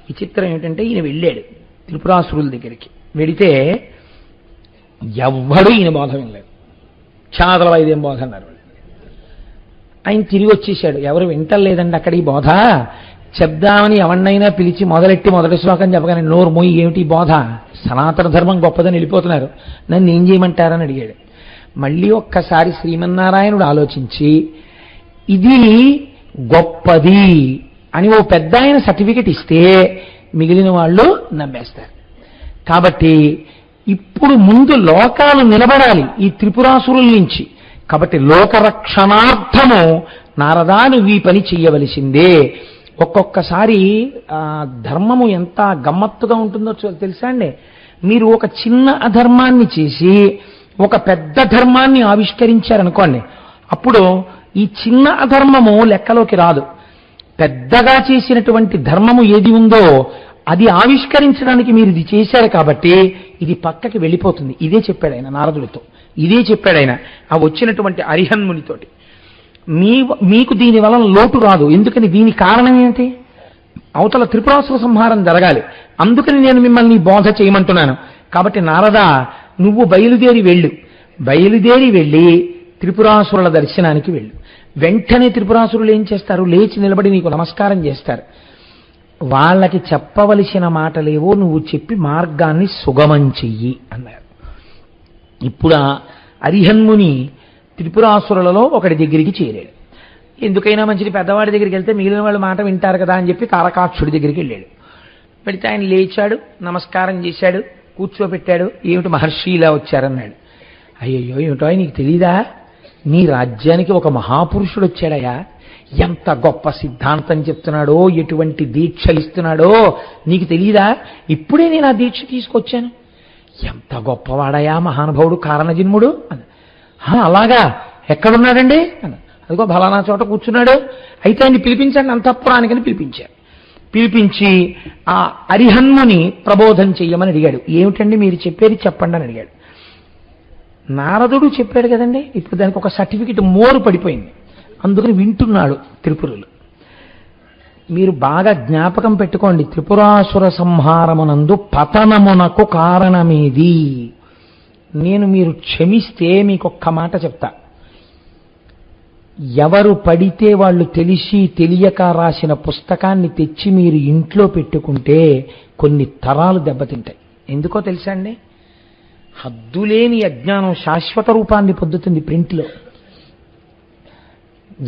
విచిత్రం ఏమిటంటే ఈయన వెళ్ళాడు త్రిపురాసురుల దగ్గరికి. వెడితే ఎవ్వడూ ఈయన బోధ వినలేదు. క్షాతల వైద్యం బోధ అన్నారు. ఆయన తిరిగి వచ్చేసాడు. ఎవరు వింటలేదండి అక్కడ ఈ బోధ, చెప్దామని ఎవరినైనా పిలిచి మొదలెట్టి మొదటి శ్లోకం చెప్పగానే నోరు మొయ్యి, ఏమిటి బోధ, సనాతన ధర్మం గొప్పదని వెళ్ళిపోతున్నారు, నన్ను ఏం చేయమంటారని అడిగాడు. మళ్ళీ ఒక్కసారి శ్రీమన్నారాయణుడు ఆలోచించి ఇది గొప్పది అని ఓ పెద్ద ఆయన సర్టిఫికెట్ ఇస్తే మిగిలిన వాళ్ళు నమ్మేస్తారు. కాబట్టి ఇప్పుడు ముందు లోకాలు నిలబడాలి ఈ త్రిపురాసురుల నుంచి. కాబట్టి లోకరక్షణార్థము నారదా నువ్వు ఈ పని చెయ్యవలసిందే. ఒక్కొక్కసారి ధర్మము ఎంత గమ్మత్తుగా ఉంటుందో తెలుసా అండి. మీరు ఒక చిన్న అధర్మాన్ని చేసి ఒక పెద్ద ధర్మాన్ని ఆవిష్కరించారనుకోండి, అప్పుడు ఈ చిన్న అధర్మము లెక్కలోకి రాదు. పెద్దగా చేసినటువంటి ధర్మము ఏది ఉందో అది ఆవిష్కరించడానికి మీరు ఇది చేశారు కాబట్టి ఇది పక్కకి వెళ్ళిపోతుంది. ఇదే చెప్పాడు ఆయన నారదుడితో, ఇదే చెప్పాడు ఆయన ఆ వచ్చినటువంటి అరిహన్మునితోటి. మీకు దీని వలన లోటు రాదు. ఎందుకని? దీని కారణం ఏంటి? అవతల త్రిపురాసుర సంహారం జరగాలి. అందుకని నేను మిమ్మల్ని బోధ చేయమంటున్నాను. కాబట్టి నారద నువ్వు బయలుదేరి వెళ్ళి త్రిపురాసురుల దర్శనానికి వెళ్ళు. వెంటనే త్రిపురాసురులు ఏం చేస్తారు? లేచి నిలబడి నీకు నమస్కారం చేస్తారు. వాళ్ళకి చెప్పవలసిన మాటలేవో నువ్వు చెప్పి మార్గాన్ని సుగమం చెయ్యి అన్నారు. ఇప్పుడు అరిహన్ముని త్రిపురాసురులలో ఒకటి దగ్గరికి చేరాడు. ఎందుకైనా మంచిది, పెద్దవాడి దగ్గరికి వెళ్తే మిగిలిన వాళ్ళు మాట వింటారు కదా అని చెప్పి తారకాక్షుడి దగ్గరికి వెళ్ళాడు. వెళితే ఆయన లేచాడు, నమస్కారం చేశాడు, కూర్చోబెట్టాడు. ఏమిటి మహర్షి ఇలా వచ్చారన్నాడు. అయ్యయ్యో ఏమిటో నీకు తెలీదా, నీ రాజ్యానికి ఒక మహాపురుషుడు వచ్చాడయా, ఎంత గొప్ప సిద్ధాంతం చెప్తున్నాడో, ఎటువంటి దీక్షలు ఇస్తున్నాడో నీకు తెలీదా, ఇప్పుడే నేను ఆ దీక్ష తీసుకొచ్చాను. ఎంత గొప్పవాడయా మహానుభావుడు కారణజన్ముడు అని. అలాగా, ఎక్కడున్నాడండి అని. అదిగో ఫలానా చోట కూర్చున్నాడు. అయితే ఆయన్ని పిలిపించండి అంతఃపురానికని పిలిపించారు. పిలిపించి ఆ అరిహన్ముని ప్రబోధం చెయ్యమని అడిగాడు. ఏమిటండి మీరు చెప్పేది చెప్పండి అని అడిగాడు. నారదుడు చెప్పాడు కదండి, ఇప్పుడు దానికి ఒక సర్టిఫికెట్ మోరు పడిపోయింది. అందుకని వింటున్నాడు త్రిపురులు. మీరు బాగా జ్ఞాపకం పెట్టుకోండి, త్రిపురాసుర సంహారమునందు పతనమునకు కారణమేది. నేను మీరు క్షమిస్తే మీకు ఒక్క మాట చెప్తా. ఎవరు పడితే వాళ్ళు తెలిసి తెలియక రాసిన పుస్తకాన్ని తెచ్చి మీరు ఇంట్లో పెట్టుకుంటే కొన్ని తరాలు దెబ్బతింటాయి. ఎందుకో తెలుసా అండి? హద్దులేని అజ్ఞానం శాశ్వత రూపాన్ని పొందుతుంది ప్రింట్లో.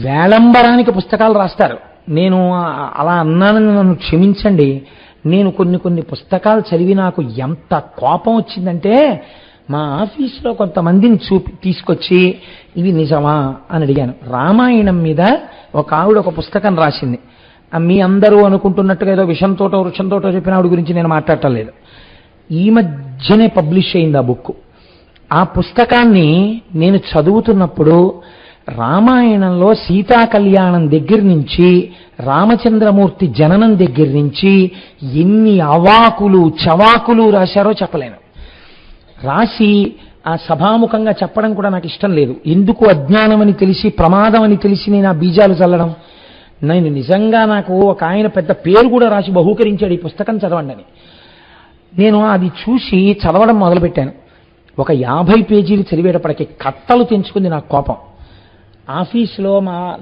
వేళంబరానికి పుస్తకాలు రాస్తారు. నేను అలా అన్నానని నన్ను క్షమించండి. నేను కొన్ని పుస్తకాలు చదివి నాకు ఎంత కోపం వచ్చిందంటే, మా ఆఫీసులో కొంతమందిని తీసుకొచ్చి ఇవి నిజమా అని అడిగాను. రామాయణం మీద ఒక ఆవిడ ఒక పుస్తకం రాసింది. మీ అందరూ అనుకుంటున్నట్టుగా ఏదో విషంతోటో వృక్షంతోటో చెప్పిన ఆవిడ గురించి నేను మాట్లాడటం లేదు. ఈ మధ్యనే పబ్లిష్ అయింది ఆ బుక్. ఆ పుస్తకాన్ని నేను చదువుతున్నప్పుడు రామాయణంలో సీతా కళ్యాణం దగ్గర నుంచి రామచంద్రమూర్తి జననం దగ్గర నుంచి ఎన్ని అవాకులు చవాకులు రాశారో చెప్పలేను. రాసి ఆ సభాముఖంగా చెప్పడం కూడా నాకు ఇష్టం లేదు. ఎందుకు? అజ్ఞానం అని తెలిసి ప్రమాదం అని తెలిసి నేను ఆ బీజాలు చల్లడం. నేను నిజంగా నాకు ఒక ఆయన పెద్ద పేరు కూడా రాసి బహూకరించాడు ఈ పుస్తకం చదవండి అని. నేను అది చూసి చదవడం మొదలుపెట్టాను. ఒక 50 పేజీలు చదివేటప్పటికి కట్టలు తెంచుకుంది నాకు కోపం. ఆఫీసులో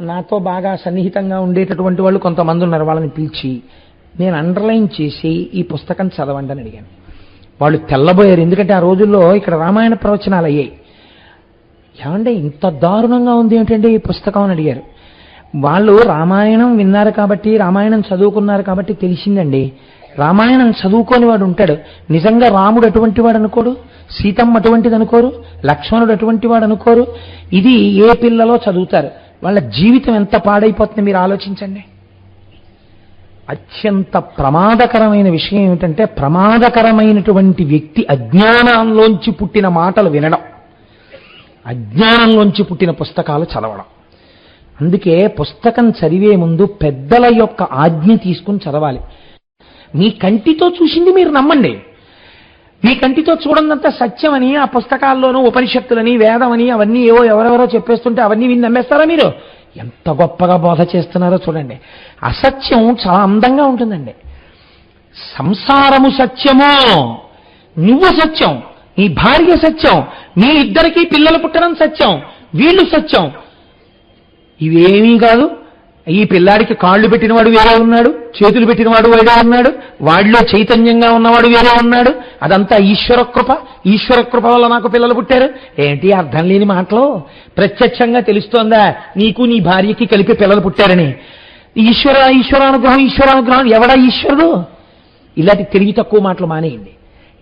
నాతో బాగా సన్నిహితంగా ఉండేటటువంటి వాళ్ళు కొంతమంది ఉన్నారు. వాళ్ళని పిలిచి నేను అండర్లైన్ చేసి ఈ పుస్తకం చదవండి అని అడిగాను. వాళ్ళు తెల్లబోయారు. ఎందుకంటే ఆ రోజుల్లో ఇక్కడ రామాయణ ప్రవచనాలు అయ్యాయి. ఏమంటే ఇంత దారుణంగా ఉంది ఏమిటంటే ఈ పుస్తకం అని అడిగారు. వాళ్ళు రామాయణం విన్నారు కాబట్టి, రామాయణం చదువుకున్నారు కాబట్టి తెలిసిందండి. రామాయణం చదువుకోని వాడు ఉంటాడు. నిజంగా రాముడు అటువంటి వాడు అనుకోడు, సీతమ్మ అటువంటిది అనుకోరు, లక్ష్మణుడు అటువంటి వాడు అనుకోరు. ఇది ఏ పిల్లలో చదువుతారు. వాళ్ళ జీవితం ఎంత పాడైపోతుంది మీరు ఆలోచించండి. అత్యంత ప్రమాదకరమైన విషయం ఏమిటంటే, ప్రమాదకరమైనటువంటి వ్యక్తి అజ్ఞానంలోంచి పుట్టిన మాటలు వినడం, అజ్ఞానంలోంచి పుట్టిన పుస్తకాలు చదవడం. అందుకే పుస్తకం చదివే ముందు పెద్దల యొక్క ఆజ్ఞ తీసుకుని చదవాలి. మీ కంటితో చూసింది మీరు నమ్మండి. మీ కంటితో చూడందంతా సత్యమని ఆ పుస్తకాల్లోనూ ఉపనిషత్తులని వేదమని అవన్నీ ఏవో ఎవరెవరో చెప్పేస్తుంటే అవన్నీ విని నమ్మేస్తారా మీరు? ఎంత గొప్పగా బోధ చేస్తున్నారో చూడండి. అసత్యం చాలా అందంగా ఉంటుందండి. సంసారము సత్యమో, నువ్వు సత్యం, నీ భార్య సత్యం, మీ ఇద్దరికీ పిల్లలు పుట్టడం సత్యం, వీళ్ళు సత్యం. ఇవేమీ కాదు. ఈ పిల్లాడికి కాళ్ళు పెట్టినవాడు వేరే ఉన్నాడు, చేతులు పెట్టినవాడు వేరే ఉన్నాడు, వాడిలో చైతన్యంగా ఉన్నవాడు వేరే ఉన్నాడు. అదంతా ఈశ్వర కృప. ఈశ్వర కృప వల్ల నాకు పిల్లలు పుట్టారు. ఏంటి అర్థం లేని మాటలు? ప్రత్యక్షంగా తెలుస్తోందా నీకు నీ భార్యకి కలిపి పిల్లలు పుట్టారని? ఈశ్వరానుగ్రహం ఎవడా ఈశ్వరుడు? ఇలాంటి తెలివి తక్కువ మాటలు మానేయండి.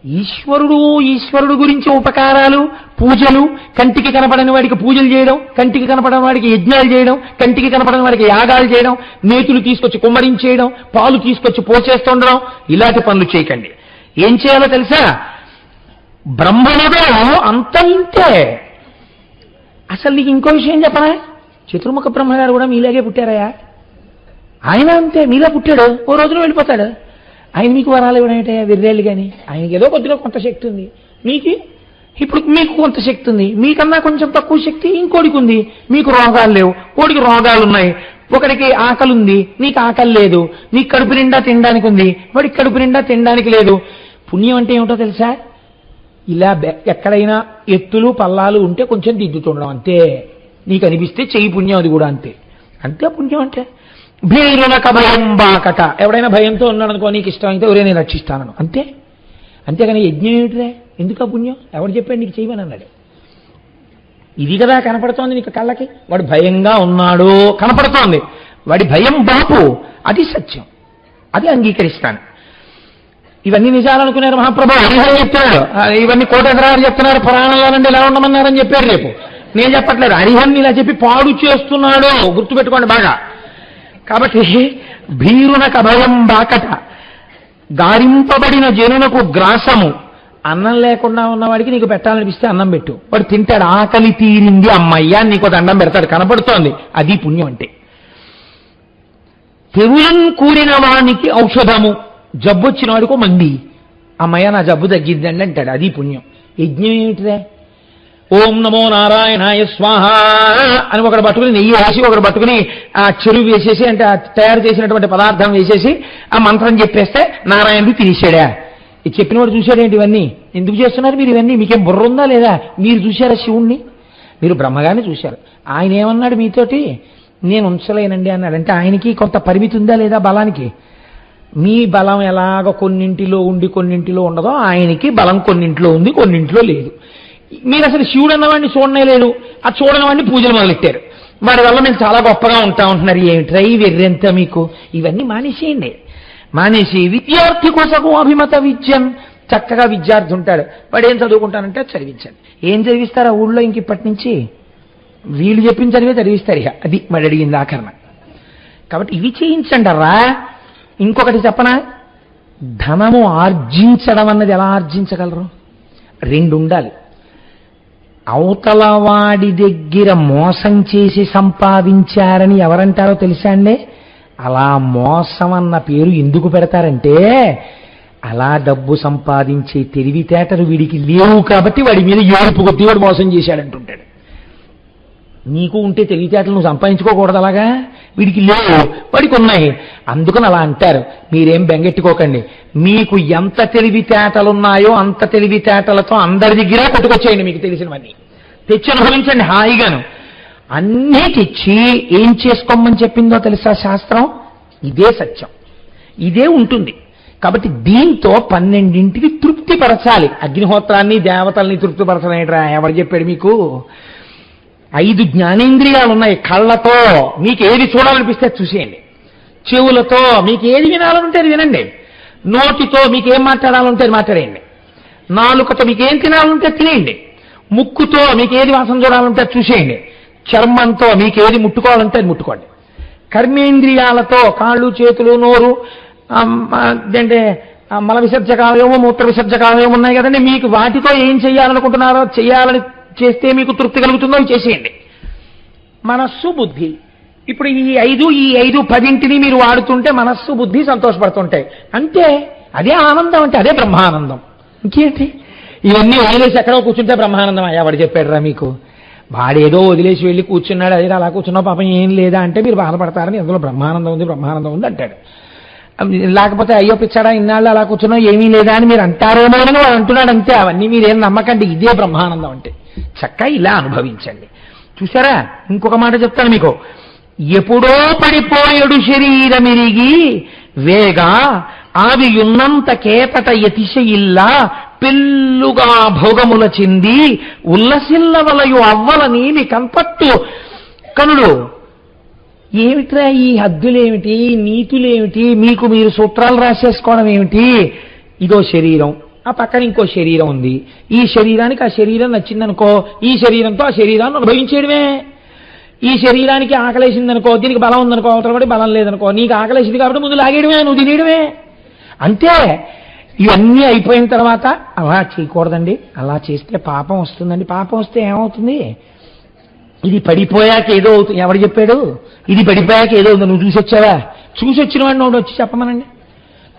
ఈశ్వరుడు గురించి ఉపకారాలు, పూజలు, కంటికి కనపడని వాడికి పూజలు చేయడం, కంటికి కనపడని వాడికి యజ్ఞాలు చేయడం, కంటికి కనపడని వాడికి యాగాలు చేయడం, నేతులు తీసుకొచ్చి కుమ్మరించేయడం, పాలు తీసుకొచ్చి పోసేస్తుండడం, ఇలాంటి పనులు చేయకండి. ఏం చేయాలో తెలుసా? బ్రహ్మణుడు అంత ఇంతే. అసలు నీకు ఇంకో విషయం చెప్పనా? చతుర్ముఖ బ్రహ్మగారు కూడా మీలాగే పుట్టారయా. ఆయన అంతే, మీలా పుట్టాడు, ఓ రోజున వెళ్ళిపోతాడు. ఆయన మీకు వరాలు ఇవ్వడమేటయా వెర్రేళ్ళు కానీ? ఆయనకి ఏదో కొద్దిగా కొంత శక్తి ఉంది, ఇప్పుడు మీకు కొంత శక్తి ఉంది, మీకన్నా కొంచెం తక్కువ శక్తి ఇంకోడికి ఉంది. మీకు రోగాలు లేవు, కోడికి రోగాలు ఉన్నాయి. ఒకడికి ఆకలి ఉంది, నీకు ఆకలి లేదు. నీకు కడుపు నిండా తినడానికి ఉంది, వాడికి కడుపు నిండా తినడానికి లేదు. పుణ్యం అంటే ఏమిటో తెలుసా? ఇలా ఎక్కడైనా ఎత్తులు పల్లాలు ఉంటే కొంచెం దిద్దుతుండడం అంతే. నీకు అనిపిస్తే చెయ్యి పుణ్యం, అది కూడా అంతే. అంతే పుణ్యం అంటే. భీరునక భయం బాకట. ఎవడైనా భయంతో ఉన్నాడు అనుకో, నీకు ఇష్టం అయితే ఒరే నేను రక్షిస్తాను అంతే. అంతేగాని యజ్ఞం ఏమిటిదే? ఎందుకు ఆ పుణ్యం? ఎవడు చెప్పాడు నీకు చేయమని అన్నాడు? ఇది కదా కనపడుతోంది నీకు కళ్ళకి. వాడు భయంగా ఉన్నాడు కనపడుతోంది, వాడి భయం బాపు, అది సత్యం, అది అంగీకరిస్తాను. ఇవన్నీ నిజాలనుకున్నారు మహాప్రభు. హరిహరి చెప్తున్నాడు, ఇవన్నీ కోటేశ్వరారు చెప్తున్నారు, పురాణంలో నుండి ఎలా ఉండమన్నారని చెప్పారు. రేపు నేను చెప్పట్లేదు, హరిహరిని ఇలా చెప్పి పాడు చేస్తున్నాడు, గుర్తుపెట్టుకోండి బాగా. కాబట్టి భీరునక భయం బాకట, గారింపబడిన జనునకు గ్రాసము. అన్నం లేకుండా ఉన్నవాడికి నీకు పెట్టాలనిపిస్తే అన్నం పెట్టు, వాడు తింటాడు. ఆకలి తీరింది అమ్మయ్యా నీకు దండం పెడతాడు, కనపడుతోంది, అది పుణ్యం అంటే. తెరులను కూడిన వానికి ఔషధము. జబ్బు వచ్చిన వాడికో మంది, అమ్మయ్య నా జబ్బు తగ్గిద్దండి అంటాడు, అది పుణ్యం. యజ్ఞం ఏమిటిదే? ఓం నమో నారాయణాయ స్వాహ అని ఒకడు పట్టుకుని నెయ్యి వేసి, ఒకడు పట్టుకుని ఆ చెరువు వేసేసి, అంటే తయారు చేసినటువంటి పదార్థం వేసేసి ఆ మంత్రం చెప్పేస్తే నారాయణుడు తినేసాడా? ఇది చెప్పినవాడు చూశాడేంటి? ఇవన్నీ ఎందుకు చేస్తున్నారు మీరు? ఇవన్నీ మీకేం బుర్ర ఉందా లేదా? మీరు చూశారా శివుణ్ణి? మీరు బ్రహ్మగారిని చూశారు. ఆయన ఏమన్నాడు మీతోటి? నేను ఉంచలేనండి అన్నాడు. అంటే ఆయనకి కొంత పరిమితి ఉందా లేదా బలానికి? మీ బలం ఎలాగ కొన్నింటిలో ఉండి కొన్నింటిలో ఉండదో, ఆయనకి బలం కొన్నింటిలో ఉంది కొన్నింటిలో లేదు. మీరు అసలు శివుడు అన్నవాడిని చూడనే లేదు, ఆ చూడని వాడిని పూజలు మొదలెట్టారు. వాడి వల్ల మేము చాలా గొప్పగా ఉంటా ఉంటున్నారు. ఏమిట్రా ఈ వెర్రెంత మీకు? ఇవన్నీ మానేసేయండి. మానేసి విద్యార్థి కోసము అభిమత విద్యం. చక్కగా విద్యార్థి ఉంటాడు, వాడు ఏం చదువుకుంటానంటే చదివించండి. ఏం చదివిస్తారు ఆ ఊళ్ళో ఇంక ఇప్పటి నుంచి? వీళ్ళు చెప్పిన చదివే చదివిస్తారు. ఇక అది మరి అడిగింది ఆకరణ. కాబట్టి ఇవి చేయించండి రా. ఇంకొకటి చెప్పనా? ధనము ఆర్జించడం అన్నది ఎలా ఆర్జించగలరు? రెండు ఉండాలి. అవతల వాడి దగ్గర మోసం చేసి సంపాదించారని ఎవరంటారో తెలుసా అండి? అలా మోసం అన్న పేరు ఎందుకు పెడతారంటే, అలా డబ్బు సంపాదించే తెలివితేటలు వీడికి లేవు కాబట్టి వాడి మీద ఏడుపు కొద్ది వాడు మోసం చేశాడంటుంటాడు. నీకు ఉంటే తెలివితేటలు నువ్వు సంపాదించుకోకూడదు, అలాగా వీడికి లేవు, వాడికి ఉన్నాయి, అందుకని అలా అంటారు. మీరేం బెంగెట్టుకోకండి. మీకు ఎంత తెలివితేటలున్నాయో అంత తెలివితేటలతో అందరి దగ్గర కొట్టుకొచ్చేయండి. మీకు తెలిసినవన్నీ తెచ్చి అనుభవించండి హాయిగాను. అన్నీ తెచ్చి ఏం చేసుకోమని చెప్పిందో తెలుసా శాస్త్రం? ఇదే సత్యం, ఇదే ఉంటుంది. కాబట్టి దీంతో 12ంటికి తృప్తిపరచాలి. అగ్నిహోత్రాన్ని దేవతల్ని తృప్తిపరచలేట్రా? ఎవరు చెప్పాడు మీకు? 5 జ్ఞానేంద్రియాలు ఉన్నాయి. కళ్ళతో మీకు ఏది చూడాలనిపిస్తే చూసేయండి, చెవులతో మీకు ఏది వినాలనుంటే అది వినండి, నోటితో మీకు ఏం మాట్లాడాలంటే అది మాట్లాడేయండి, నాలుకతో మీకు ఏం తినాలంటే తినేయండి, ముక్కుతో మీకు ఏది వాసన చూడాలంటే అది చూసేయండి, చర్మంతో మీకు ఏది ముట్టుకోవాలంటే అది ముట్టుకోండి, కర్మేంద్రియాలతో కాళ్ళు చేతులు నోరు అంటే మల విసర్జకాలయేమో మూత్ర విసర్జకాలయేమో ఉన్నాయి కదండి, మీకు వాటితో ఏం చేయాలనుకుంటున్నారో చేయాలని చేస్తే మీకు తృప్తి కలుగుతుందో అవి చేసేయండి. మనస్సు బుద్ధి, ఇప్పుడు ఈ 10ంటిని మీరు వాడుతుంటే మనస్సు బుద్ధి సంతోషపడుతుంటాయి. అంటే అదే ఆనందం, అంటే అదే బ్రహ్మానందం. ఇంకేంటి? ఇవన్నీ వదిలేసి ఎక్కడో కూర్చుంటే బ్రహ్మానందం ఎవడు చెప్పాడురా మీకు? వాడేదో వదిలేసి వెళ్ళి కూర్చున్నాడు, అదే అలా కూర్చున్నావు పాపం ఏం లేదా అంటే మీరు బాధపడతారని, అందులో బ్రహ్మానందం ఉంది బ్రహ్మానందం ఉంది అంటాడు. లేకపోతే అయ్యో పిచ్చాడా ఇన్నాళ్ళు అలా కూర్చున్నా ఏమీ లేదా అని మీరు అంటారేమో అని వాడు అంటున్నాడు అంతే. అవన్నీ మీరేం నమ్మకండి. ఇదే బ్రహ్మానందం అంటే. చక్కగా ఇలా అనుభవించండి. చూసారా, ఇంకొక మాట చెప్తాను మీకు. ఎప్పుడో పడిపోయేడు శరీరమిరిగి వేగా ఆవియున్నంత కేతట యతిశయిల్లా పెళ్ళుగా భోగముల చెంది ఉల్లసిల్లవలయు అవ్వల నీలి కంపట్టు కనుడు. ఏమిట్రా ఈ హద్దులేమిటి, నీతులేమిటి, మీకు మీరు సూత్రాలు రాసేసుకోవడం ఏమిటి? ఇదో శరీరం, ఆ పక్కన ఇంకో శరీరం ఉంది. ఈ శరీరానికి ఆ శరీరం నచ్చిందనుకో, ఈ శరీరంతో ఆ శరీరాన్ని అనుభవించేయడమే. ఈ శరీరానికి ఆకలేసిందనుకో, దీనికి బలం ఉందనుకో, అవతల కూడా బలం లేదనుకో, నీకు ఆకలేసింది కాబట్టి ముందు లాగేయడమే, నువ్వు తినేయడమే అంతే. ఇవన్నీ అయిపోయిన తర్వాత అలా చేయకూడదండి, అలా చేస్తే పాపం వస్తుందండి. పాపం వస్తే ఏమవుతుంది? ఇది పడిపోయాక ఏదో అవుతుంది. ఎవడు చెప్పాడు? ఇది పడిపోయాక ఏదో అవుతుంది. నువ్వు చూసొచ్చావా? చూసొచ్చిన వాడిని ఒకటి వచ్చి చెప్పమనండి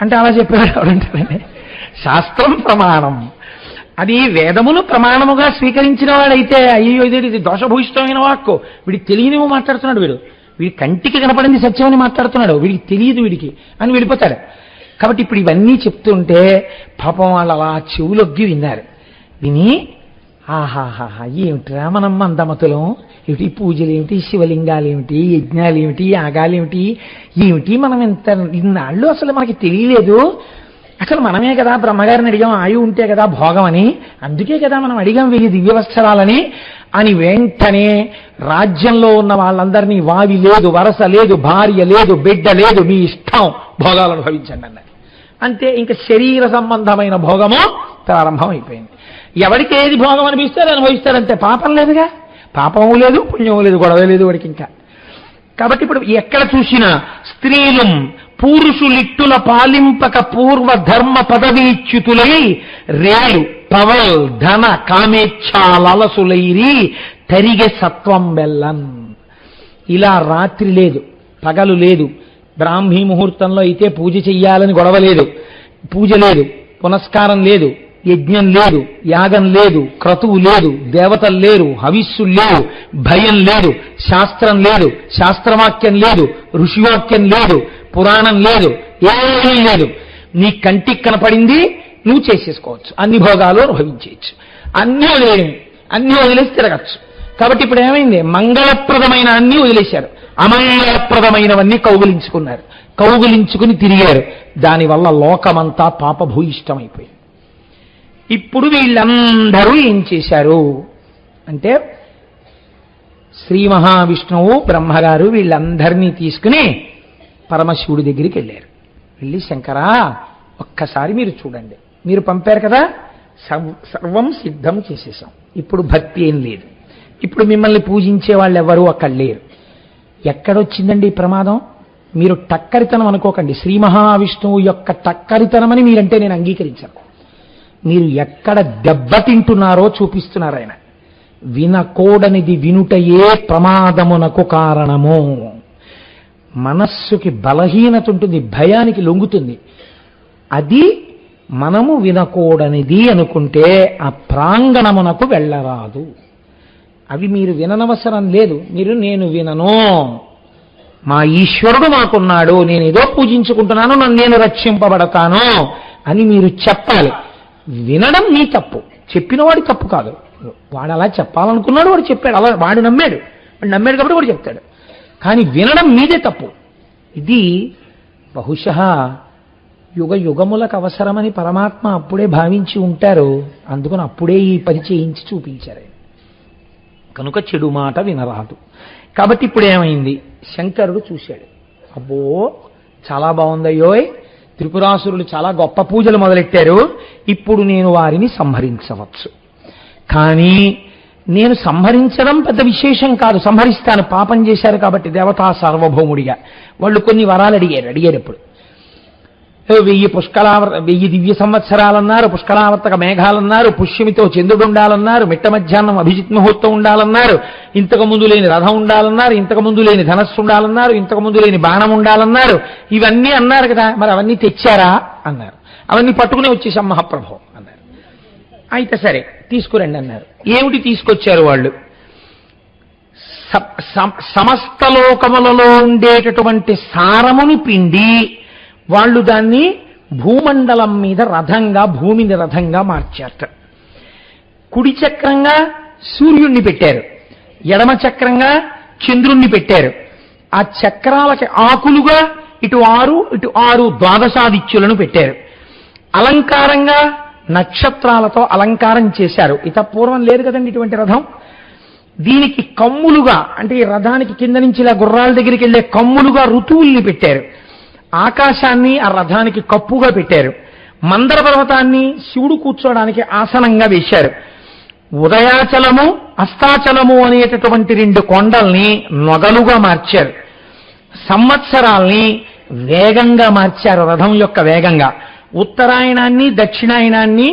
అంటే అలా చెప్పాడు ఎవడంటారండి? శాస్త్రం ప్రమాణం. అది వేదమును ప్రమాణముగా స్వీకరించిన వాడైతే అయ్యో ఇది దోషభూయిష్టమైన వాక్కు, వీడికి తెలియనివో మాట్లాడుతున్నాడు, వీడి కంటికి కనపడింది సత్యమని మాట్లాడుతున్నాడు, వీడికి తెలియదు వీడికి అని వెళ్ళిపోతాడు. కాబట్టి ఇప్పుడు ఇవన్నీ చెప్తుంటే పాపం వాళ్ళు అలా చెవులొగ్గి విన్నారు. విని ఆహాహా ఏమిట్రా మనం మందమతులం, ఏమిటి పూజలు ఏమిటి, శివలింగాలు ఏమిటి, యజ్ఞాలు ఏమిటి, యాగాలేమిటి, ఏమిటి మనం ఇన్నాళ్ళు అసలు మనకి తెలియలేదు. అసలు మనమే కదా బ్రహ్మగారిని అడిగాం ఆయువు ఉంటే కదా భోగం అని, అందుకే కదా మనం అడిగాం 1000 దివ్యవత్సరాలని అని. వెంటనే రాజ్యంలో ఉన్న వాళ్ళందరినీ వావి లేదు, వరస లేదు, భార్య లేదు, బిడ్డ లేదు, మీ ఇష్టం భోగాలు అనుభవించండి అన్నారు. అంతే, ఇంకా శరీర సంబంధమైన భోగము ప్రారంభం అయిపోయింది. ఎవరికి ఏది భోగం అనిపిస్తే అనుభవిస్తారంతే. పాపం లేదుగా, పాపము లేదు, పుణ్యము లేదు, గొడవ లేదు వాడికి ఇంకా. కాబట్టి ఇప్పుడు ఎక్కడ చూసినా స్త్రీలు పురుషులిట్టుల పాలింపక పూర్వ ధర్మ పదవీచ్యుతులై రేలు పవల్ ధన కామేచ్ఛాలసులైరి తరిగే సత్వం బెల్లన్. ఇలా రాత్రి లేదు, పగలు లేదు, బ్రాహ్మీ ముహూర్తంలో అయితే పూజ చెయ్యాలని గొడవ లేదు, పూజ లేదు, పునస్కారం లేదు, యజ్ఞం లేదు, యాగం లేదు, క్రతువు లేదు, దేవతలు లేరు, హవిస్సులు లేవు, భయం లేదు, శాస్త్రం లేదు, శాస్త్రవాక్యం లేదు, ఋషివాక్యం లేదు, పురాణం లేదు, ఏమీ లేదు. నీ కంటికి కనపడింది నువ్వు చేసేసుకోవచ్చు, అన్ని భోగాలు అనుభవించేయచ్చు, అన్ని వదిలేసి తిరగచ్చు. కాబట్టి ఇప్పుడు ఏమైంది? మంగళప్రదమైన అన్ని వదిలేశారు, అమంగళప్రదమైనవన్నీ కౌగులించుకున్నారు, కౌగులించుకుని తిరిగారు. దానివల్ల లోకమంతా పాపభూయిష్టమైపోయింది. ఇప్పుడు వీళ్ళందరూ ఏం చేశారు అంటే శ్రీ మహావిష్ణువు బ్రహ్మగారు వీళ్ళందరినీ తీసుకుని పరమశివుడి దగ్గరికి వెళ్ళారు. వెళ్ళి శంకరా ఒక్కసారి మీరు చూడండి, మీరు పంపారు కదా, సర్వం సిద్ధం చేసేసాం, ఇప్పుడు భక్తి ఏం లేదు, ఇప్పుడు మిమ్మల్ని పూజించే వాళ్ళు ఎవరు అక్కడ లేరు. ఎక్కడొచ్చిందండి ఈ ప్రమాదం? మీరు టక్కరితనం అనుకోకండి, శ్రీ మహావిష్ణువు యొక్క టక్కరితనమని మీరంటే నేను అంగీకరించాను. మీరు ఎక్కడ దెబ్బతింటున్నారో చూపిస్తున్నారు ఆయన. వినకూడనిది వినుటయే ప్రమాదమునకు కారణము. మనస్సుకి బలహీనత ఉంటుంది, భయానికి లొంగుతుంది. అది మనము వినకూడనిది అనుకుంటే ఆ ప్రాంగణమునకు వెళ్ళరాదు. అవి మీరు విననవసరం లేదు. మీరు నేను వినను, మా ఈశ్వరుడు మాకున్నాడు, నేను ఏదో పూజించుకుంటున్నాను, నన్ను నేను రక్షింపబడతాను అని మీరు చెప్పాలి. వినడం నీ తప్పు, చెప్పినవాడి తప్పు కాదు. వాడు అలా చెప్పాలనుకున్నాడు, వాడు చెప్పాడు, అలా వాడు నమ్మాడు కాబట్టి వాడు చెప్తాడు. కానీ వినడం మీదే తప్పు. ఇది బహుశः యుగ యుగములకు అవసరమని పరమాత్మ అప్పుడే భావించి ఉంటారు. అందుకని అప్పుడే ఈ పని చేయించి చూపించారు. కనుక చెడు మాట వినరాదు. కాబట్టి ఇప్పుడు ఏమైంది? శంకరుడు చూశాడు, అబ్బో చాలా బాగుందయ్యోయ్, త్రిపురాసురులు చాలా గొప్ప పూజలు మొదలెట్టారు, ఇప్పుడు నేను వారిని సంహరించవచ్చు. కానీ నేను సంహరించడం పెద్ద విశేషం కాదు, సంహరిస్తాను, పాపం చేశారు కాబట్టి దేవతా సార్వభౌముడిగా. వాళ్ళు కొన్ని వరాలు అడిగారు. ఇప్పుడు 1000 దివ్య సంవత్సరాలన్నారు, పుష్కలావర్తక మేఘాలన్నారు, పుష్యమితో చంద్రుడు ఉండాలన్నారు, మిట్ట మధ్యాహ్నం అభిజిత్ ముహూర్తం ఉండాలన్నారు, ఇంతకు ముందు లేని రథం ఉండాలన్నారు, ఇంతకు ముందు లేని ధనస్సు ఉండాలన్నారు, ఇంతకు ముందు లేని బాణం ఉండాలన్నారు. ఇవన్నీ అన్నారు కదా, మరి అవన్నీ తెచ్చారా అన్నారు. అవన్నీ పట్టుకుని వచ్చేసాం మహాప్రభు అన్నారు. అయితే సరే తీసుకురండి అన్నారు. ఏమిటి తీసుకొచ్చారు వాళ్ళు? సమస్త లోకములలో ఉండేటటువంటి సారముని పిండి వాళ్ళు దాన్ని భూమండలం మీద రథంగా, భూమిని రథంగా మార్చారట. కుడి చక్రంగా సూర్యుణ్ణి పెట్టారు, ఎడమ చక్రంగా చంద్రుణ్ణి పెట్టారు. ఆ చక్రాలకి ఆకులుగా ఇటు 6 ద్వాదశాదిత్యులను పెట్టారు. అలంకారంగా నక్షత్రాలతో అలంకారం చేశారు. ఇత పూర్వం లేదు కదండి ఇటువంటి రథం. దీనికి కమ్ములుగా, అంటే ఈ రథానికి కింద నుంచి ఇలా గుర్రాల దగ్గరికి వెళ్ళే కమ్ములుగా ఋతువుల్ని పెట్టారు. ఆకాశాన్ని ఆ రథానికి కప్పుగా పెట్టారు. మందర పర్వతాన్ని శివుడు కూర్చోడానికి ఆసనంగా వేశారు. ఉదయాచలము, అస్తాచలము అనేటటువంటి 2 కొండల్ని నొగలుగా మార్చారు. సంవత్సరాల్ని వేగంగా మార్చారు, రథం యొక్క వేగంగా. ఉత్తరాయణాన్ని, దక్షిణాయనాన్ని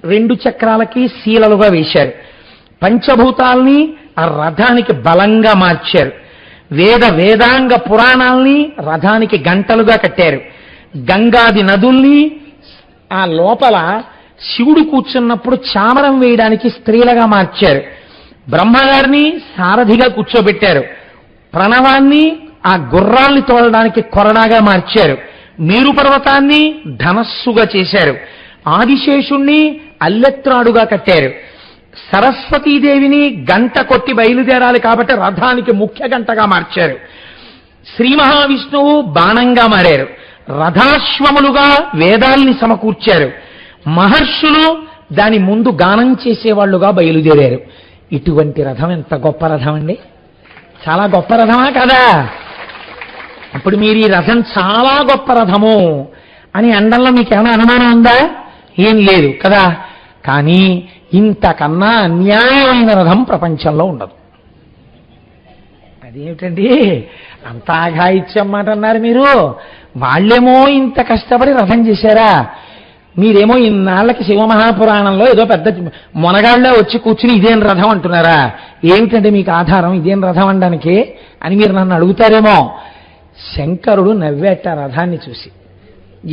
2 చక్రాలకి శీలలుగా వేశారు. పంచభూతాల్ని ఆ రథానికి బలంగా మార్చారు. వేదాంగ పురాణాల్ని రథానికి గంటలుగా కట్టారు. గంగాది నదుల్ని ఆ లోపల శివుడు కూర్చున్నప్పుడు చామరం వేయడానికి స్త్రీలుగా మార్చారు. బ్రహ్మగారిని సారథిగా కూర్చోబెట్టారు. ప్రణవాన్ని ఆ గుర్రాల్ని తోలడానికి కొరడాగా మార్చారు. మేరు పర్వతాన్ని ధనస్సుగా చేశారు. ఆదిశేషుణ్ణి అల్లెత్రాడుగా కట్టారు. సరస్వతీదేవిని గంట కొట్టి బయలుదేరాలి కాబట్టి రథానికి ముఖ్య గంటగా మార్చారు. శ్రీ మహావిష్ణువు బాణంగా మారారు. రథాశ్వములుగా వేదాల్ని సమకూర్చారు. మహర్షులు దాని ముందు గానం చేసేవాళ్లుగా బయలుదేరారు. ఇటువంటి రథం ఎంత గొప్ప రథం అండి! చాలా గొప్ప రథమా కదా? ఇప్పుడు మీరు ఈ రథం చాలా గొప్ప రథము అని అనడంలో మీకు ఏమైనా అనుమానం ఉందా? ఏం లేదు కదా. కానీ ఇంతకన్నా అన్యాయమైన రథం ప్రపంచంలో ఉండదు. అదేమిటండి అంత ఆఘాయిత్యం మాట అన్నారు మీరు? వాళ్ళేమో ఇంత కష్టపడి రథం చేశారా? మీరేమో ఇన్నాళ్ళకి శివమహాపురాణంలో ఏదో పెద్ద మొనగాళ్ళే వచ్చి కూర్చుని ఇదేం రథం అంటున్నారా? ఏమిటంటే మీకు ఆధారం ఇదేం రథం అనడానికి అని మీరు నన్ను అడుగుతారేమో. శంకరుడు నవ్వేట రథాన్ని చూసి,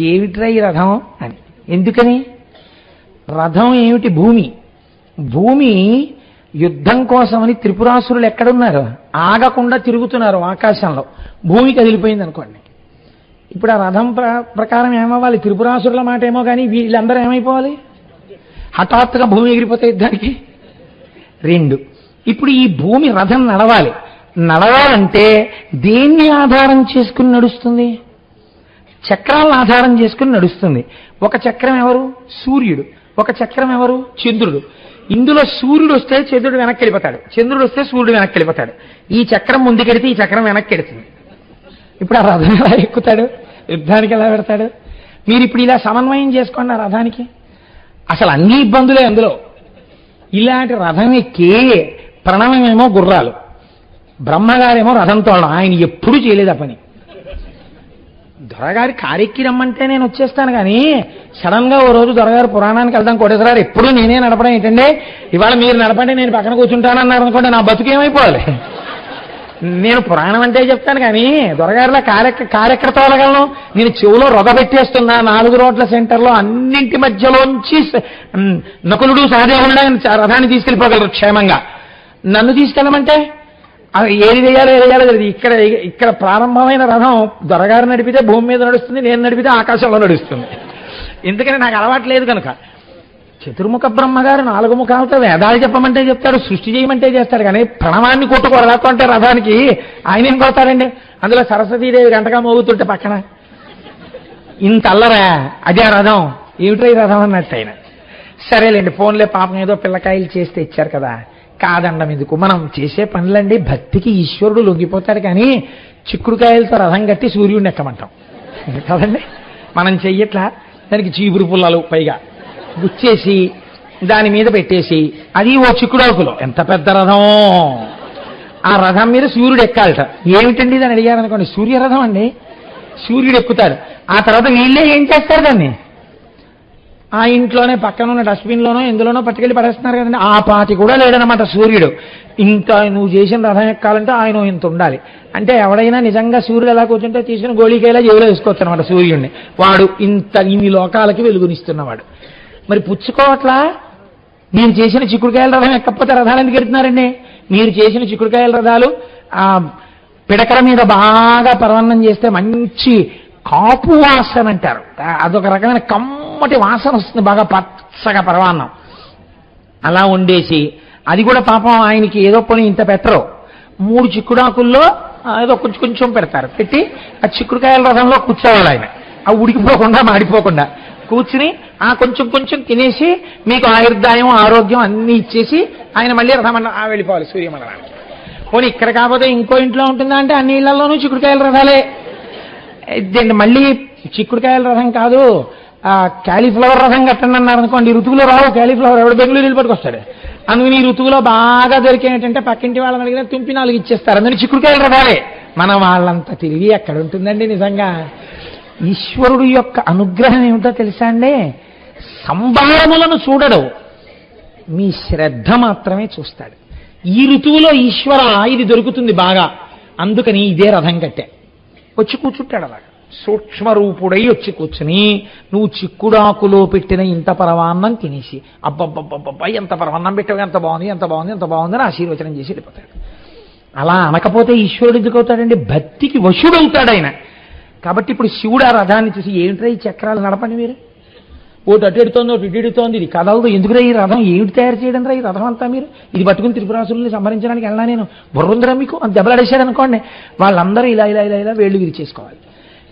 ఏమిట్రా ఈ రథం అని. ఎందుకని? రథం ఏమిటి? భూమి. భూమి యుద్ధం కోసమని త్రిపురాసురులు ఎక్కడున్నారు? ఆగకుండా తిరుగుతున్నారు ఆకాశంలో. భూమి కదిలిపోయింది అనుకోండి. ఇప్పుడు ఆ రథం ప్రకారం ఏమవ్వాలి? త్రిపురాసురుల మాట ఏమో కానీ వీళ్ళందరూ ఏమైపోవాలి? హఠాత్తుగా భూమి ఎగిరిపోతే యుద్ధానికి. 2, ఇప్పుడు ఈ భూమి రథం నడవాలి. నడవాలంటే దేన్ని ఆధారం చేసుకుని నడుస్తుంది? చక్రాలను ఆధారం చేసుకుని నడుస్తుంది. ఒక చక్రం ఎవరు? సూర్యుడు. ఒక చక్రం ఎవరు? చంద్రుడు. ఇందులో సూర్యుడు వస్తే చంద్రుడు వెనక్కి వెళ్ళిపోతాడు, చంద్రుడు వస్తే సూర్యుడు వెనక్కి వెళ్ళిపోతాడు. ఈ చక్రం ముందుకెడితే ఈ చక్రం వెనక్కి వెడుతుంది. ఇప్పుడు ఆ రథం ఎలా ఎక్కుతాడు? యుద్ధానికి ఎలా పెడతాడు? మీరు ఇప్పుడు ఇలా సమన్వయం చేసుకోండి ఆ రథానికి. అసలు అన్ని ఇబ్బందులే అందులో. ఇలాంటి రథం ఎక్కి ప్రణవమేమో గుర్రాలు, బ్రహ్మగారేమో రథం తోడడం. ఆయన ఎప్పుడూ చేయలేదు ఆ పని. దొరగారి కారెక్కి రమ్మంటే నేను వచ్చేస్తాను కానీ సడన్ గా ఓ రోజు దొరగారు పురాణానికి వెళ్దాం కోటేశ్వరారు ఎప్పుడు నేనే నడపడం ఏంటండి, ఇవాళ మీరు నడపండి నేను పక్కన కూర్చుంటానన్నారు అనుకోండి, నా బతుకేమైపోవాలి. నేను పురాణం అంటే చెప్తాను కానీ దొరగారిలో కారెక్కడ తోలగలను? నేను చెవులో రొగ పెట్టేస్తున్నా 4 రోడ్ల సెంటర్లో అన్నింటి మధ్యలోంచి నకులుడు సహదేవుడు రథాన్ని తీసుకెళ్ళిపోగలరు క్షేమంగా. నన్ను తీసుకెళ్ళమంటే అది ఏది వేయాలో తెలియదు. ఇక్కడ ప్రారంభమైన రథం దొరగారు నడిపితే భూమి మీద నడుస్తుంది, నేను నడిపితే ఆకాశంలో నడుస్తుంది. ఎందుకని నాకు అలవాట్లేదు కనుక. చతుర్ముఖ బ్రహ్మగారు 4 ముఖాలతో వేదాలు చెప్పమంటే చెప్తాడు, సృష్టి చేయమంటే చేస్తాడు. కానీ ప్రణవాన్ని కొట్టుకోరదాతో అంటే రథానికి ఆయన ఏం కొడతాడండి? అందులో సరస్వతీదేవి గంటగా మోగుతుంటే పక్కన ఇంత అల్లరా. అదే రథం. ఏమిటో ఈ రథం అన్నట్టు ఆయన. సరేలేండి ఫోన్లే, పాపం ఏదో పిల్లకాయలు చేస్తే ఇచ్చారు కదా, కాదండం ఎందుకు? మనం చేసే పనులండి భక్తికి ఈశ్వరుడు లొంగిపోతాడు. కానీ చిక్కుడుకాయలతో రథం కట్టి సూర్యుడిని ఎక్కమంటాం కదండి. మనం చెయ్యట్లా. దానికి చీపురు పుల్లలు పైగా గుచ్చేసి దాని మీద పెట్టేసి, అది ఓ చిక్కుడాకులో ఎంత పెద్ద రథం. ఆ రథం మీద సూర్యుడు ఎక్కాలట. ఏమిటండి దాన్ని అడిగారనుకోండి, సూర్యరథం అండి. సూర్యుడు ఎక్కుతాడు. ఆ తర్వాత వీళ్ళే ఏం చేస్తారు దాన్ని? ఆ ఇంట్లోనే పక్కన ఉన్న డస్ట్బిన్లోనో ఎందులోనో పట్టుకెళ్ళి పడేస్తున్నారు కదండి. ఆ పాటి కూడా లేడనమాట సూర్యుడు. ఇంకా నువ్వు చేసిన రథం ఎక్కాలంటే ఆయన ఇంత ఉండాలి. అంటే ఎవడైనా నిజంగా సూర్యుడు ఎలా కూర్చుంటే తీసుకుని గోళీకాయలా జేబులో వేసుకోవచ్చు అనమాట సూర్యుడిని. వాడు ఇన్ని లోకాలకి వెలుగునిస్తున్నవాడు. మరి పుచ్చుకోవట్లా? మీరు చేసిన చిక్కుడుకాయల రథం ఎక్కకపోతే రథాలు ఎందుకు ఎడుతున్నారండి? మీరు చేసిన చిక్కుడుకాయల రథాలు ఆ పిడకల మీద బాగా పరవన్నం చేస్తే మంచి కాపు వాసన అంటారు. అదొక రకమైన కమ్మటి వాసన వస్తుంది, బాగా పచ్చగా పరవాన్నం అలా వండేసి, అది కూడా పాపం ఆయనకి ఏదో పని ఇంత పెట్టరు, 3 చిక్కుడాకుల్లో ఏదో కొంచెం కొంచెం పెడతారు, పెట్టి ఆ చిక్కుడుకాయల రథంలో కూర్చోవాలి ఆయన, ఆ ఉడికిపోకుండా మాడిపోకుండా కూర్చుని ఆ కొంచెం కొంచెం తినేసి మీకు ఆయుర్దాయం ఆరోగ్యం అన్నీ ఇచ్చేసి ఆయన మళ్ళీ రథమన్న వెళ్ళిపోవాలి సూర్యమండలానికి. పోనీ ఇక్కడ కాకపోతే ఇంకో ఇంట్లో ఉంటుందా అంటే అన్ని ఇళ్లలోనూ చిక్కుడుకాయల రథాలే. ఇదేంటి మళ్ళీ చిక్కుడుకాయల రథం కాదు, క్యాలీఫ్లవర్ రథం కట్టండి అన్నారు అనుకోండి, ఋతువులో రావు క్యాలీఫ్లవర్, ఎవడు బెంగళూరు వెళ్ళి పట్టుకొస్తాడు. అందుకని ఈ ఋతువులో బాగా దొరికేటంటే పక్కింటి వాళ్ళని అడిగినా తుంపి 4 ఇచ్చేస్తారు, అందుకని చిక్కుడుకాయల రథాలే. మన వాళ్ళంత తెలివి ఎక్కడ ఉంటుందండి నిజంగా. ఈశ్వరుడు యొక్క అనుగ్రహం ఏమిటో తెలుసా అండి, సంభారములను చూడడు, మీ శ్రద్ధ మాత్రమే చూస్తాడు. ఈ ఋతువులో ఈశ్వర ఇది దొరుకుతుంది బాగా, అందుకని ఇదే రథం కట్టే వచ్చి కూర్చుంటాడు. అలాగా సూక్ష్మరూపుడై వచ్చి కూర్చుని నువ్వు చిక్కుడాకులో పెట్టిన ఇంత పరమాన్నం తినేసి అబ్బబ్బబ్బబ్బా ఎంత పరమాన్నం పెట్టావు, ఎంత బాగుంది ఎంత బాగుంది ఎంత బాగుంది అని ఆశీర్వచనం చేసి వెళ్ళిపోతాడు. అలా అనకపోతే ఈశ్వరుడు ఎందుకు అవుతాడండి, భక్తికి వశుడవుతాడు ఆయన. కాబట్టి ఇప్పుడు శివుడు ఆ రథాన్ని చూసి ఏమిట్రా ఈ చక్రాలు నడపండి మీరు, ఒకటి అటు ఎడుతోంది ఒకటి ఇటు ఎడుతోంది, ఇది కదలదు, ఎందుకురా ఈ రథం ఏమిటి తయారు చేయడం రా ఈ రథం అంతా, మీరు ఇది పట్టుకుని త్రిపురాసుల్ని సంహరించడానికి వెళ్ళా నేను, బుర్రుందిరా మీకు అని దెబ్బలాడేశాడు అనుకోండి, వాళ్ళందరూ ఇలా ఇలా ఇలా ఇలా వేళ్ళు విరిచేసుకోవాలి.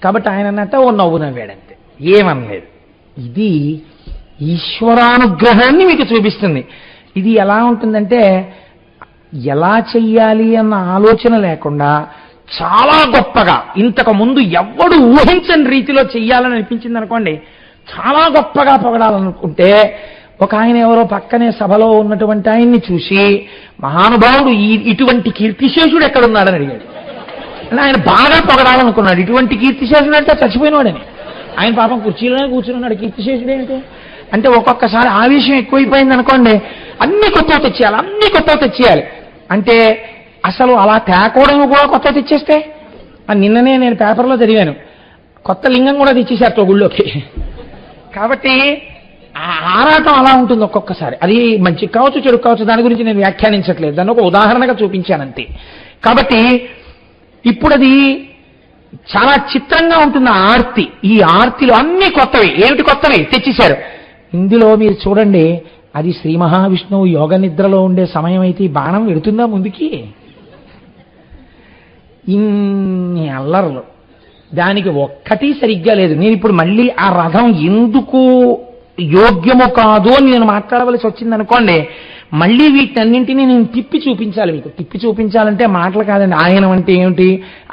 కాబట్టి ఆయన అన్నట్ట ఓ నవ్వు నవ్వాడంతే, ఏమనలేదు. ఇది ఈశ్వరానుగ్రహాన్ని మీకు చూపిస్తుంది. ఇది ఎలా ఉంటుందంటే ఎలా చెయ్యాలి అన్న ఆలోచన లేకుండా చాలా గొప్పగా ఇంతకు ముందు ఎవ్వడు ఊహించని రీతిలో చెయ్యాలని అనిపించింది అనుకోండి, చాలా గొప్పగా పొగడాలనుకుంటే ఒక ఆయన ఎవరో పక్కనే సభలో ఉన్నటువంటి ఆయన్ని చూసి మహానుభావుడు ఇటువంటి కీర్తిశేషుడు ఎక్కడున్నాడని అడిగాడు. అని ఆయన బాగా పొగడాలనుకున్నాడు, ఇటువంటి కీర్తిశేషుడు అంటే చచ్చిపోయినవాడని. ఆయన పాపం కుర్చీలోనే కూర్చున్నాడు, కీర్తిశేషుడు ఏమిటి అంటే ఒక్కొక్కసారి ఆవేశం ఎక్కువైపోయింది అనుకోండి, అన్ని కొత్తవి తెచ్చేయాలి అన్ని కొత్తవి తెచ్చేయాలి అంటే అసలు అలా తేకోవడం కూడా కొత్త తెచ్చేస్తే, నిన్ననే నేను పేపర్లో చదివాను, కొత్త లింగం కూడా తెచ్చేసారు గుళ్ళోకి. కాబట్టి ఆ ఆరాటం అలా ఉంటుంది ఒక్కొక్కసారి, అది మంచి కావచ్చు చెడు కావచ్చు, దాని గురించి నేను వ్యాఖ్యానించట్లేదు, దాన్ని ఒక ఉదాహరణగా చూపించానంతే. కాబట్టి ఇప్పుడు అది చాలా చిత్రంగా ఉంటుంది ఆర్తి. ఈ ఆర్తిలో అన్ని కొత్తవి, ఏమిటి కొత్తవి తెచ్చేశారు. ఇందులో మీరు చూడండి, అది శ్రీ మహావిష్ణువు యోగ నిద్రలో ఉండే సమయం అయితే ఈ బాణం వెడుతుందా ముందుకి, ఇన్ని అల్లర్లు, దానికి ఒక్కటి సరిగ్గా లేదు. నేను ఇప్పుడు మళ్ళీ ఆ రథం ఎందుకు యోగ్యము కాదు అని నేను మాట్లాడవలసి వచ్చింది అనుకోండి, మళ్ళీ వీటన్నింటినీ నేను తిప్పి చూపించాలి మీకు. తిప్పి చూపించాలంటే మాటలు కాదండి, ఆయనం అంటే ఏమిటి,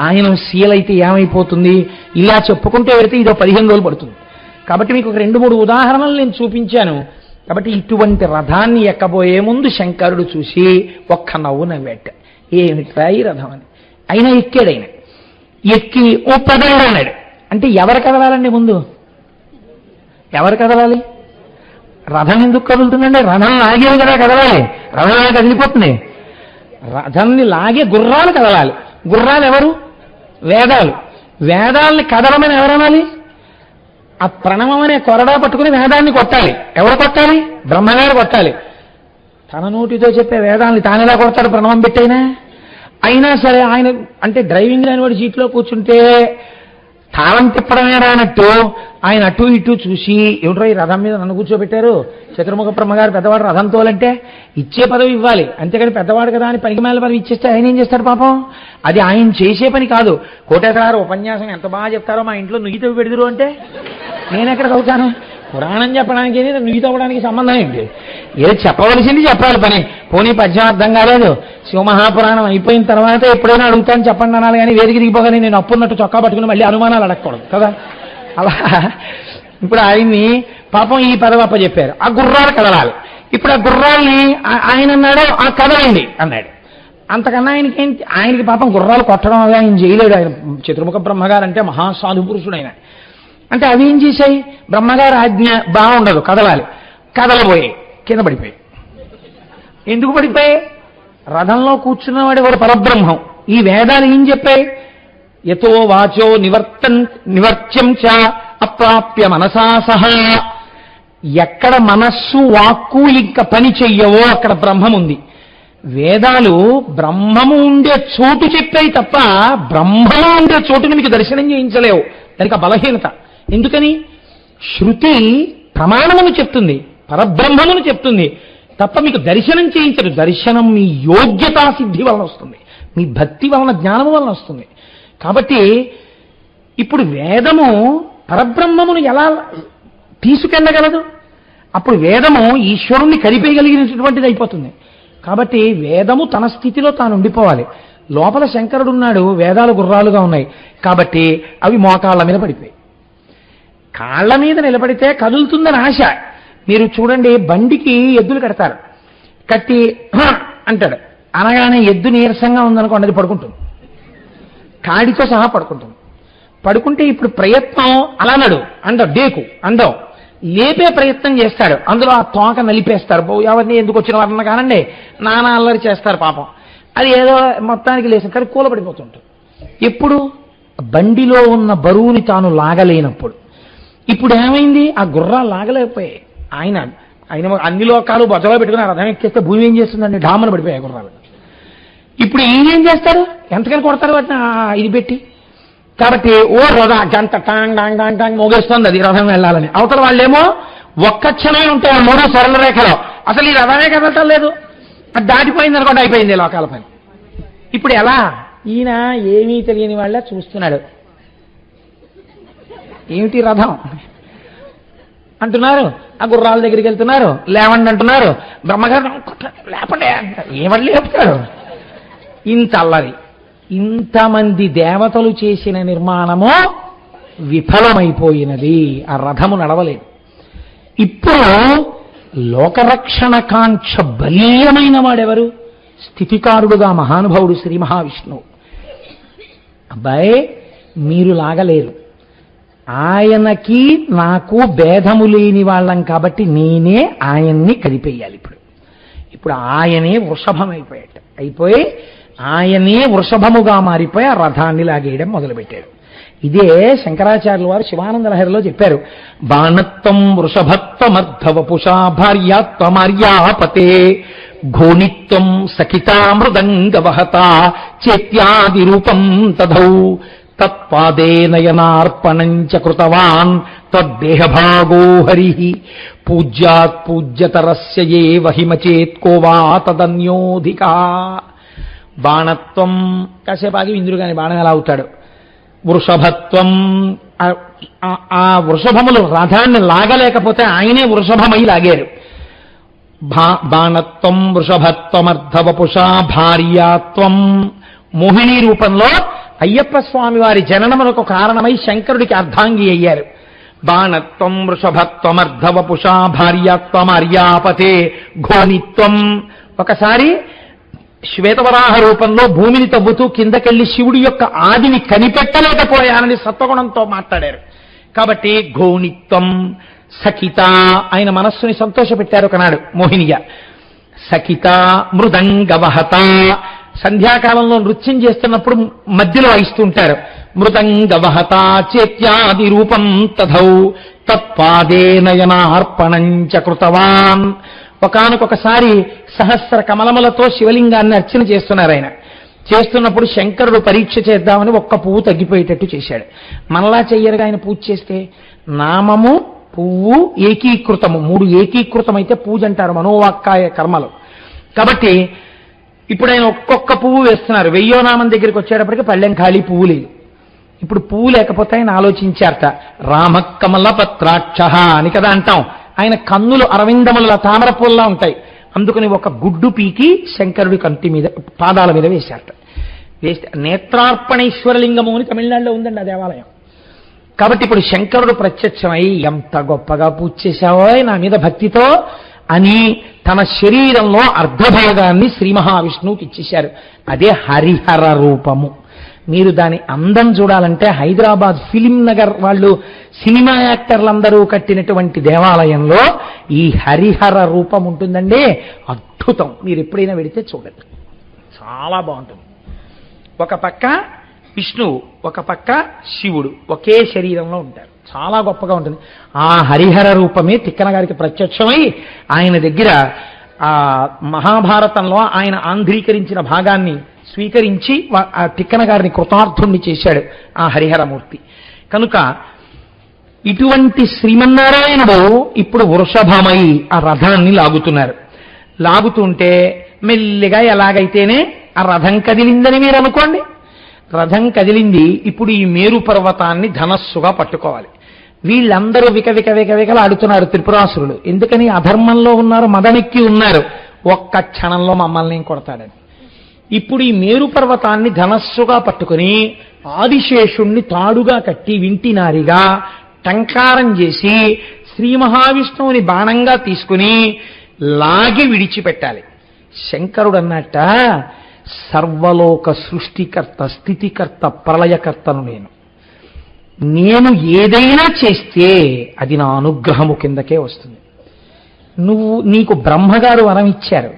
ఆయనం సీలైతే ఏమైపోతుంది, ఇలా చెప్పుకుంటూ వెళితే ఇదో 15 రోజులు పడుతుంది. కాబట్టి మీకు ఒక 2-3 ఉదాహరణలు నేను చూపించాను. కాబట్టి ఇటువంటి రథాన్ని ఎక్కబోయే ముందు శంకరుడు చూసి ఒక్క నవ్వు నవ్వేట, ఏమిట్రా ఈ రథం అని. అయినా ఎక్కాడు. ఆయన ఎక్కి ఓ కదలడు అన్నాడు. అంటే ఎవరు కదలాలండి ముందు, ఎవరు కదలాలి? రథం ఎందుకు కదులుతుందండి, రథం లాగేది కదా కదలాలి, రథం కదిలిపోతుంది. రథాన్ని లాగే గుర్రాలు కదలాలి. గుర్రాలు ఎవరు? వేదాలు. వేదాలని కదలమని ఎవరనాలి? ఆ ప్రణవం అనే కొరడా పట్టుకుని వేదాన్ని కొట్టాలి. ఎవరు కొట్టాలి? బ్రహ్మగారు కొట్టాలి. తన నోటితో చెప్పే వేదాన్ని తానెలా కొడతాడు ప్రణవం పెట్టైనా? అయినా సరే ఆయన అంటే డ్రైవింగ్ లేని వాడి సీట్లో కూర్చుంటే తాళం తిప్పడమే రానట్టు ఆయన అటు ఇటు చూసి, ఏమిట్రో ఈ రథం మీద నన్ను కూర్చోబెట్టారు, చతుర్ముఖ బ్రహ్మగారు పెద్దవాడు రథం తోలంటే ఇచ్చే పదవి ఇవ్వాలి, అంతేకాని పెద్దవాడు కదా అని పనికిమాల పదవి ఇచ్చేస్తే ఆయన ఏం చేస్తాడు పాపం? అది ఆయన చేసే పని కాదు. కోటేశ్వరారు ఉపన్యాసం ఎంత బాగా చెప్తారో, మా ఇంట్లో నుయ్యి తవ్వి పెడదురు అంటే నేను ఎక్కడ చదువుతాను? పురాణం చెప్పడానికి నుయ్యి తవ్వడానికి సంబంధం ఏంటి? ఏదో చెప్పవలసింది చెప్పాలి పని. పోనీ పద్యం అర్థం కాలేదు, శివమహాపురాణం అయిపోయిన తర్వాత ఎప్పుడైనా అడుగుతాను చెప్పండి అనాలి, కానీ వేదిక దిగిపోగానే నేను అప్పున్నట్టు చొక్కా పట్టుకుని మళ్ళీ అనుమానాలు అడగకూడదు కదా. అలా ఇప్పుడు ఆయన్ని పాపం ఈ పదవి అప్పచెప్పారు, ఆ గుర్రాలు కదలాలి. ఇప్పుడు ఆ గుర్రాల్ని ఆయన అన్నాడు ఆ కదలండి అన్నాడు. అంతకన్నా ఆయనకి పాపం గుర్రాలు కొట్టడం అవి ఆయన చేయలేడు. ఆయన చతుర్ముఖ బ్రహ్మగారు అంటే మహాసాధు పురుషుడు ఆయన. అంటే అవి ఏం చేశాయి? బ్రహ్మగారు ఆజ్ఞ బాగుండదు, కదలాలి. కదలబోయాయి, కింద పడిపోయాయి. ఎందుకు పడిపోయాయి? రథంలో కూర్చున్నవాడు ఎవరు? పరబ్రహ్మం. ఈ వేదాలు ఏం చెప్పాయి? యతో వాచో నివర్త్యం చ అప్రాప్య మనసా సహా. ఎక్కడ మనస్సు వాక్కు ఇంకా పని చెయ్యవో అక్కడ బ్రహ్మం ఉంది. వేదాలు బ్రహ్మము ఉండే చోటు చెప్పాయి తప్ప బ్రహ్మము ఉండే చోటుని మీకు దర్శనం చేయించలేవు. దానికి ఆ బలహీనత. ఎందుకని? శృతి ప్రమాణమును చెప్తుంది, పరబ్రహ్మమును చెప్తుంది తప్ప మీకు దర్శనం చేయించదు. దర్శనం మీ యోగ్యతా సిద్ధి వలన వస్తుంది, మీ భక్తి వలన, జ్ఞానము వలన వస్తుంది. కాబట్టి ఇప్పుడు వేదము పరబ్రహ్మమును ఎలా తీసుకెళ్ళగలదు? అప్పుడు వేదము ఈశ్వరుణ్ణి కరిపేయగలిగినటువంటిది అయిపోతుంది. కాబట్టి వేదము తన స్థితిలో తాను ఉండిపోవాలి. లోపల శంకరుడు ఉన్నాడు, వేదాలు గుర్రాలుగా ఉన్నాయి కాబట్టి అవి మోకాళ్ళ మీద పడిపోయి, కాళ్ళ మీద నిలబడితే కదులుతుందని ఆశ. మీరు చూడండి, బండికి ఎద్దులు కడతారు, కట్టి అంటాడు, అనగానే ఎద్దు నీరసంగా ఉందనుకోండి, అది పడుకుంటుంది, కాడితో సహా పడుకుంటుంది. పడుకుంటే ఇప్పుడు ప్రయత్నం అలా నడు అండవు, డేకు అండవు, లేపే ప్రయత్నం చేస్తాడు, అందులో ఆ తోక నలిపేస్తారు. ఎవరిని ఎందుకు వచ్చిన వారన్నా కానండి, నానా అల్లరి చేస్తారు పాపం. అది ఏదో మొత్తానికి లేసిన కానీ కూలబడిపోతుంటుంది. ఎప్పుడు? బండిలో ఉన్న బరువుని తాను లాగలేనప్పుడు. ఇప్పుడు ఏమైంది? ఆ గుర్రాలు లాగలేకపోయాయి. ఆయన అన్ని లోకాలు బొజ్జలో పెట్టుకుని రథం ఎక్కేస్తే భూమి ఏం చేస్తుందండి? డామను పడిపోయాయి గుర్రాలు. ఇప్పుడు ఈయనేం చేస్తారు? ఎంతకని కొడతారు వాటిని ఇది పెట్టి. కాబట్టి ఓ రథ గంట టాంగ్ డాంగ్ డాంగ్ టాంగ్ మోగేస్తుంది అది రథం వెళ్ళాలని. అవతల వాళ్ళేమో ఒక్క క్షణమే ఉంటాయి 3 సరళ రేఖలో, అసలు ఈ రథమే కదలటం లేదు, అది దాటిపోయింది అనుకోండి, అయిపోయింది లోకాల పని. ఇప్పుడు ఎలా? ఈయన ఏమీ తెలియని వాళ్ళ చూస్తున్నాడు, ఏమిటి రథం అంటున్నారు, ఆ గుర్రాల దగ్గరికి వెళ్తున్నారు, లేవండి అంటున్నారు, బ్రహ్మగారు లేపండి అంటారు, ఏమని లేపుతారు? ఇంత అల్లరి. ఇంతమంది దేవతలు చేసిన నిర్మాణము విఫలమైపోయినది, ఆ రథము నడవలేదు. ఇప్పుడు లోకరక్షణ కాంక్ష బలీయమైన వాడెవరు? స్థితికారుడుగా మహానుభావుడు శ్రీ మహావిష్ణువు. అబ్బాయి మీరు లాగలేరు, ఆయనకి నాకు భేదము లేని వాళ్ళం కాబట్టి నేనే ఆయన్ని కదిపేయాలి. ఇప్పుడు ఆయనే వృషభం అయిపోయి ఆయనే వృషభముగా మారిపోయి ఆ రథాన్ని లాగేయడం మొదలుపెట్టాడు. ఇదే శంకరాచార్యుల వారు శివానంద లహరిలో చెప్పారు. బాణత్వం వృషభత్వమర్ధవపుషా భార్యాత్వమార్యాపతే ఘోణిత్వం సఖితా మృదంగవహత చేత్యాది రూపం తథౌ తత్పాదే నయనార్పణం చ కృతవాన్ తద్దేహభాగో హరి పూజ్యాత్ పూజ్యతరస్య ఏ వహిమచేత్కో వా తదన్యోధికా. బాణత్వం కాసేపాగి ఇంద్రుగాని బాణం ఎలా అవుతాడు? వృషభత్వం, ఆ వృషభములు రథాన్ని లాగలేకపోతే ఆయనే వృషభమై లాగారు. బాణత్వం వృషభత్వమర్ధవపుషా భార్యాత్వం, మోహిని రూపంలో అయ్యప్ప స్వామి వారి జననములకు కారణమై శంకరుడికి అర్ధాంగి అయ్యారు. బాణత్వం వృషభత్వమర్ధవపుషా భార్యాత్వమార్యాపతే ఘోనిత్వం. ఒకసారి శ్వేతవరాహ రూపంలో భూమిని తవ్వుతూ కిందకెళ్లి శివుడి యొక్క ఆదిని కనిపెట్టలేకపోయానని సత్వగుణంతో మాట్లాడారు. కాబట్టి ఘోణిత్వం. సఖిత, ఆయన మనస్సుని సంతోషపెట్టారు ఒకనాడు మోహినిగా. సఖిత మృదంగవహత, సంధ్యాకాలంలో నృత్యం చేస్తున్నప్పుడు మధ్యలో వాయిస్తుంటారు. మృదంగవహత చేత్యాది రూపం తథౌ తత్పాదే నయనార్పణం చ కృతవాన్. ఒకానొకసారి సహస్ర కమలములతో శివలింగాన్ని అర్చన చేస్తున్నారు. ఆయన చేస్తున్నప్పుడు శంకరుడు పరీక్ష చేద్దామని ఒక్క పువ్వు తగ్గిపోయేటట్టు చేశాడు. మనలా చెయ్యరుగా ఆయన పూజ చేస్తే. నామము పువ్వు ఏకీకృతము, 3 ఏకీకృతమైతే పూజ అంటారు మనోవాక్కాయ కర్మలు. కాబట్టి ఇప్పుడు ఆయన ఒక్కొక్క పువ్వు వేస్తున్నారు. 1000వ నామం దగ్గరికి వచ్చేటప్పటికి పళ్ళెం ఖాళీ, పువ్వు లేదు. ఇప్పుడు పువ్వు లేకపోతే ఆయన ఆలోచించారట. రామకమల పత్రాక్ష అని కదా అంటాం. ఆయన కన్నులు అరవిందముల తామర పూల్లా ఉంటాయి. అందుకని ఒక గుడ్డు పీకి శంకరుడి కంటి మీద పాదాల మీద వేశారట. వేస్తే నేత్రార్పణేశ్వరలింగము అని తమిళనాడులో ఉందండి ఆ దేవాలయం. కాబట్టి ఇప్పుడు శంకరుడు ప్రత్యక్షమై ఎంత గొప్పగా పూజ చేశావో నా మీద భక్తితో అని తన శరీరంలో అర్ధభాగాన్ని శ్రీ మహావిష్ణువుకి ఇచ్చేశారు. అదే హరిహర రూపము. మీరు దాని అందం చూడాలంటే హైదరాబాద్ ఫిలిం నగర్ వాళ్ళు సినిమా యాక్టర్లందరూ కట్టినటువంటి దేవాలయంలో ఈ హరిహర రూపం ఉంటుందండి. అద్భుతం. మీరు ఎప్పుడైనా వెడితే చూడండి, చాలా బాగుంటుంది. ఒక పక్క విష్ణువు, ఒక పక్క శివుడు ఒకే శరీరంలో ఉంటారు. చాలా గొప్పగా ఉంటుంది. ఆ హరిహర రూపమే తిక్కన గారికి ప్రత్యక్షమై ఆయన దగ్గర ఆ మహాభారతంలో ఆయన ఆంధ్రీకరించిన భాగాన్ని స్వీకరించి ఆ తిక్కన గారిని కృతార్థుణ్ణి చేశాడు ఆ హరిహరమూర్తి. కనుక ఇటువంటి శ్రీమన్నారాయణుడు ఇప్పుడు వృషభమై ఆ రథాన్ని లాగుతున్నారు. లాగుతుంటే మెల్లిగా ఎలాగైతేనే ఆ రథం కదిలిందని మీరు అనుకోండి. రథం కదిలింది. ఇప్పుడు ఈ మేరు పర్వతాన్ని ధనస్సుగా పట్టుకోవాలి. వీళ్ళందరూ వికలాడుతున్నారు త్రిపురాసురులు. ఎందుకని? అధర్మంలో ఉన్నారు, మదమెక్కి ఉన్నారు. ఒక్క క్షణంలో మమ్మల్ని కొడతాడని. ఇప్పుడు ఈ మేరు పర్వతాన్ని ధనస్సుగా పట్టుకుని ఆదిశేషుణ్ణి తాడుగా కట్టి వింటినారిగా టంకారం చేసి శ్రీ మహావిష్ణువుని బాణంగా తీసుకుని లాగి విడిచిపెట్టాలి. శంకరుడు అన్నట్ట, సర్వలోక సృష్టికర్త, స్థితికర్త, ప్రళయకర్తను నేను ఏదైనా చేస్తే అది నా అనుగ్రహము కిందకే వస్తుంది. నీకు బ్రహ్మగారు వరం ఇచ్చారు,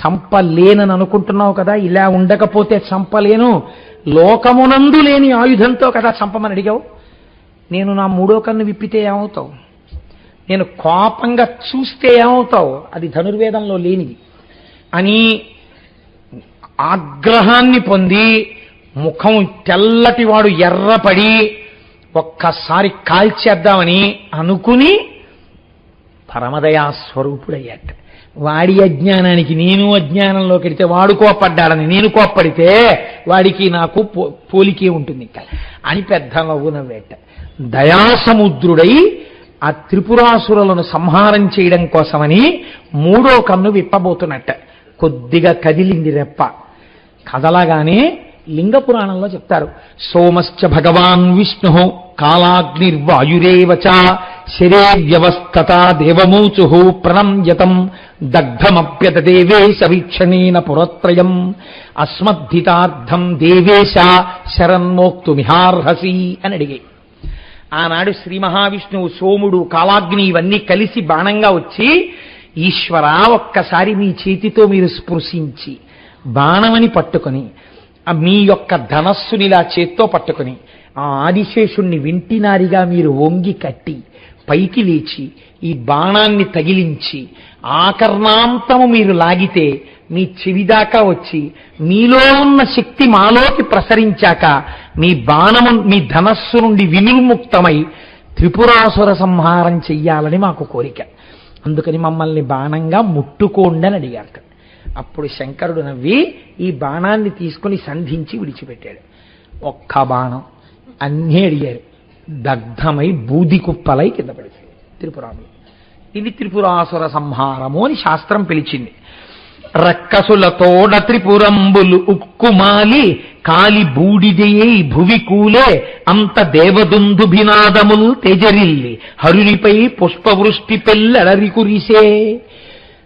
సంపలేనని అనుకుంటున్నావు కదా, ఇలా ఉండకపోతే సంపలేను, లోకమునందు లేని ఆయుధంతో కదా చంపమని అడిగావు. నేను నా మూడో కన్ను విప్పితే ఏమవుతావు? నేను కోపంగా చూస్తే ఏమవుతావు? అది ధనుర్వేదంలో లేనిది అని ఆగ్రహాన్ని పొంది ముఖం తెల్లటి వాడు ఎర్రపడి ఒక్కసారి కాల్చేద్దామని అనుకుని పరమదయా స్వరూపుడయ్యాట. వాడి అజ్ఞానానికి నేను అజ్ఞానంలోకి వెడితే వాడు కోప్పడ్డాడని నేను కోప్పడితే వాడికి నాకు పోలికే ఉంటుంది ఇంకా అని పెద్ద నవ్వు నవ్వేట. దయాసముద్రుడై ఆ త్రిపురాసురులను సంహారం చేయడం కోసమని మూడో కన్ను విప్పబోతున్నట్ట. కొద్దిగా కదిలింది రెప్ప. కదలగానే లింగ పురాణంలో చెప్తారు, సోమశ్చ భగవాన్ విష్ణు కాలాగ్నిర్వాయురేవచ శరే వ్యవస్థత దేవమూచు ప్రణమ్యతం దగ్ధమప్యతదేవేశ వీక్షణేన పురత్రయం అస్మద్ధితార్థం దేవేశ శరన్మోక్తుమిహార్హసి అని అడిగాయి. ఆనాడు శ్రీ మహావిష్ణువు, సోముడు, కాలాగ్ని ఇవన్నీ కలిసి బాణంగా వచ్చి, ఈశ్వర ఒక్కసారి మీ చేతితో మీరు స్పృశించి బాణమని పట్టుకొని మీ యొక్క ధనస్సునిలా చేత్తో పట్టుకుని ఆ ఆదిశేషుణ్ణి వింటినారిగా మీరు వంగి కట్టి పైకి లేచి ఈ బాణాన్ని తగిలించి ఆకర్ణాంతము మీరు లాగితే మీ చెవిదాకా వచ్చి మీలో ఉన్న శక్తి మాలోకి ప్రసరించాక మీ బాణము మీ ధనస్సు నుండి వినిర్ముక్తమై త్రిపురాసుర సంహారం చెయ్యాలని మాకు కోరిక. అందుకని మమ్మల్ని బాణంగా ముట్టుకోండి అని అడిగారు. అప్పుడు శంకరుడు నవ్వి ఈ బాణాన్ని తీసుకుని సంధించి విడిచిపెట్టాడు. ఒక్క బాణం అన్నీ అడిగారు. దగ్ధమై బూది కుప్పలై కింద పడిపోయాడు త్రిపురాములు. ఇది త్రిపురాసుర సంహారము అని శాస్త్రం పిలిచింది. రక్కసులతోడ త్రిపురంబులు ఉక్కుమాలి కాలి బూడిదయై భువి కూలే అంత దేవదుందుభినాదముల్ తెజరిల్లి హరునిపై పుష్పవృష్టి పెల్లడరి కురిసే.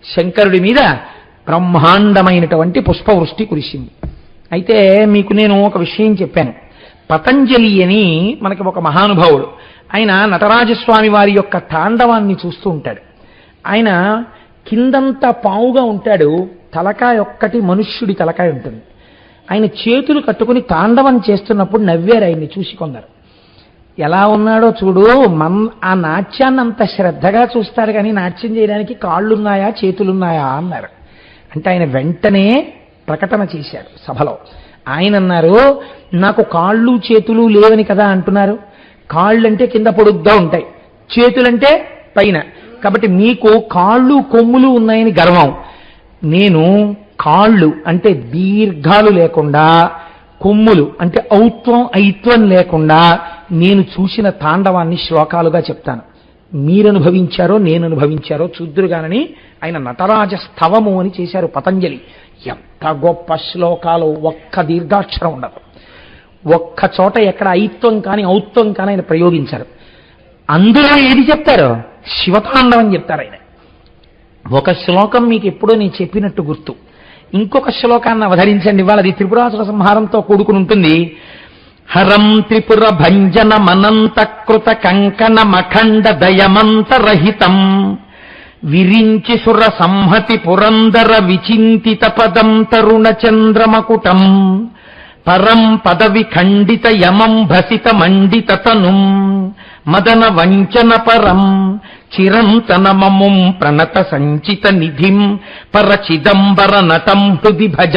శంకరుడి మీద బ్రహ్మాండమైనటువంటి పుష్పవృష్టి కురిసింది. అయితే మీకు నేను ఒక విషయం చెప్పాను. పతంజలి అని మనకి ఒక మహానుభావుడు, ఆయన నటరాజస్వామి వారి యొక్క తాండవాన్ని చూస్తూ ఉంటాడు. ఆయన కిందంతా పావుగా ఉంటాడు, తలకాయ ఒక్కటి మనుష్యుడి తలకాయ ఉంటుంది. ఆయన చేతులు కట్టుకుని తాండవం చేస్తున్నప్పుడు నవ్వారు ఆయన్ని చూసి కొందరు. ఎలా ఉన్నాడో చూడు, ఆ నాట్యాన్ని అంత శ్రద్ధగా చూస్తారు కానీ నాట్యం చేయడానికి కాళ్ళున్నాయా చేతులున్నాయా అన్నారు. అంటే ఆయన వెంటనే ప్రకటన చేశారు సభలో. ఆయన అన్నారు, నాకు కాళ్ళు చేతులు లేవని కదా అంటున్నారు. కాళ్ళంటే కింద పొడుగ్గా ఉంటాయి, చేతులంటే పైన, కాబట్టి మీకు కాళ్ళు కొమ్ములు ఉన్నాయని గర్వం. నేను కాళ్ళు అంటే దీర్ఘాలు లేకుండా, కొమ్ములు అంటే ఐత్వం లేకుండా నేను చూసిన తాండవాన్ని శ్లోకాలుగా చెప్తాను. మీరనుభవించారో నేను అనుభవించారో చూద్దురుగానని ఆయన నటరాజ స్తవము అని చేశారు పతంజలి. ఎంత గొప్ప శ్లోకాలు, ఒక్క దీర్ఘాక్షరం ఉండదు, ఒక్క చోట ఎక్కడ ఐత్వం కానీ ఔత్వం కానీ ఆయన ప్రయోగించారు. అందులో ఏది చెప్తారు? శివతాండవం చెప్తారు ఆయన. ఒక శ్లోకం మీకు ఎప్పుడో నేను చెప్పినట్టు గుర్తు. ఇంకొక శ్లోకాన్ని అవధరించండి, ఇవాళ అది త్రిపురాసుర సంహారంతో కూడుకుని ఉంటుంది. హరం త్రిపుర భంజన మనంత కృత కంకణ మఖండ దయమంతరహితం విరించి సుర సంహతి పురందర విచింతిత పదం తరుణ చంద్రమకుటం పరం పదవి ఖండిత యమం భసిత మండిత తనుం మదన వంచన పరం చిరంతన మముం ప్రణత సంచిత నిధిం పర చిదంబర నటం హృది భజ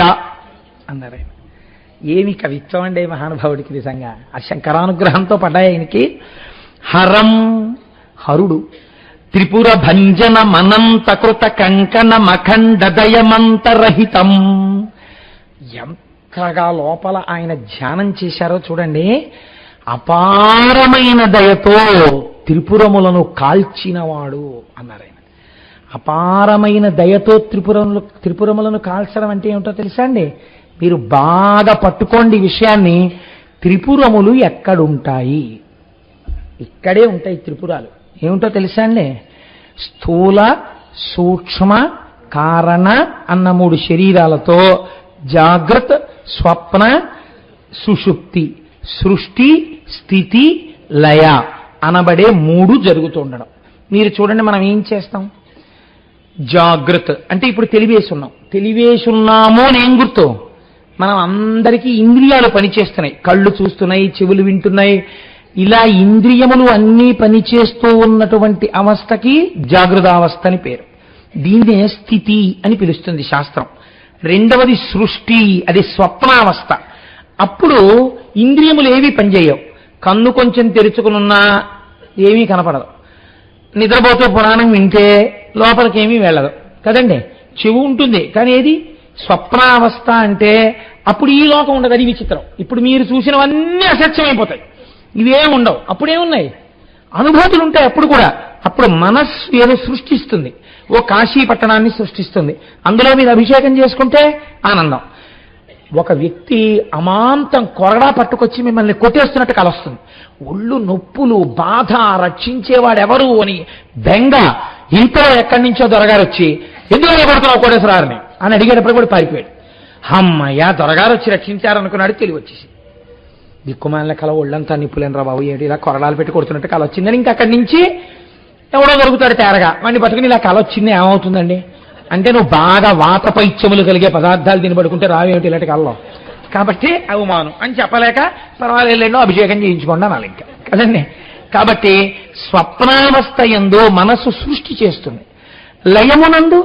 అన్నారు. ఏమి కవిత్వం అండి మహానుభావుడికి నిజంగా. ఆ శంకరానుగ్రహంతో పడ్డాయి ఆయనకి. హరం హరుడు, త్రిపుర భంజన మనంత కృత కంకణ మఖండదయమంతరహితం. ఎంతగా లోపల ఆయన ధ్యానం చేశారో చూడండి. అపారమైన దయతో త్రిపురములను కాల్చినవాడు అన్నారు ఆయన. అపారమైన దయతో త్రిపురములను కాల్చడం అంటే ఏమిటో తెలుసా అండి? మీరు బాగా పట్టుకోండి విషయాన్ని. త్రిపురములు ఎక్కడుంటాయి? ఇక్కడే ఉంటాయి త్రిపురాలు. ఏమిటో తెలుసా అండి? స్థూల, సూక్ష్మ, కారణ అన్న 3 శరీరాలతో జాగ్రత్త, స్వప్న, సుషుప్తి, సృష్టి, స్థితి, లయ అనబడే 3 జరుగుతుండడం. మీరు చూడండి, మనం ఏం చేస్తాం? జాగ్రత్త అంటే ఇప్పుడు తెలివేసున్నాము అని ఏం గుర్తు? మనం అందరికీ ఇంద్రియాలు పనిచేస్తున్నాయి. కళ్ళు చూస్తున్నాయి, చెవులు వింటున్నాయి. ఇలా ఇంద్రియములు అన్నీ పనిచేస్తూ ఉన్నటువంటి అవస్థకి జాగృతావస్థ అని పేరు. దీన్నే స్థితి అని పిలుస్తుంది శాస్త్రం. రెండవది సృష్టి, అది స్వప్నావస్థ. అప్పుడు ఇంద్రియములు ఏవి పనిచేయవు. కన్ను కొంచెం తెరుచుకునున్నా ఏమీ కనపడదు. నిద్రపోతూ పురాణం వింటే లోపలికేమీ వెళ్ళదు కదండి. చెవు ఉంటుంది, కానీ ఏది స్వప్నావస్థ అంటే అప్పుడు ఈ లోకం ఉండదు. అది విచిత్రం. ఇప్పుడు మీరు చూసినవన్నీ అసత్యమైపోతాయి, ఇవేం ఉండవు. అప్పుడేమున్నాయి? అనుభూతులు ఉంటాయి. అప్పుడు కూడా అప్పుడు మనస్సు ఏదో సృష్టిస్తుంది. ఓ కాశీ పట్టణాన్ని సృష్టిస్తుంది. అందులో మీరు అభిషేకం చేసుకుంటే ఆనందం. ఒక వ్యక్తి అమాంతం కొరడా పట్టుకొచ్చి మిమ్మల్ని కొట్టేస్తున్నట్టు కలొస్తుంది. ఒళ్ళు నొప్పులు, బాధ, రక్షించేవాడెవరు అని బెంగ. ఇంతలో ఎక్కడి నుంచో దొరగారు వచ్చి ఎందుకు కొడుతున్నావు కోటేశ్వరారిని అని అడిగేటప్పుడు కూడా పారిపోయాడు. అమ్మయ్య, దొరగారు వచ్చి రక్షించారనుకున్నాడు. తెలివి వచ్చేసి దిక్కుమాల కల ఒళ్ళంతా నిప్పులేనరా బాబు, ఏడు ఇలా కొరడాలు పెట్టి కొడుతున్నట్టు కల వచ్చిందని ఇంకా అక్కడి నుంచి ఎవడో దొరుకుతాడు తేరగా. వాడిని పట్టుకుని ఇలా కల వచ్చింది ఏమవుతుందండి అంటే, నువ్వు బాగా వాత పైత్యములు కలిగే పదార్థాలు తిని పడుకుంటే రావేమిటి ఇలాంటి కల్లో, కాబట్టి అవమానం అని చెప్పలేక పర్వాలేదో అభిషేకం చేయించుకోండి అనాలి ఇంకా కదండి. కాబట్టి స్వప్నావస్థ యందు మనస్సు సృష్టి చేస్తుంది. లయమునందు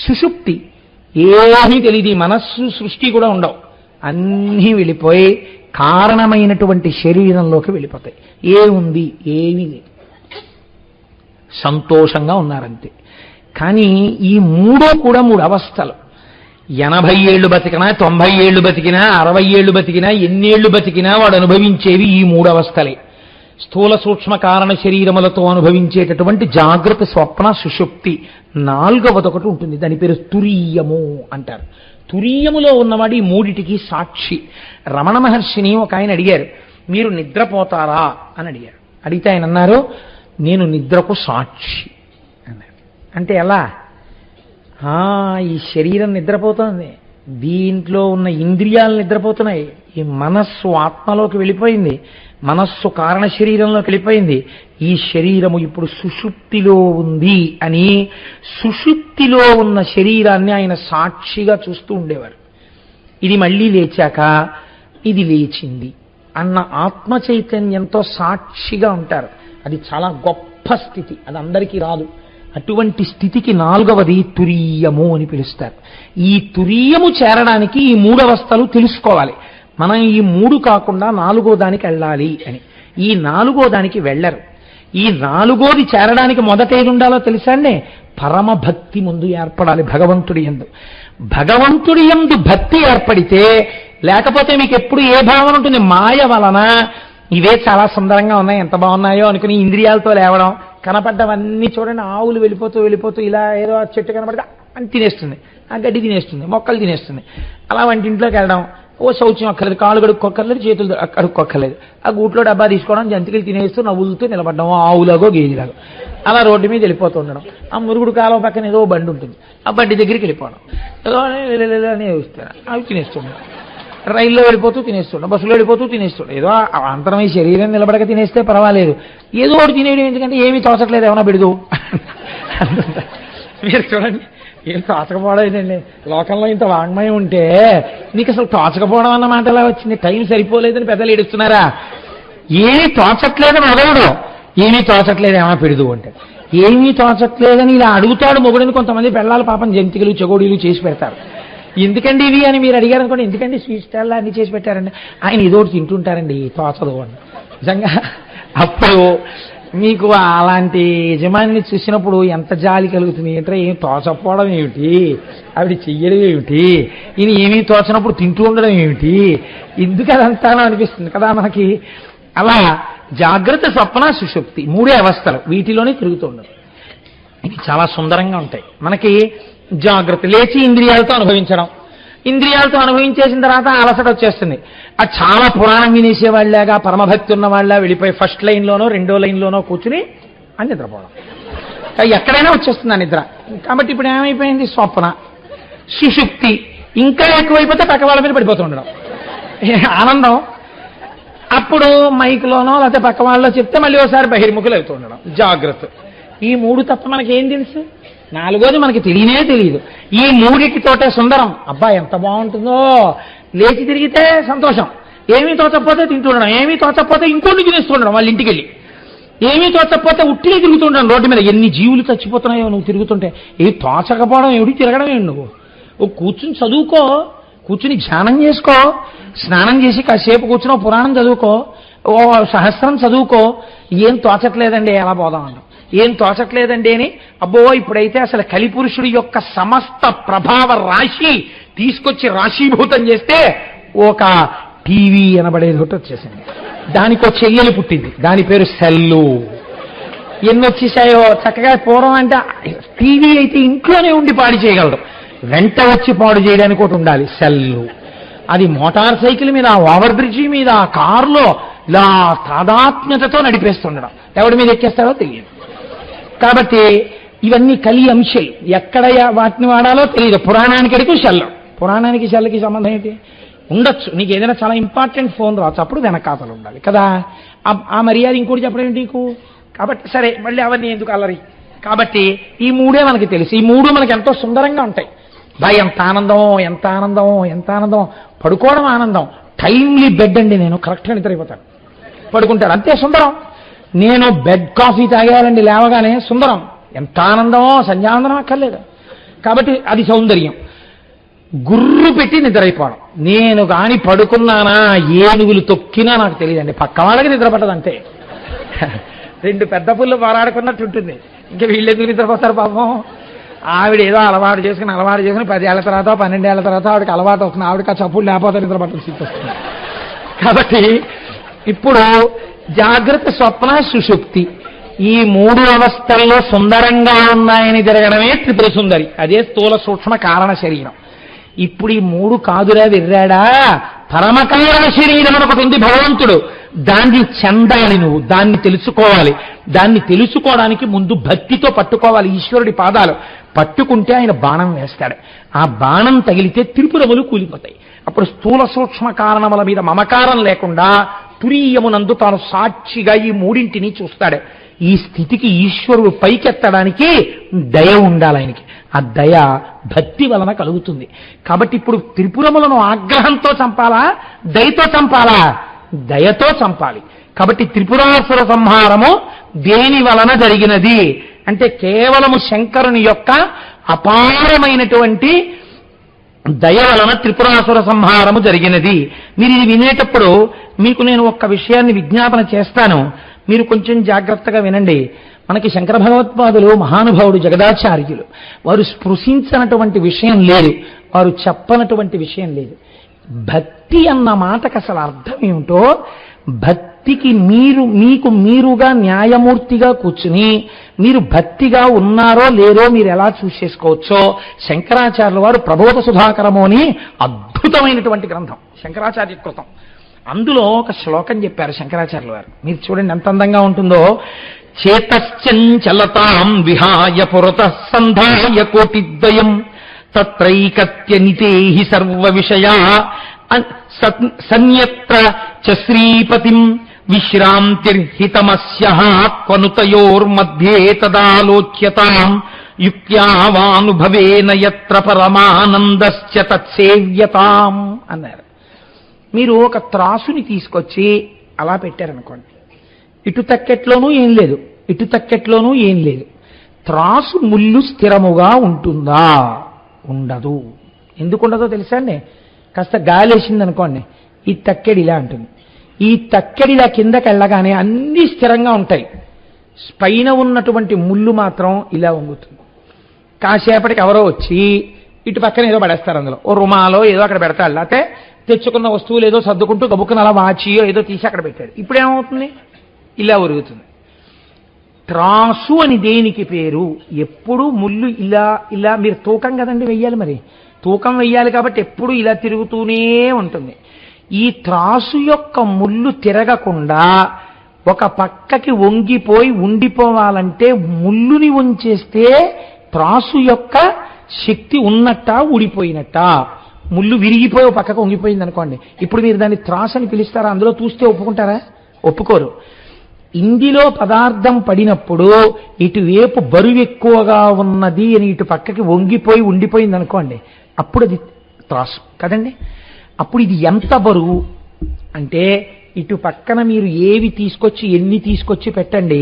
సుషుప్తి, ఏమీ తెలియదు. మనస్సు సృష్టి కూడా ఉండవు. అన్నీ వెళ్ళిపోయి కారణమైనటువంటి శరీరంలోకి వెళ్ళిపోతాయి. ఏముంది? ఏమీ లేదు. సంతోషంగా ఉన్నారంతే. కానీ ఈ 3 కూడా 3 అవస్థలు. 80 ఏళ్ళు బతికినా, 90 ఏళ్ళు బతికినా, 60 ఏళ్ళు బతికినా, ఎన్నేళ్లు బతికినా వాడు అనుభవించేవి ఈ 3 అవస్థలే. స్థూల, సూక్ష్మ, కారణ శరీరములతో అనుభవించేటటువంటి జాగ్రత్త, స్వప్న, సుషుప్తి. 4వది ఒకటి ఉంటుంది, దాని పేరు తురీయము అంటారు. తురీయములో ఉన్నవాడు ఈ 3టికి సాక్షి. రమణ మహర్షిని ఒక ఆయన అడిగారు, మీరు నిద్రపోతారా అని అడిగారు. అడిగితే ఆయన అన్నారు, నేను నిద్రకు సాక్షి అన్నారు. అంటే ఎలా? ఈ శరీరం నిద్రపోతుంది, దీంట్లో ఉన్న ఇంద్రియాలు నిద్రపోతున్నాయి, ఈ మనస్సు ఆత్మలోకి వెళ్ళిపోయింది, మనస్సు కారణ శరీరంలోకి వెళ్ళిపోయింది, ఈ శరీరము ఇప్పుడు సుషుప్తిలో ఉంది అని సుషుప్తిలో ఉన్న శరీరాన్ని ఆయన సాక్షిగా చూస్తూ ఉండేవారు. ఇది మళ్ళీ లేచాక ఇది లేచింది అన్న ఆత్మ చైతన్యంతో సాక్షిగా ఉంటారు. అది చాలా గొప్ప స్థితి, అది అందరికీ రాదు. అటువంటి స్థితికి 4వది తురీయము అని పిలుస్తారు. ఈ తురీయము చేరడానికి ఈ 3 అవస్థలు తెలుసుకోవాలి. మనం ఈ 3 కాకుండా 4వ దానికి వెళ్ళాలి అని. ఈ 4వ దానికి వెళ్ళరు. ఈ 4వది చేరడానికి మొదట ఏది ఉండాలో తెలుసా అండి? పరమ భక్తి ముందు ఏర్పడాలి భగవంతుడి యందు. భగవంతుడి యందు భక్తి ఏర్పడితే, లేకపోతే మీకు ఎప్పుడు ఏ భావన ఉంటుంది? మాయ వలన ఇవే చాలా సుందరంగా ఉన్నాయి, ఎంత బాగున్నాయో అనుకుని ఇంద్రియాలతో లేవడం, కనపడ్డవన్నీ చూడండి, ఆవులు వెళ్ళిపోతూ వెళ్ళిపోతూ ఇలా ఏదో చెట్టు కనపడితే అని తినేస్తుంది, ఆ గడ్డి తినేస్తుంది, మొక్కలు తినేస్తుంది. అలా వంటింట్లోకి వెళ్ళడం, ఓ శౌచ్యం అక్కర్లేదు, కాళ్ళు కడుక్కోక్కర్లేదు, చేతులు కడుక్కోక్కర్లేదు, ఆ గూట్లో డబ్బా తీసుకోవడం, జంతికలు తినేస్తూ నవ్వులుతూ నిలబడడం, ఆవులాగో గేదిలాగో అలా రోడ్డు మీద వెళ్ళిపోతూ ఉండడం. ఆ మురుగుడు కాలువ పక్కన ఏదో బండి ఉంటుంది, ఆ బండి దగ్గరికి వెళ్ళిపోవడం, ఏదో అని చూస్తాను, అవి తినేస్తుండే. రైల్లో వెళ్ళిపోతూ తినేస్తుండే, బస్సులో వెళ్ళిపోతూ తినేస్తుండే. ఏదో అంతరం ఈ శరీరం నిలబడక తినేస్తే పర్వాలేదు, ఏదో ఒకటి తినేయడం ఎందుకంటే ఏమీ తోచట్లేదు, ఏమైనా బిడదు. మీరు చూడండి, ఏం తోచకపోవడం ఏంటండి? లోకంలో ఇంత వాంగ్మయం ఉంటే నీకు అసలు తోచకపోవడం అన్న మాట ఎలా వచ్చింది? టైం సరిపోలేదని పెద్దలు ఏడుస్తున్నారా? ఏమీ తోచట్లేదని మొదలడు, ఏమీ తోచట్లేదు ఏమైనా పెడదు అంటే, ఏమీ తోచట్లేదని ఇలా అడుగుతాడు మొగుడిని. కొంతమంది పెళ్ళాలు పాపం జంతికలు చెగోడీలు చేసి పెడతారు. ఎందుకండి ఇవి అని మీరు అడిగారు అనుకోండి, ఎందుకండి స్వీట్ స్టాల్లో అన్ని చేసి పెట్టారండి, ఆయన ఏదోటి తింటుంటారండి తోచదు అని. నిజంగా అప్పుడు మీకు అలాంటి యజమానిని చూసినప్పుడు ఎంత జాలి కలుగుతుంది అంటే, ఏం తోచకపోవడం ఏమిటి, ఆవిడ చెయ్యడం ఏమిటి, ఈయన ఏమీ తోచనప్పుడు తింటూ ఉండడం ఏమిటి, ఎందుకు అదంతా అనిపిస్తుంది కదా మనకి. అలా జాగ్రత్త, స్వప్న, సుషుప్తి మూడే అవస్థలు, వీటిలోనే తిరుగుతూ ఉండదు. ఇవి చాలా సుందరంగా ఉంటాయి. మనకి జాగ్రత్త లేచి ఇంద్రియాలతో అనుభవించడం, ఇంద్రియాలతో అనుభవించేసిన తర్వాత అలసట వచ్చేస్తుంది. అది చాలా పురాణం వినేసేవాళ్ళగా పరమభక్తి ఉన్న వాళ్ళ వెళ్ళిపోయి ఫస్ట్ లైన్లోనో రెండో లైన్లోనో కూర్చుని అని నిద్రపోవడం. ఎక్కడైనా వచ్చేస్తుంది ఆ నిద్ర. కాబట్టి ఇప్పుడు ఏమైపోయింది, స్వప్న. సుషుప్తి ఇంకా ఎక్కువైపోతే పక్క వాళ్ళ మీద పడిపోతూ ఉండడం, ఆనందం. అప్పుడు మైక్లోనో లేకపోతే పక్క వాళ్ళలో చెప్తే మళ్ళీ ఒకసారి బహిర్ముఖులు అవుతూ ఉండడం, జాగ్రత్త. ఈ మూడు తప్ప మనకేం తెలుసు, నాలుగోది మనకి తెలియనే తెలియదు. ఈ మూడిటితోటే సుందరం. అబ్బా ఎంత బాగుంటుందో, లేచి తిరిగితే సంతోషం, ఏమీ తోచకపోతే తింటుండడం, ఏమీ తోచకపోతే ఇంకోటి తినేస్తుండడం వాళ్ళ ఇంటికి వెళ్ళి, ఏమీ తోచకపోతే ఉట్టిగా తిరుగుతుండడం రోడ్డు మీద. ఎన్ని జీవులు చచ్చిపోతున్నాయో నువ్వు తిరుగుతుంటే. ఏ తోచకపోవడం ఏమిటి, తిరగడం ఏంటి, నువ్వు కూర్చుని చదువుకో, కూర్చుని ధ్యానం చేసుకో, స్నానం చేసి కాసేపు కూర్చుని పురాణం చదువుకో, ఓ సహస్రం చదువుకో. ఏం తోచట్లేదండి ఎలా పోదాం అన్నాం, ఏం తోచట్లేదండి అని. అబ్బో ఇప్పుడైతే అసలు కలిపురుషుడి యొక్క సమస్త ప్రభావ రాశి తీసుకొచ్చి రాశీభూతం చేస్తే ఒక టీవీ అనబడేది ఒకటి వచ్చేసింది. దానికి ఒక చెయ్యలు పుట్టింది, దాని పేరు సెల్లు. ఎన్ని వచ్చేసాయో చక్కగా. పూర్వం అంటే టీవీ అయితే ఇంట్లోనే ఉండి పాడు చేయగలరు, వెంట వచ్చి పాడు చేయడానికి ఒకటి ఉండాలి, సెల్లు. అది మోటార్ సైకిల్ మీద, ఓవర్ బ్రిడ్జి మీద, కారులో ఇలా తాదాత్మ్యతతో నడిపేస్తుండడం, ఎవడి మీద ఎక్కేస్తారో తెలియదు. కాబట్టి ఇవన్నీ కలి అంశాలు, ఎక్కడ వాటిని వాడాలో తెలియదు. పురాణానికి అడిగి సెల్లు, పురాణానికి సెల్లుకి సంబంధం ఏంటి ఉండొచ్చు. నీకు ఏదైనా చాలా ఇంపార్టెంట్ ఫోన్ రావచ్చు, అప్పుడు వెనకాతలు ఉండాలి కదా. ఆ మర్యాద ఇంకోటి చెప్పడం ఏంటి నీకు. కాబట్టి సరే మళ్ళీ అవన్నీ ఎందుకు అల్లరి. కాబట్టి ఈ మూడే మనకి తెలుసు, ఈ మూడు మనకి ఎంతో సుందరంగా ఉంటాయి. ఎంత ఆనందం, ఎంత ఆనందం, ఎంత ఆనందం. పడుకోవడం ఆనందం. టైమ్లీ బెడ్ అండి, నేను కరెక్ట్గా నిద్రైపోతాను, పడుకుంటాడు, అంతే సుందరం. నేను బెడ్ కాఫీ తాగాలండి లేవగానే సుందరం, ఎంత ఆనందమో, సంధ్యానందనం అక్కర్లేదు. కాబట్టి అది సౌందర్యం. గుర్రు పెట్టి నిద్రైపోవడం. నేను కానీ పడుకున్నానా, ఏనుగులు తొక్కినా నాకు తెలియదండి, పక్క వాళ్ళకి నిద్ర పట్టదంతే. రెండు పెద్ద పుల్లు పోరాడుకున్నట్టు ఉంటుంది. ఇంకా వీళ్ళెందుకు నిద్రపోతారు పాపం. ఆవిడ ఏదో అలవాటు చేసుకుని 10 ఏళ్ల తర్వాత 12 ఏళ్ల తర్వాత ఆవిడకి అలవాటు అవుతుంది, ఆవిడకి ఆ చప్పుడు లేకపోతే నిద్ర పట్టడం స్థితి వస్తుంది. కాబట్టి ఇప్పుడు జాగ్రత్త, స్వప్న, సుషుప్తి ఈ మూడు అవస్థల్లో సుందరంగా ఉన్నాయని తిరగడమే త్రిపుర సుందరి. అదే స్థూల సూక్ష్మ కారణ శరీరం. ఇప్పుడు ఈ మూడు కాదురా విర్రాడా, పరమకారణ శరీరం ఒకటి ఉంది భగవంతుడు, దాన్ని చెందాలి నువ్వు, దాన్ని తెలుసుకోవాలి. దాన్ని తెలుసుకోవడానికి ముందు భక్తితో పట్టుకోవాలి ఈశ్వరుడి పాదాలు. పట్టుకుంటే ఆయన బాణం వేస్తాడు, ఆ బాణం తగిలితే త్రిపురములు కూలిపోతాయి. అప్పుడు స్థూల సూక్ష్మ కారణముల మీద మమకారం లేకుండా తురీయమునందు తాను సాక్షిగా ఈ మూడింటిని చూస్తాడు. ఈ స్థితికి ఈశ్వరుడు పైకెత్తడానికి దయ ఉండాలి ఆయనకి. ఆ దయ భక్తి వలన కలుగుతుంది. కాబట్టి ఇప్పుడు త్రిపురములను ఆగ్రహంతో చంపాలా, దయతో చంపాలా? దయతో చంపాలి. కాబట్టి త్రిపురాసుర సంహారము దేని వలన జరిగినది అంటే కేవలము శంకరుని యొక్క అపారమైనటువంటి దయ వలన త్రిపురాసుర సంహారము జరిగినది. మీరు ఇది వినేటప్పుడు మీకు నేను ఒక్క విషయాన్ని విజ్ఞాపన చేస్తాను, మీరు కొంచెం జాగ్రత్తగా వినండి. మనకి శంకర భగవత్పాదులు మహానుభావుడు జగదాచార్యులు, వారు స్పృశించినటువంటి విషయం లేదు, వారు చెప్పనటువంటి విషయం లేదు. భక్తి అన్న మాటకు అసలు అర్థం ఏమిటో, భక్తికి మీకు మీరుగా న్యాయమూర్తిగా కూర్చుని మీరు భక్తిగా ఉన్నారో లేరో మీరు ఎలా చూసేసుకోవచ్చో శంకరాచార్యుల వారు ప్రబోధ సుధాకరము అని అద్భుతమైనటువంటి గ్రంథం శంకరాచార్య కృతం. అందులో ఒక శ్లోకం చెప్పారు శంకరాచార్యుల వారు, మీరు చూడండి ఎంత అందంగా ఉంటుందో. చేతశ్చంచలతాం విహాయ పురతః సంధాయ కోటిద్వయం తత్రైకత్య నితేహి సర్వ విషయా సన్యత్ర చ శ్రీపతిం విశ్రాంతిర్హితమస్యః త్వనుతయోర్మధ్యే తదాలోక్యతాం యుక్త్యావానుభవేన యత్ర పరమానందశ్చ తత్సేవ్యతాం అన్నారు. మీరు ఒక త్రాసుని తీసుకొచ్చి అలా పెట్టారనుకోండి, ఇటు తక్కెట్లోనూ ఏం లేదు, ఇటు తక్కెట్లోనూ ఏం లేదు. త్రాసు ముళ్ళు స్థిరముగా ఉంటుందా? ఉండదు. ఎందుకుండదో తెలుసా అండి? కాస్త గాలి వేసింది అనుకోండి, ఈ తక్కెడి ఇలా ఉంటుంది. ఈ తక్కెడి ఇలా కిందకి వెళ్ళగానే అన్నీ స్థిరంగా ఉంటాయి, పైన ఉన్నటువంటి ముళ్ళు మాత్రం ఇలా వంగుతుంది. కాసేపటికి ఎవరో వచ్చి ఇటు పక్కన ఏదో పడేస్తారు, అందులో ఓ రుమాలో ఏదో అక్కడ పెడతాడు, లేకపోతే తెచ్చుకున్న వస్తువులు ఏదో సర్దుకుంటూ గబుక్కున అలా వాచియో ఏదో తీసి అక్కడ పెట్టాడు. ఇప్పుడు ఏమవుతుంది? ఇలా ఉరుగుతుంది. త్రాసు అని దేనికి పేరు? ఎప్పుడు ముళ్ళు ఇలా ఇలా, మీరు తూకం కదండి వెయ్యాలి, మరి తూకం వెయ్యాలి కాబట్టి ఎప్పుడు ఇలా తిరుగుతూనే ఉంటుంది. ఈ త్రాసు యొక్క ముళ్ళు తిరగకుండా ఒక పక్కకి వంగిపోయి ఉండిపోవాలంటే ముళ్ళుని వంచేస్తే త్రాసు యొక్క శక్తి ఉన్నట్ట ఊడిపోయినట్ట? ముళ్ళు విరిగిపోయి పక్కకు వంగిపోయింది అనుకోండి, ఇప్పుడు మీరు దాన్ని త్రాసు అని పిలుస్తారా? అందులో చూస్తే ఒప్పుకుంటారా? ఒప్పుకోరు. ఇందులో పదార్థం పడినప్పుడు ఇటువైపు బరువు ఎక్కువగా ఉన్నది అని ఇటు పక్కకి వంగిపోయి ఉండిపోయింది అనుకోండి, అప్పుడు అది త్రాసు కదండి. అప్పుడు ఇది ఎంత బరువు అంటే ఇటు పక్కన మీరు ఏవి తీసుకొచ్చి ఎన్ని తీసుకొచ్చి పెట్టండి,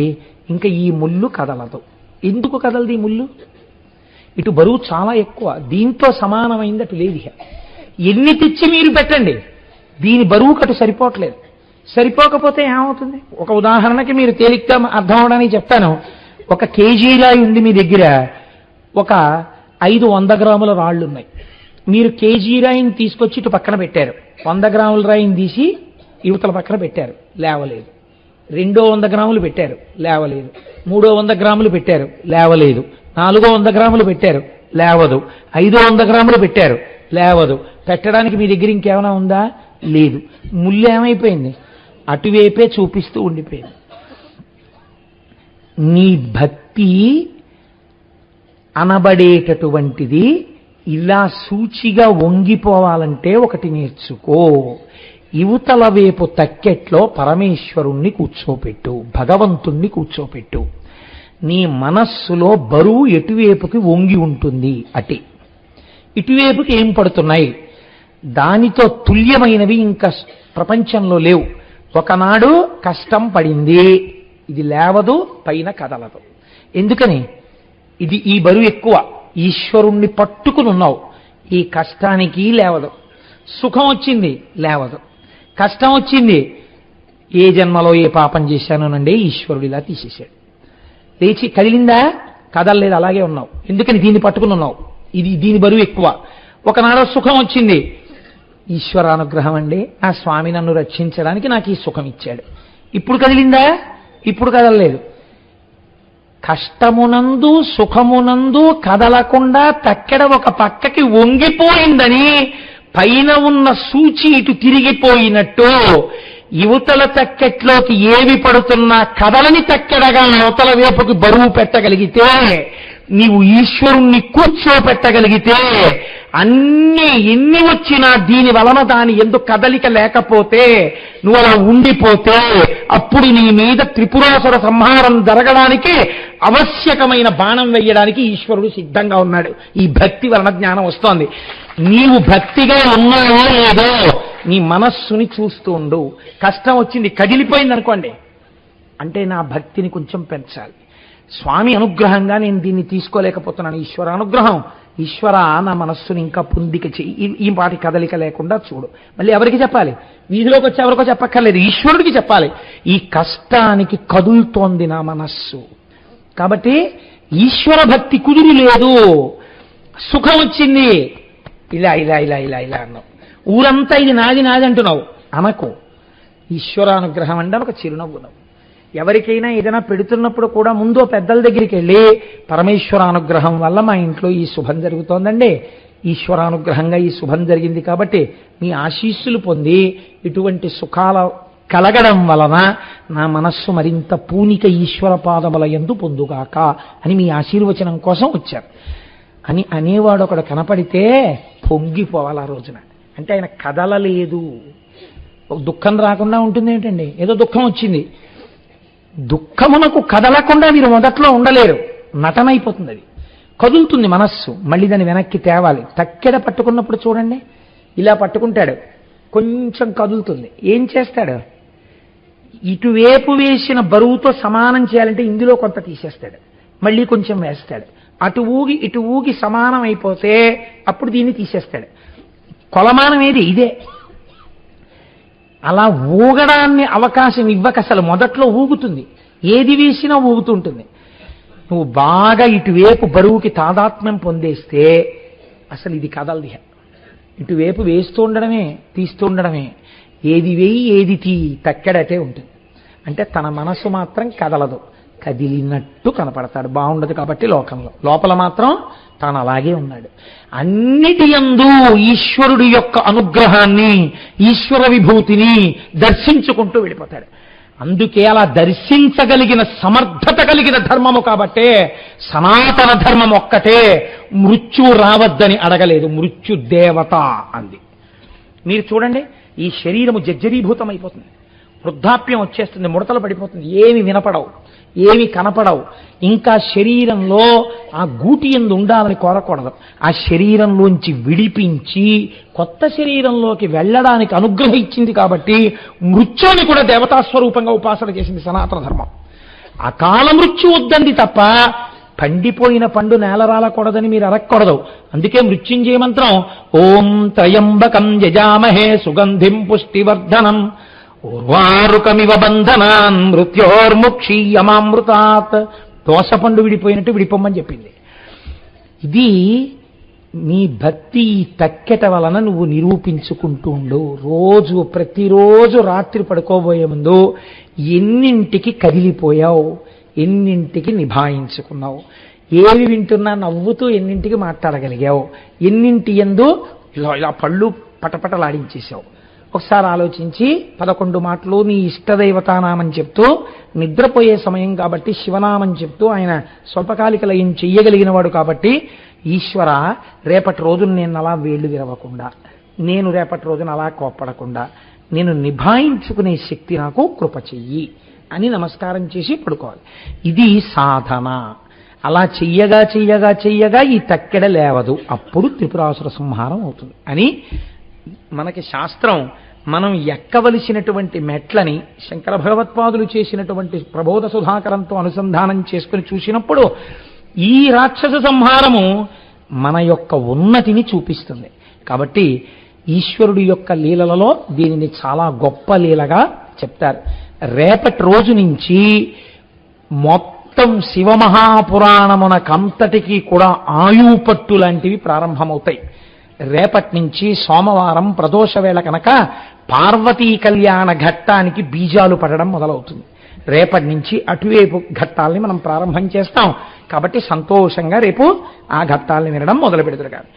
ఇంకా ఈ ముళ్ళు కదలదు. ఎందుకు కదలదు ఈ ముళ్ళు? ఇటు బరువు చాలా ఎక్కువ, దీంతో సమానమైంది అటు లేదు. ఎన్ని తెచ్చి మీరు పెట్టండి, దీని బరువుకు అటు సరిపోవట్లేదు. సరిపోకపోతే ఏమవుతుంది? ఒక ఉదాహరణకి మీరు తేలిగ్గా అర్థం అవడానికి చెప్తాను. ఒక కేజీ రాయి ఉంది మీ దగ్గర, ఒక 500 గ్రాముల రాళ్ళు ఉన్నాయి. మీరు కేజీ రాయిని తీసుకొచ్చి ఇటు పక్కన పెట్టారు, 100 గ్రాముల రాయిని తీసి యువతల పక్కన పెట్టారు, లేవలేదు. 200 గ్రాములు పెట్టారు, లేవలేదు. 300 గ్రాములు పెట్టారు, లేవలేదు. 400 గ్రాములు పెట్టారు, లేవదు. 500 గ్రాములు పెట్టారు, లేవదు. పెట్టడానికి మీ దగ్గర ఇంకేమైనా ఉందా? లేదు. ముళ్ళు ఏమైపోయింది? అటువైపే చూపిస్తూ ఉండిపోయింది. నీ భక్తి అనబడేటటువంటిది ఇలా సూచిగా వంగిపోవాలంటే ఒకటి నేర్చుకో. యువతల వైపు తక్కెట్లో పరమేశ్వరుణ్ణి కూర్చోపెట్టు, భగవంతుణ్ణి కూర్చోపెట్టు. నీ మనస్సులో బరువు ఎటువైపుకి వంగి ఉంటుంది, అటే. ఇటువైపుకి ఏం పడుతున్నాయి? దానితో తుల్యమైనవి ఇంకా ప్రపంచంలో లేవు. ఒకనాడు కష్టం పడింది, ఇది లేవదు, పైన కదలదు. ఎందుకని? ఇది ఈ బరువు ఎక్కువ, ఈశ్వరుణ్ణి పట్టుకుని ఉన్నావు, ఈ కష్టానికి లేవదు. సుఖం వచ్చింది, లేవదు. కష్టం వచ్చింది, ఏ జన్మలో ఏ పాపం చేశానోనండి, ఈశ్వరుడు ఇలా తీసేశాడు. లేచి కదిలిందా? కదలలేదు, అలాగే ఉన్నావు. ఎందుకని? దీన్ని పట్టుకుని ఉన్నావు, ఇది దీని బరువు ఎక్కువ. ఒకనాడు సుఖం వచ్చింది, ఈశ్వరానుగ్రహం అండి, నా స్వామి నన్ను రక్షించడానికి నాకు ఈ సుఖం ఇచ్చాడు. ఇప్పుడు కదిలిందా? ఇప్పుడు కదలలేదు. కష్టమునందు సుఖమునందు కదలకుండా తక్కెడ ఒక పక్కకి వంగిపోయిందని పైన ఉన్న సూచి ఇటు తిరిగిపోయినట్టు యువతల తక్కెట్లోకి ఏవి పడుతున్నా కదలని తక్కెడగా అవతల వైపుకి బరువు పెట్టగలిగితే, నీవు ఈశ్వరుణ్ణి కూర్చోపెట్టగలిగితే, అన్నీ ఎన్ని వచ్చినా దీని వలన దాని ఎందుకు కదలిక లేకపోతే, నువ్వు అలా ఉండిపోతే, అప్పుడు నీ మీద త్రిపురాసుర సంహారం జరగడానికి ఆవశ్యకమైన బాణం వెయ్యడానికి ఈశ్వరుడు సిద్ధంగా ఉన్నాడు. ఈ భక్తి వలన జ్ఞానం వస్తోంది. నీవు భక్తిగా ఉన్నావో లేదో నీ మనస్సుని చూస్తూ ఉండు. కష్టం వచ్చింది, కదిలిపోయింది అనుకోండి, అంటే నా భక్తిని కొంచెం పెంచాలి. స్వామి అనుగ్రహంగా నేను దీన్ని తీసుకోలేకపోతున్నాను, ఈశ్వర అనుగ్రహం, ఈశ్వర నా మనస్సుని ఇంకా పొందిక చెయ్యి, ఈ పాటి కదలిక లేకుండా చూడు. మళ్ళీ ఎవరికి చెప్పాలి? వీధిలోకి వచ్చి ఎవరికో చెప్పక్కర్లేదు, ఈశ్వరుడికి చెప్పాలి. ఈ కష్టానికి కదులుతోంది నా మనస్సు, కాబట్టి ఈశ్వర భక్తి కుదిరి లేదు. సుఖం వచ్చింది, ఇలా ఇలా ఇలా ఇలా ఇలా అన్నావు, ఊరంతా ఇది నాది నాది అంటున్నావు, అనకు. ఈశ్వరానుగ్రహం అంటే ఒక చిరునవ్వు నవ్వు. ఎవరికైనా ఏదైనా పెడుతున్నప్పుడు కూడా ముందు పెద్దల దగ్గరికి వెళ్ళి, పరమేశ్వరానుగ్రహం వల్ల మా ఇంట్లో ఈ శుభం జరుగుతోందండి, ఈశ్వరానుగ్రహంగా ఈ శుభం జరిగింది కాబట్టి మీ ఆశీస్సులు పొంది ఇటువంటి సుఖాల కలగడం వలన నా మనస్సు మరింత పూనిక ఈశ్వర పాదముల యందు పొందుగాక అని మీ ఆశీర్వచనం కోసం వచ్చారు అని అనేవాడు ఒకడు కనపడితే పొంగిపోవాలి ఆ రోజున. అంటే ఆయన కదలలేదు. దుఃఖం రాకుండా ఉంటుంది ఏంటండి? ఏదో దుఃఖం వచ్చింది, దుఃఖమునకు కదలకుండా మీరు మొదట్లో ఉండలేరు, నటనైపోతుంది. అది కదులుతుంది మనస్సు, మళ్ళీ దాన్ని వెనక్కి తేవాలి. తక్కెడ పట్టుకున్నప్పుడు చూడండి, ఇలా పట్టుకుంటాడు, కొంచెం కదులుతుంది. ఏం చేస్తాడు? ఇటువైపు వేసిన బరువుతో సమానం చేయాలంటే ఇందులో కొంత తీసేస్తాడు, మళ్ళీ కొంచెం వేస్తాడు, అటు ఊగి ఇటు ఊగి సమానం అయిపోతే అప్పుడు దీన్ని తీసేస్తాడు. కొలమానం ఏది? ఇదే. అలా ఊగడాన్ని అవకాశం ఇవ్వక అసలు మొదట్లో ఊగుతుంది, ఏది వేసినా ఊగుతుంటుంది. నువ్వు బాగా ఇటువైపు బరువుకి తాదాత్మ్యం పొందేస్తే అసలు ఇది కదలది. ఇటువైపు వేస్తూ ఉండడమే, తీస్తూ ఉండడమే. ఏది వేయి ఏది తీ, తక్కెడటే ఉంటుంది. అంటే తన మనసు మాత్రం కదలదు, కదిలినట్టు కనపడతాడు. బాగుండదు కాబట్టి లోకంలో, లోపల మాత్రం తాను అలాగే ఉన్నాడు. అన్నిటి యందు ఈశ్వరుడి యొక్క అనుగ్రహాన్ని, ఈశ్వర విభూతిని దర్శించుకుంటూ వెళ్ళిపోతాడు. అందుకే అలా దర్శించగలిగిన సమర్థత కలిగిన ధర్మము కాబట్టే సనాతన ధర్మం ఒక్కటే మృత్యు రావద్దని అడగలేదు, మృత్యు దేవత అంది. మీరు చూడండి, ఈ శరీరము జర్జరీభూతం అయిపోతుంది, వృద్ధాప్యం వచ్చేస్తుంది, ముడతలు పడిపోతుంది, ఏమి వినపడవు, ఏమి కనపడవు. ఇంకా శరీరంలో ఆ గూటి యందు ఉండాలని కోరకూడదు. ఆ శరీరంలోంచి విడిపించి కొత్త శరీరంలోకి వెళ్ళడానికి అనుగ్రహం ఇచ్చింది కాబట్టి మృత్యుని కూడా దేవతాస్వరూపంగా ఉపాసన చేసింది సనాతన ధర్మం. అకాల మృత్యు వద్దంది తప్ప పండిపోయిన పండు నేలరాలకూడదని మీరు అడగకూడదు. అందుకే మృత్యుంజయ మంత్రం ఓం త్రయంబకం యజామహే సుగంధిం పుష్టివర్ధనం ఊర్వారుకమివ బంధనాన్ మృత్యోర్ముక్షీయమామృతాత్. దోసపండు విడిపోయినట్టు విడిపోమని చెప్పింది. ఇది నీ భక్తి తక్కెట వలన నువ్వు నిరూపించుకుంటూ ఉండు. రోజు ప్రతిరోజు రాత్రి పడుకోబోయే ముందు ఎన్నింటికి కదిలిపోయావు, ఎన్నింటికి నిభాయించుకున్నావు, ఏవి వింటున్నా నవ్వుతూ ఎన్నింటికి మాట్లాడగలిగావు, ఎన్నింటి యందు ఇలా పళ్ళు పటపటలాడించేశావు. ఒకసారి ఆలోచించి 11 మాటలు నీ ఇష్టదైవతానామని చెప్తూ, నిద్రపోయే సమయం కాబట్టి శివనామం చెప్తూ, ఆయన స్వల్పకాలిక లయం చెయ్యగలిగిన వాడు కాబట్టి ఈశ్వర రేపటి రోజున నేను అలా వేళ్లు విరవకుండా, నేను రేపటి రోజున అలా కోప్పడకుండా నేను నిభాయించుకునే శక్తి నాకు కృప చెయ్యి అని నమస్కారం చేసి పడుకోవాలి. ఇది సాధన. అలా చెయ్యగా చెయ్యగా చెయ్యగా ఈ తక్కెడ లేవదు, అప్పుడు త్రిపురాసుర సంహారం అవుతుంది అని మనకి శాస్త్రం మనం ఎక్కవలసినటువంటి మెట్లని శంకర భగవత్పాదులు చేసినటువంటి ప్రబోధ సుధాకరంతో అనుసంధానం చేసుకుని చూసినప్పుడు ఈ రాక్షస సంహారము మన యొక్క ఉన్నతిని చూపిస్తుంది. కాబట్టి ఈశ్వరుడి యొక్క లీలలలో దీనిని చాలా గొప్ప లీలగా చెప్తారు. రేపటి రోజు నుంచి మొత్తం శివమహాపురాణమునకంతటికీ కూడా ఆయుపట్టు లాంటివి ప్రారంభమవుతాయి. రేపటి నుంచి సోమవారం ప్రదోష వేళ కనుక పార్వతీ కళ్యాణ ఘట్టానికి బీజాలు పడడం మొదలవుతుంది. రేపటి నుంచి అటువైపు ఘట్టాలని మనం ప్రారంభం చేస్తాం. కాబట్టి సంతోషంగా రేపు ఆ ఘట్టాలని వినడం మొదలు పెడతారు.